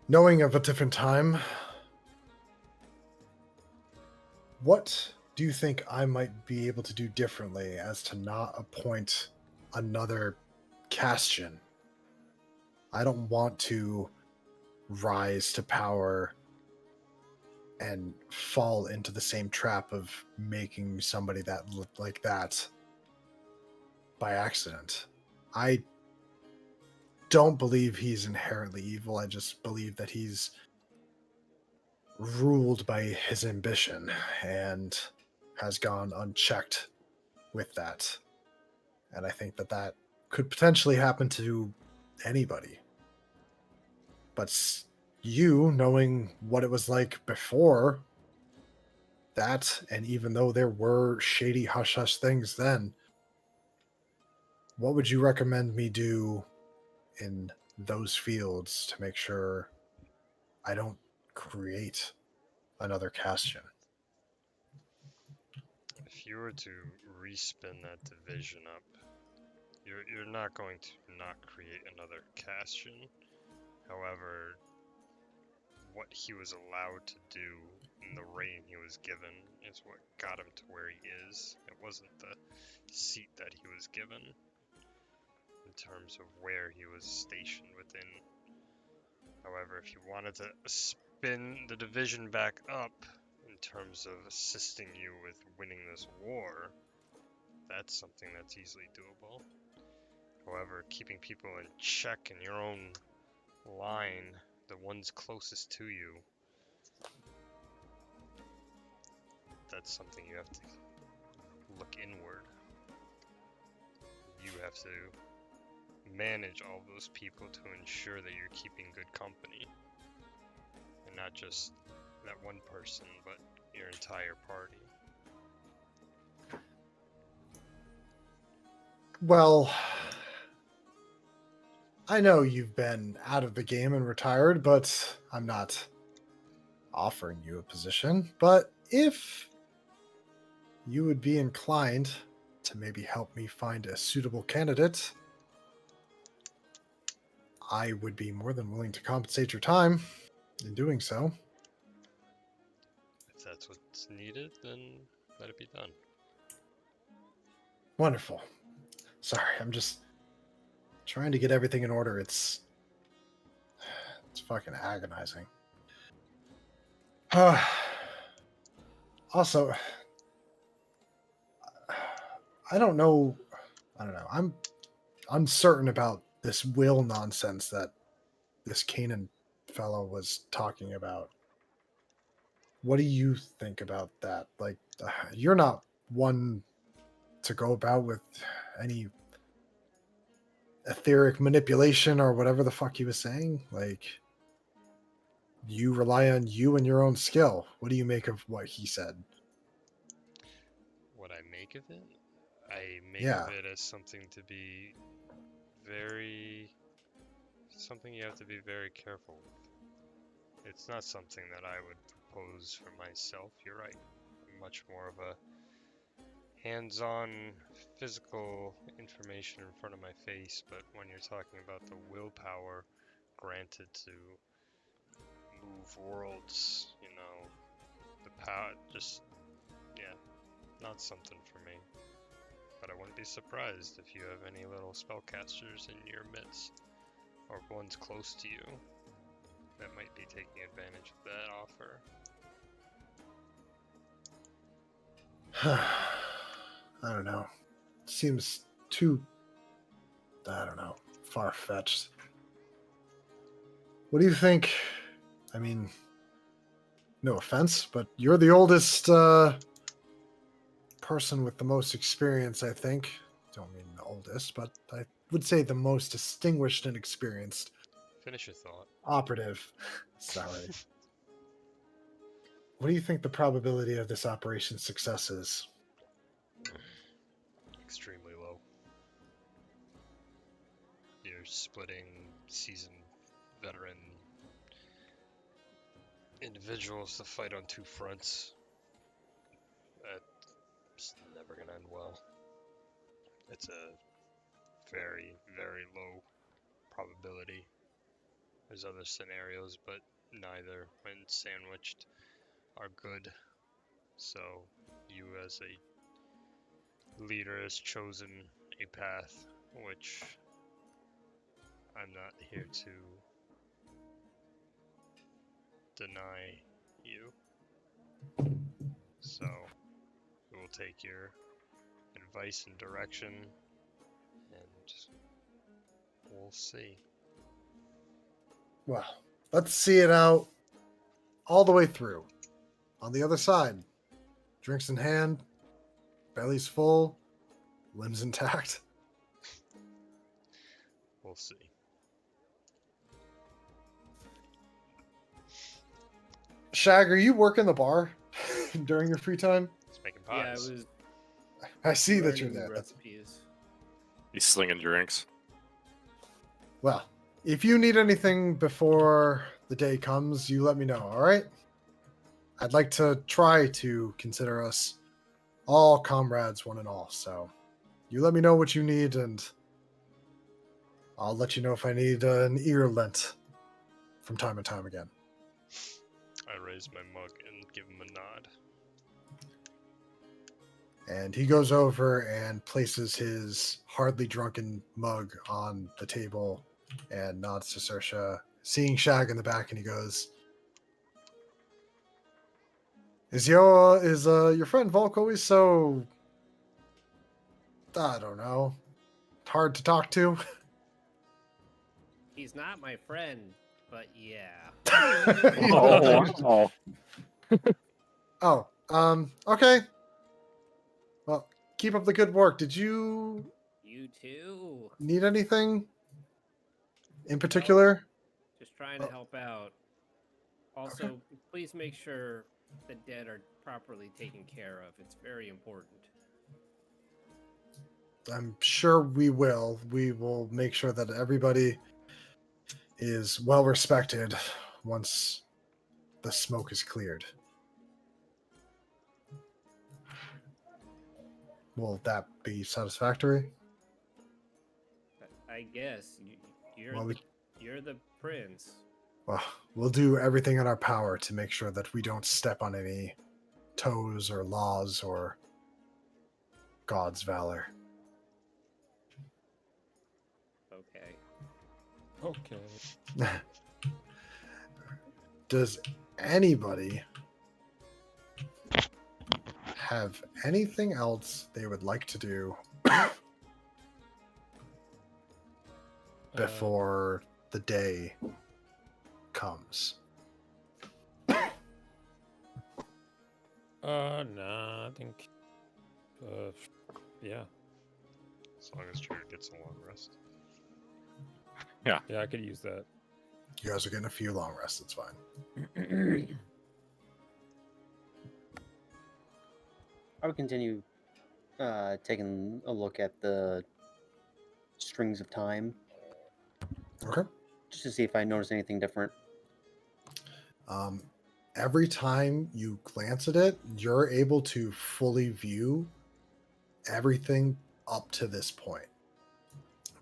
Knowing of a different time, what do you think I might be able to do differently as to not appoint another Castian? I don't want to rise to power and fall into the same trap of making somebody that look like that by accident. I don't believe he's inherently evil. I just believe that he's ruled by his ambition and has gone unchecked with that. And I think that could potentially happen to anybody. But you, knowing what it was like before that, and even though there were shady hush-hush things then, what would you recommend me do in those fields to make sure I don't create another Castian? If you were to respin that division up, you're not going to not create another Castian. However, what he was allowed to do in the reign he was given is what got him to where he is. It wasn't the seat that he was given. in terms of where he was stationed within. However, if you wanted to spin the division back up in terms of assisting you with winning this war, that's something that's easily doable. However, keeping people in check in your own line, the ones closest to you, that's something you have to look inward. You have to manage all those people to ensure that you're keeping good company. And not just that one person, but your entire party. Well, I know you've been out of the game and retired, but I'm not offering you a position. But if you would be inclined to maybe help me find a suitable candidate, I would be more than willing to compensate your time in doing so. If that's what's needed, then let it be done. Wonderful. Sorry, I'm just trying to get everything in order. It's fucking agonizing. Also, I don't know. I'm uncertain about this will nonsense that this Canaan fellow was talking about. What do you think about that? Like, you're not one to go about with any etheric manipulation or whatever the fuck he was saying. Like, you rely on you and your own skill. What do you make of what he said? What I make of it? I make Yeah. of it as something to be something you have to be very careful with. It's not something that I would propose for myself. You're right. I'm much more of a hands-on physical information in front of my face, but when you're talking about the willpower granted to move worlds, the power, not something for me. But I wouldn't be surprised if you have any little spellcasters in your midst, or ones close to you, that might be taking advantage of that offer. I don't know. Seems too, far-fetched. What do you think? I mean, no offense, but you're the oldest person with the most experience, I think. Don't mean the oldest, but I would say the most distinguished and experienced Finish your thought. operative. Sorry. What do you think the probability of this operation's success is? Extremely low. You're splitting seasoned veteran individuals to fight on two fronts. That's never gonna end well. It's a very, very low probability. There's other scenarios, but neither, when sandwiched, are good. So, you as a leader has chosen a path which I'm not here to deny you. So, we will take your advice and direction, and we'll see. Well, let's see it out all the way through. On the other side, drinks in hand, belly's full, limbs intact. We'll see. Shag, are you working the bar during your free time? It's making Yeah, I pies. was I see that you're learning there. That's, recipes. He's slinging drinks. well, if you need anything before the day comes, you let me know, all right? I'd like to try to consider us all comrades, one and all. So you let me know what you need, and I'll let you know if I need an ear lent from time to time again. I raise my mug and give him a nod. And he goes over and places his hardly drunken mug on the table and nods to Saoirse, seeing Shag in the back, and he goes, Is your friend Volk always so, I don't know, hard to talk to? He's not my friend, but yeah. Oh, wow. Okay. Well, keep up the good work. Did you You too. need anything in No, particular? just trying to help out. Also, please make sure the dead are properly taken care of. It's very important. I'm sure we will. We will make sure that everybody is well respected once the smoke is cleared. Will that be satisfactory? I guess you're Well, you're the prince. Well, we'll do everything in our power to make sure that we don't step on any toes or laws or God's valor. Okay. Okay. Does anybody have anything else they would like to do before the day comes? Nah, I think. Yeah. As long as Jared gets a long rest. Yeah, I could use that. You guys are getting a few long rests, it's fine. I would continue taking a look at the strings of time Okay. just to see if I notice anything different. Every time you glance at it, you're able to fully view everything up to this point.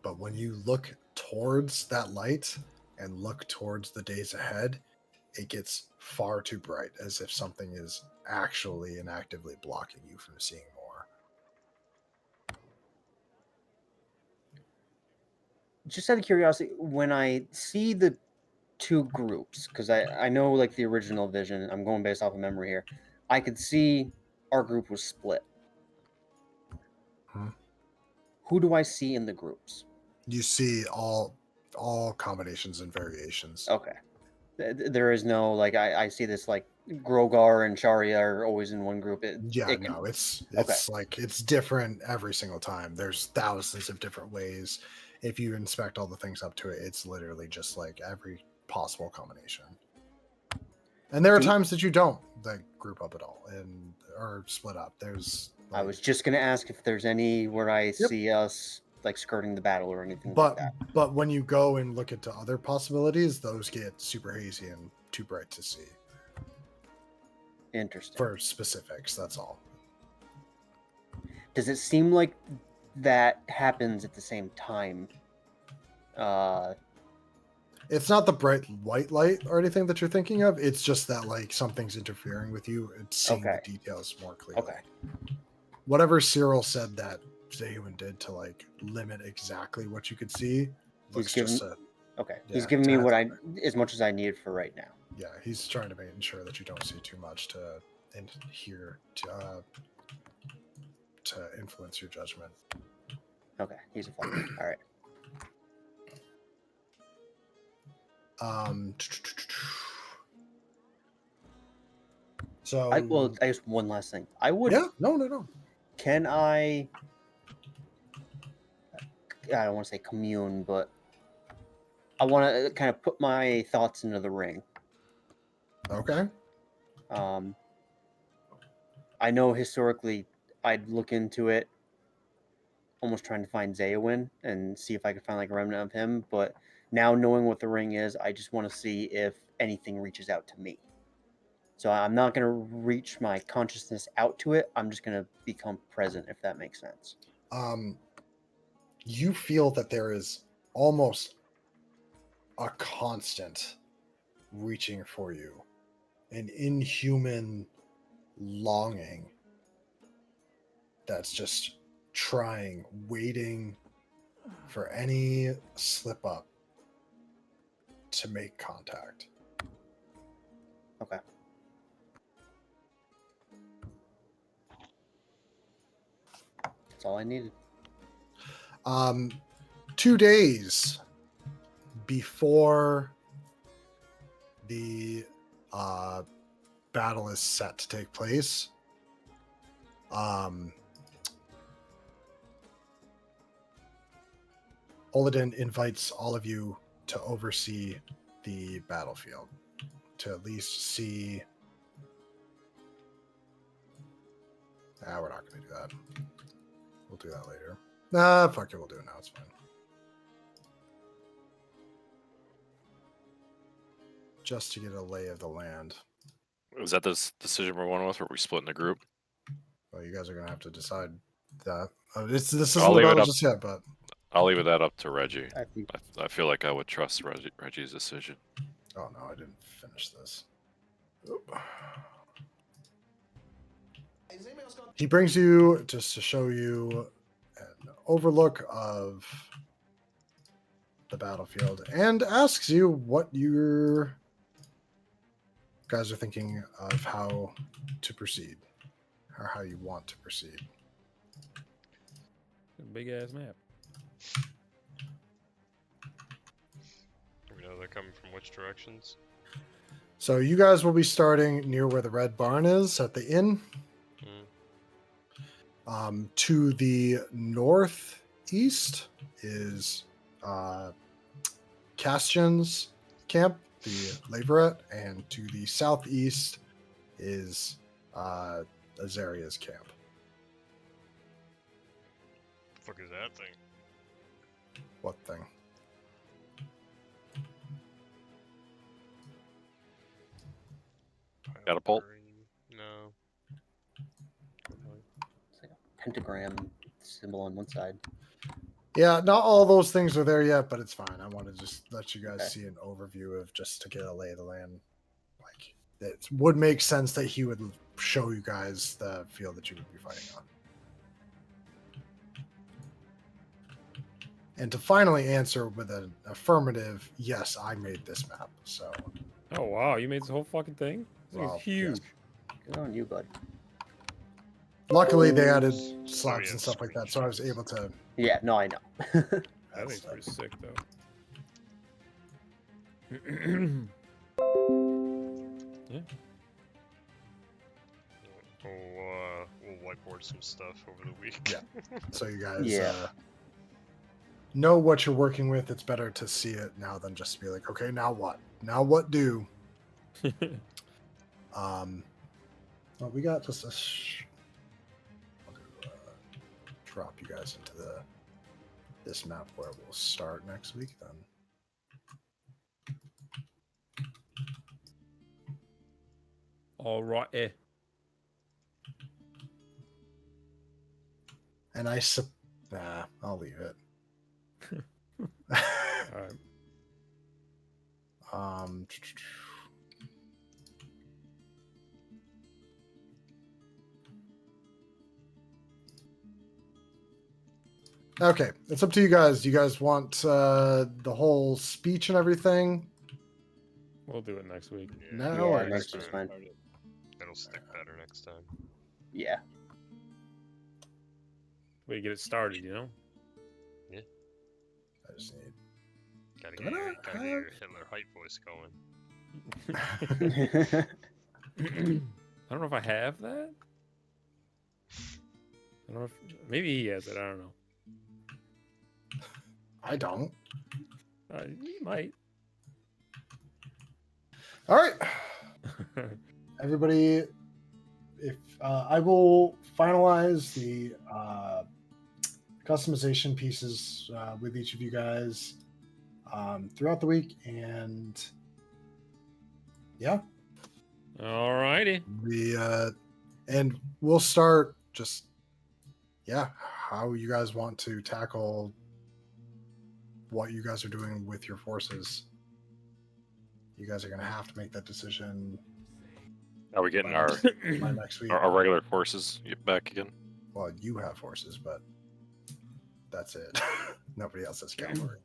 But when you look towards that light and look towards the days ahead, it gets far too bright, as if something is actually and actively blocking you from seeing more. Just out of curiosity, when I see the two groups, because I know like the original vision, I'm going based off of memory here, I could see our group was split. Hmm. Who do I see in the groups? You see all combinations and variations. Okay. There is no, like, I see this, like, Grogar and Sharia are always in one group. Yeah, It can- no, it's Okay. like it's different every single time. There's thousands of different ways. If you inspect all the things up to it, it's literally just like every possible combination. And there are Do- times that you don't like group up at all and or split up. There's I like, was just going to ask if there's any where I see us, like, skirting the battle or anything like that. but when you go and look into other possibilities, those get super hazy and too bright to see. Interesting. For specifics, that's all. Does it seem like that happens at the same time? It's not the bright white light or anything that you're thinking of. It's just that like something's interfering with you and seeing Okay. the details more clearly. Okay. Whatever Cyril said that Zayun did to like limit exactly what you could see looks given- just Okay. Yeah, He's giving me to what have as much as I need for right now. yeah, he's trying to make sure that you don't see too much to and hear to influence your judgment. Okay. He's a fun. All right. So I guess one last thing. I would. yeah, no. Can I don't want to say commune, but I want to kind of put my thoughts into the ring. Okay. I know historically I'd look into it, almost trying to find Zaywin and see if I could find like a remnant of him. But now knowing what the ring is, I just want to see if anything reaches out to me. So I'm not going to reach my consciousness out to it. I'm just going to become present, if that makes sense. You feel that there is almost a constant reaching for you, an inhuman longing that's just trying, waiting for any slip up to make contact. Okay. That's all I needed. 2 days before the battle is set to take place, Oladin invites all of you to oversee the battlefield, to at least see. We're not going to do that. We'll do that later. Nah, fuck it, we'll do it now. It's fine. Just to get a lay of the land. Was that this decision we're one with, or are we splitting the group? Well, you guys are going to have to decide that. This isn't I'll the leave it battle up. just yet, but I'll leave that up to Reggie. I think I feel like I would trust Reggie's decision. oh no, I didn't finish this. Oop. He brings you just to show you an overlook of the battlefield and asks you what you guys are thinking of how to proceed, or how you want to proceed. Big ass map. We know they're coming from which directions. So you guys will be starting near where the red barn is at the inn. To the northeast is Castian's camp, the Laborette, and to the southeast is Azaria's camp. The fuck is that thing? What thing? Catapult? No. it's like a pentagram symbol on one side. Yeah, not all those things are there yet, but it's fine. I want to just let you guys Okay. see an overview of just to get a lay of the land. Like, it would make sense that he would show you guys the field that you would be fighting on. And to finally answer with an affirmative, yes, I made this map. So, Oh wow, you made this whole fucking thing? This thing's Well, huge. Good on you, bud. luckily they added So slabs yeah, and stuff like that, so I was able to. Yeah, no, I know. That add thing's stuff. pretty sick though. We'll whiteboard some stuff over the week. Yeah. So you guys Yeah. know what you're working with. It's better to see it now than just to be like, okay, now what? Now what do? Well, we got just a. I'll do, drop you guys into this map where we'll start next week then. All right. And nah, I'll leave it. All right. um. Okay, it's up to you guys. Do you guys want the whole speech and everything? We'll do it next week. No Yeah, worries. next week's fine. It'll stick better next time. Yeah. We get it started, you know? I just need. Gotta Do get, I your, not gotta get your have- Hitler height voice going. I don't know if I have that. I don't know if maybe he has it. I don't know. I don't. He might. All right, everybody. If I will finalize the customization pieces with each of you guys throughout the week, and yeah, Alrighty. and we'll start just how you guys want to tackle what you guys are doing with your forces. You guys are going to have to make that decision Are we getting by next week. our regular forces back again? Well, you have horses, but that's it. Nobody else has cavalry.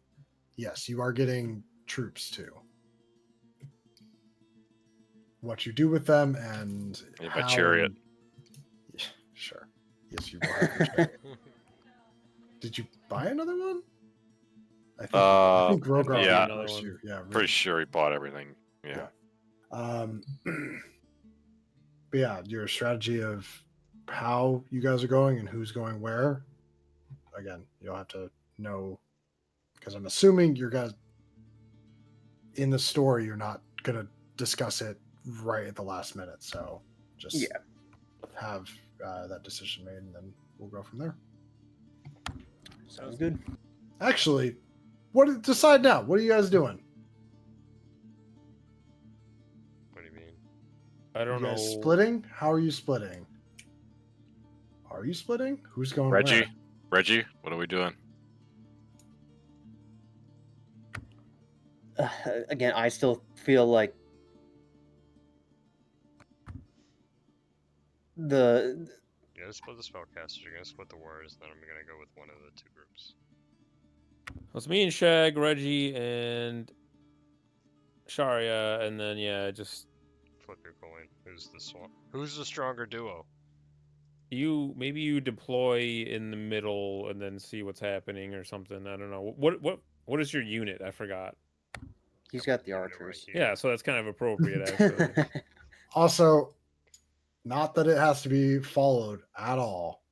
Yes, you are getting troops too. What you do with them and Yeah, how my chariot. Yeah, sure. Yes, you will have your chariot. Did you buy another one? I think Grogar yeah. Another first one. you. Yeah, Pretty sure he bought everything. Yeah. But yeah, your strategy of how you guys are going and who's going where. Again, you'll have to know because I'm assuming you guys in the story you're not gonna discuss it right at the last minute. So just have that decision made, and then we'll go from there. Sounds good. Actually, decide now? What are you guys doing? What do you mean? I don't You guys know. splitting? How are you splitting? Are you splitting? Who's going Reggie, where? Reggie, what are we doing? Again, I still feel like the You're gonna split the spellcasters, you're gonna split the warriors, then I'm gonna go with one of the two groups. It's me and Shag, Reggie, and Sharia, and then yeah, just Flip your coin. Who's the stronger duo? maybe you deploy in the middle and then see what's happening or something. I don't know. What is your unit? I forgot. he's I've got the unit right archers. here. Yeah, so that's kind of appropriate actually. Also, not that it has to be followed at all,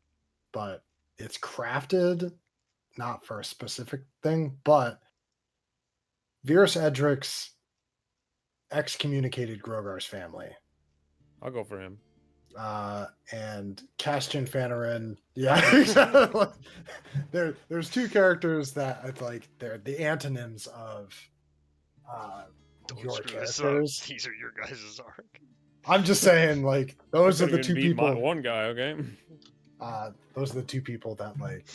but it's crafted not for a specific thing, but Virus Edric's excommunicated Grogar's family. I'll go for him. And Castian Fanarin. Yeah, exactly. There's two characters that it's like they're the antonyms of Don't your screw this up. characters. These are your guys' arc. I'm just saying, like, those are Could've the even two beat people. one guy, okay? Those are the two people that like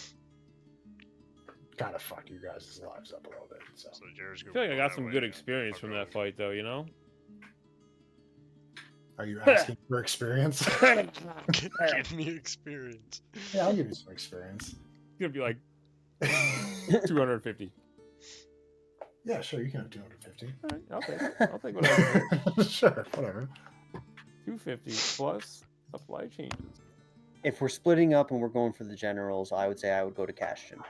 kind of fuck you guys' lives up a little bit. So So Jared's I group feel like I going got that some way, good and experience I'll from go that fight, though. You know. are you asking for experience? Give me experience. Yeah, I'll give you some experience. It's gonna be like 250. Yeah, sure, you can have 250. All right, I'll take it. I'll take whatever. Sure, whatever. 250 plus supply changes. If we're splitting up and we're going for the generals, I would say I would go to Castian.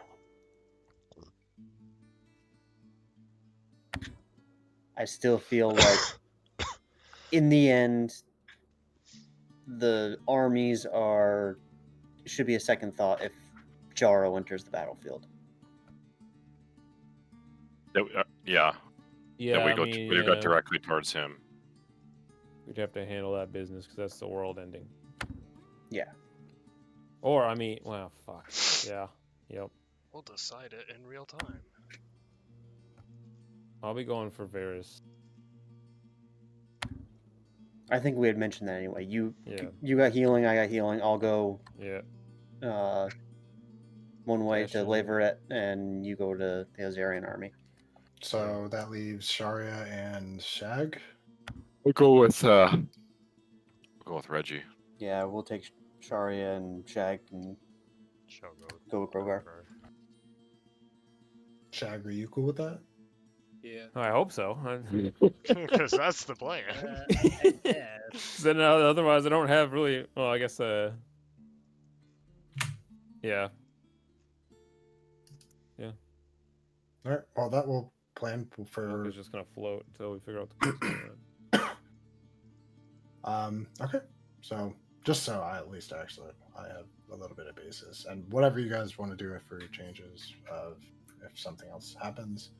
I still feel like, in the end, the armies should be a second thought if Jaro enters the battlefield. Yeah. Yeah, Then I mean, we go directly towards him. we'd have to handle that business because that's the world ending. Yeah. Or I mean, well, fuck. Yeah. Yep. We'll decide it in real time. I'll be going for Varys. I think we had mentioned that anyway. You Yeah. got healing, I got healing. I'll go Yeah. one way to Castian. Leveret, and you go to the Azarian army. So that leaves Sharia and Shag. We'll go with Reggie. Yeah, we'll take Sharia and Shag and Shall go with Grogar. Shag, are you cool with that? Yeah. I hope so. Because that's the plan. I guess. Then otherwise, I don't have really. Well, I guess. Yeah. All right. Well, that will plan for. It's just gonna float until we figure out the. Okay. So just so I have a little bit of basis, and whatever you guys want to do for your changes of if something else happens,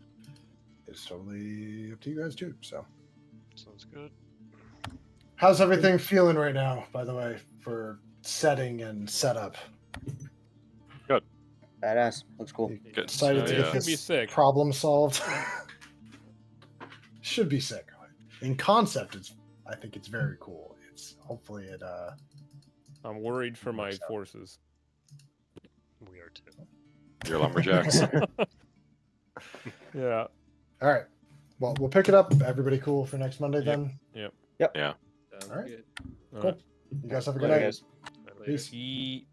it's totally up to you guys too. So Sounds good. how's everything feeling right now? By the way, for setting and setup. Badass. Looks cool. Good. Excited to Yeah, get should be this sick. problem solved. Should be sick. In concept, I think it's very cool. It's hopefully it. I'm worried for my Works out. forces. We are too. Your lumberjacks. Yeah. All right. Well, we'll pick it up. Everybody cool for next Monday Yep. then? Sounds All right. Sounds Cool. good. You guys have a good Later, night. guys. Later. Peace. Eat.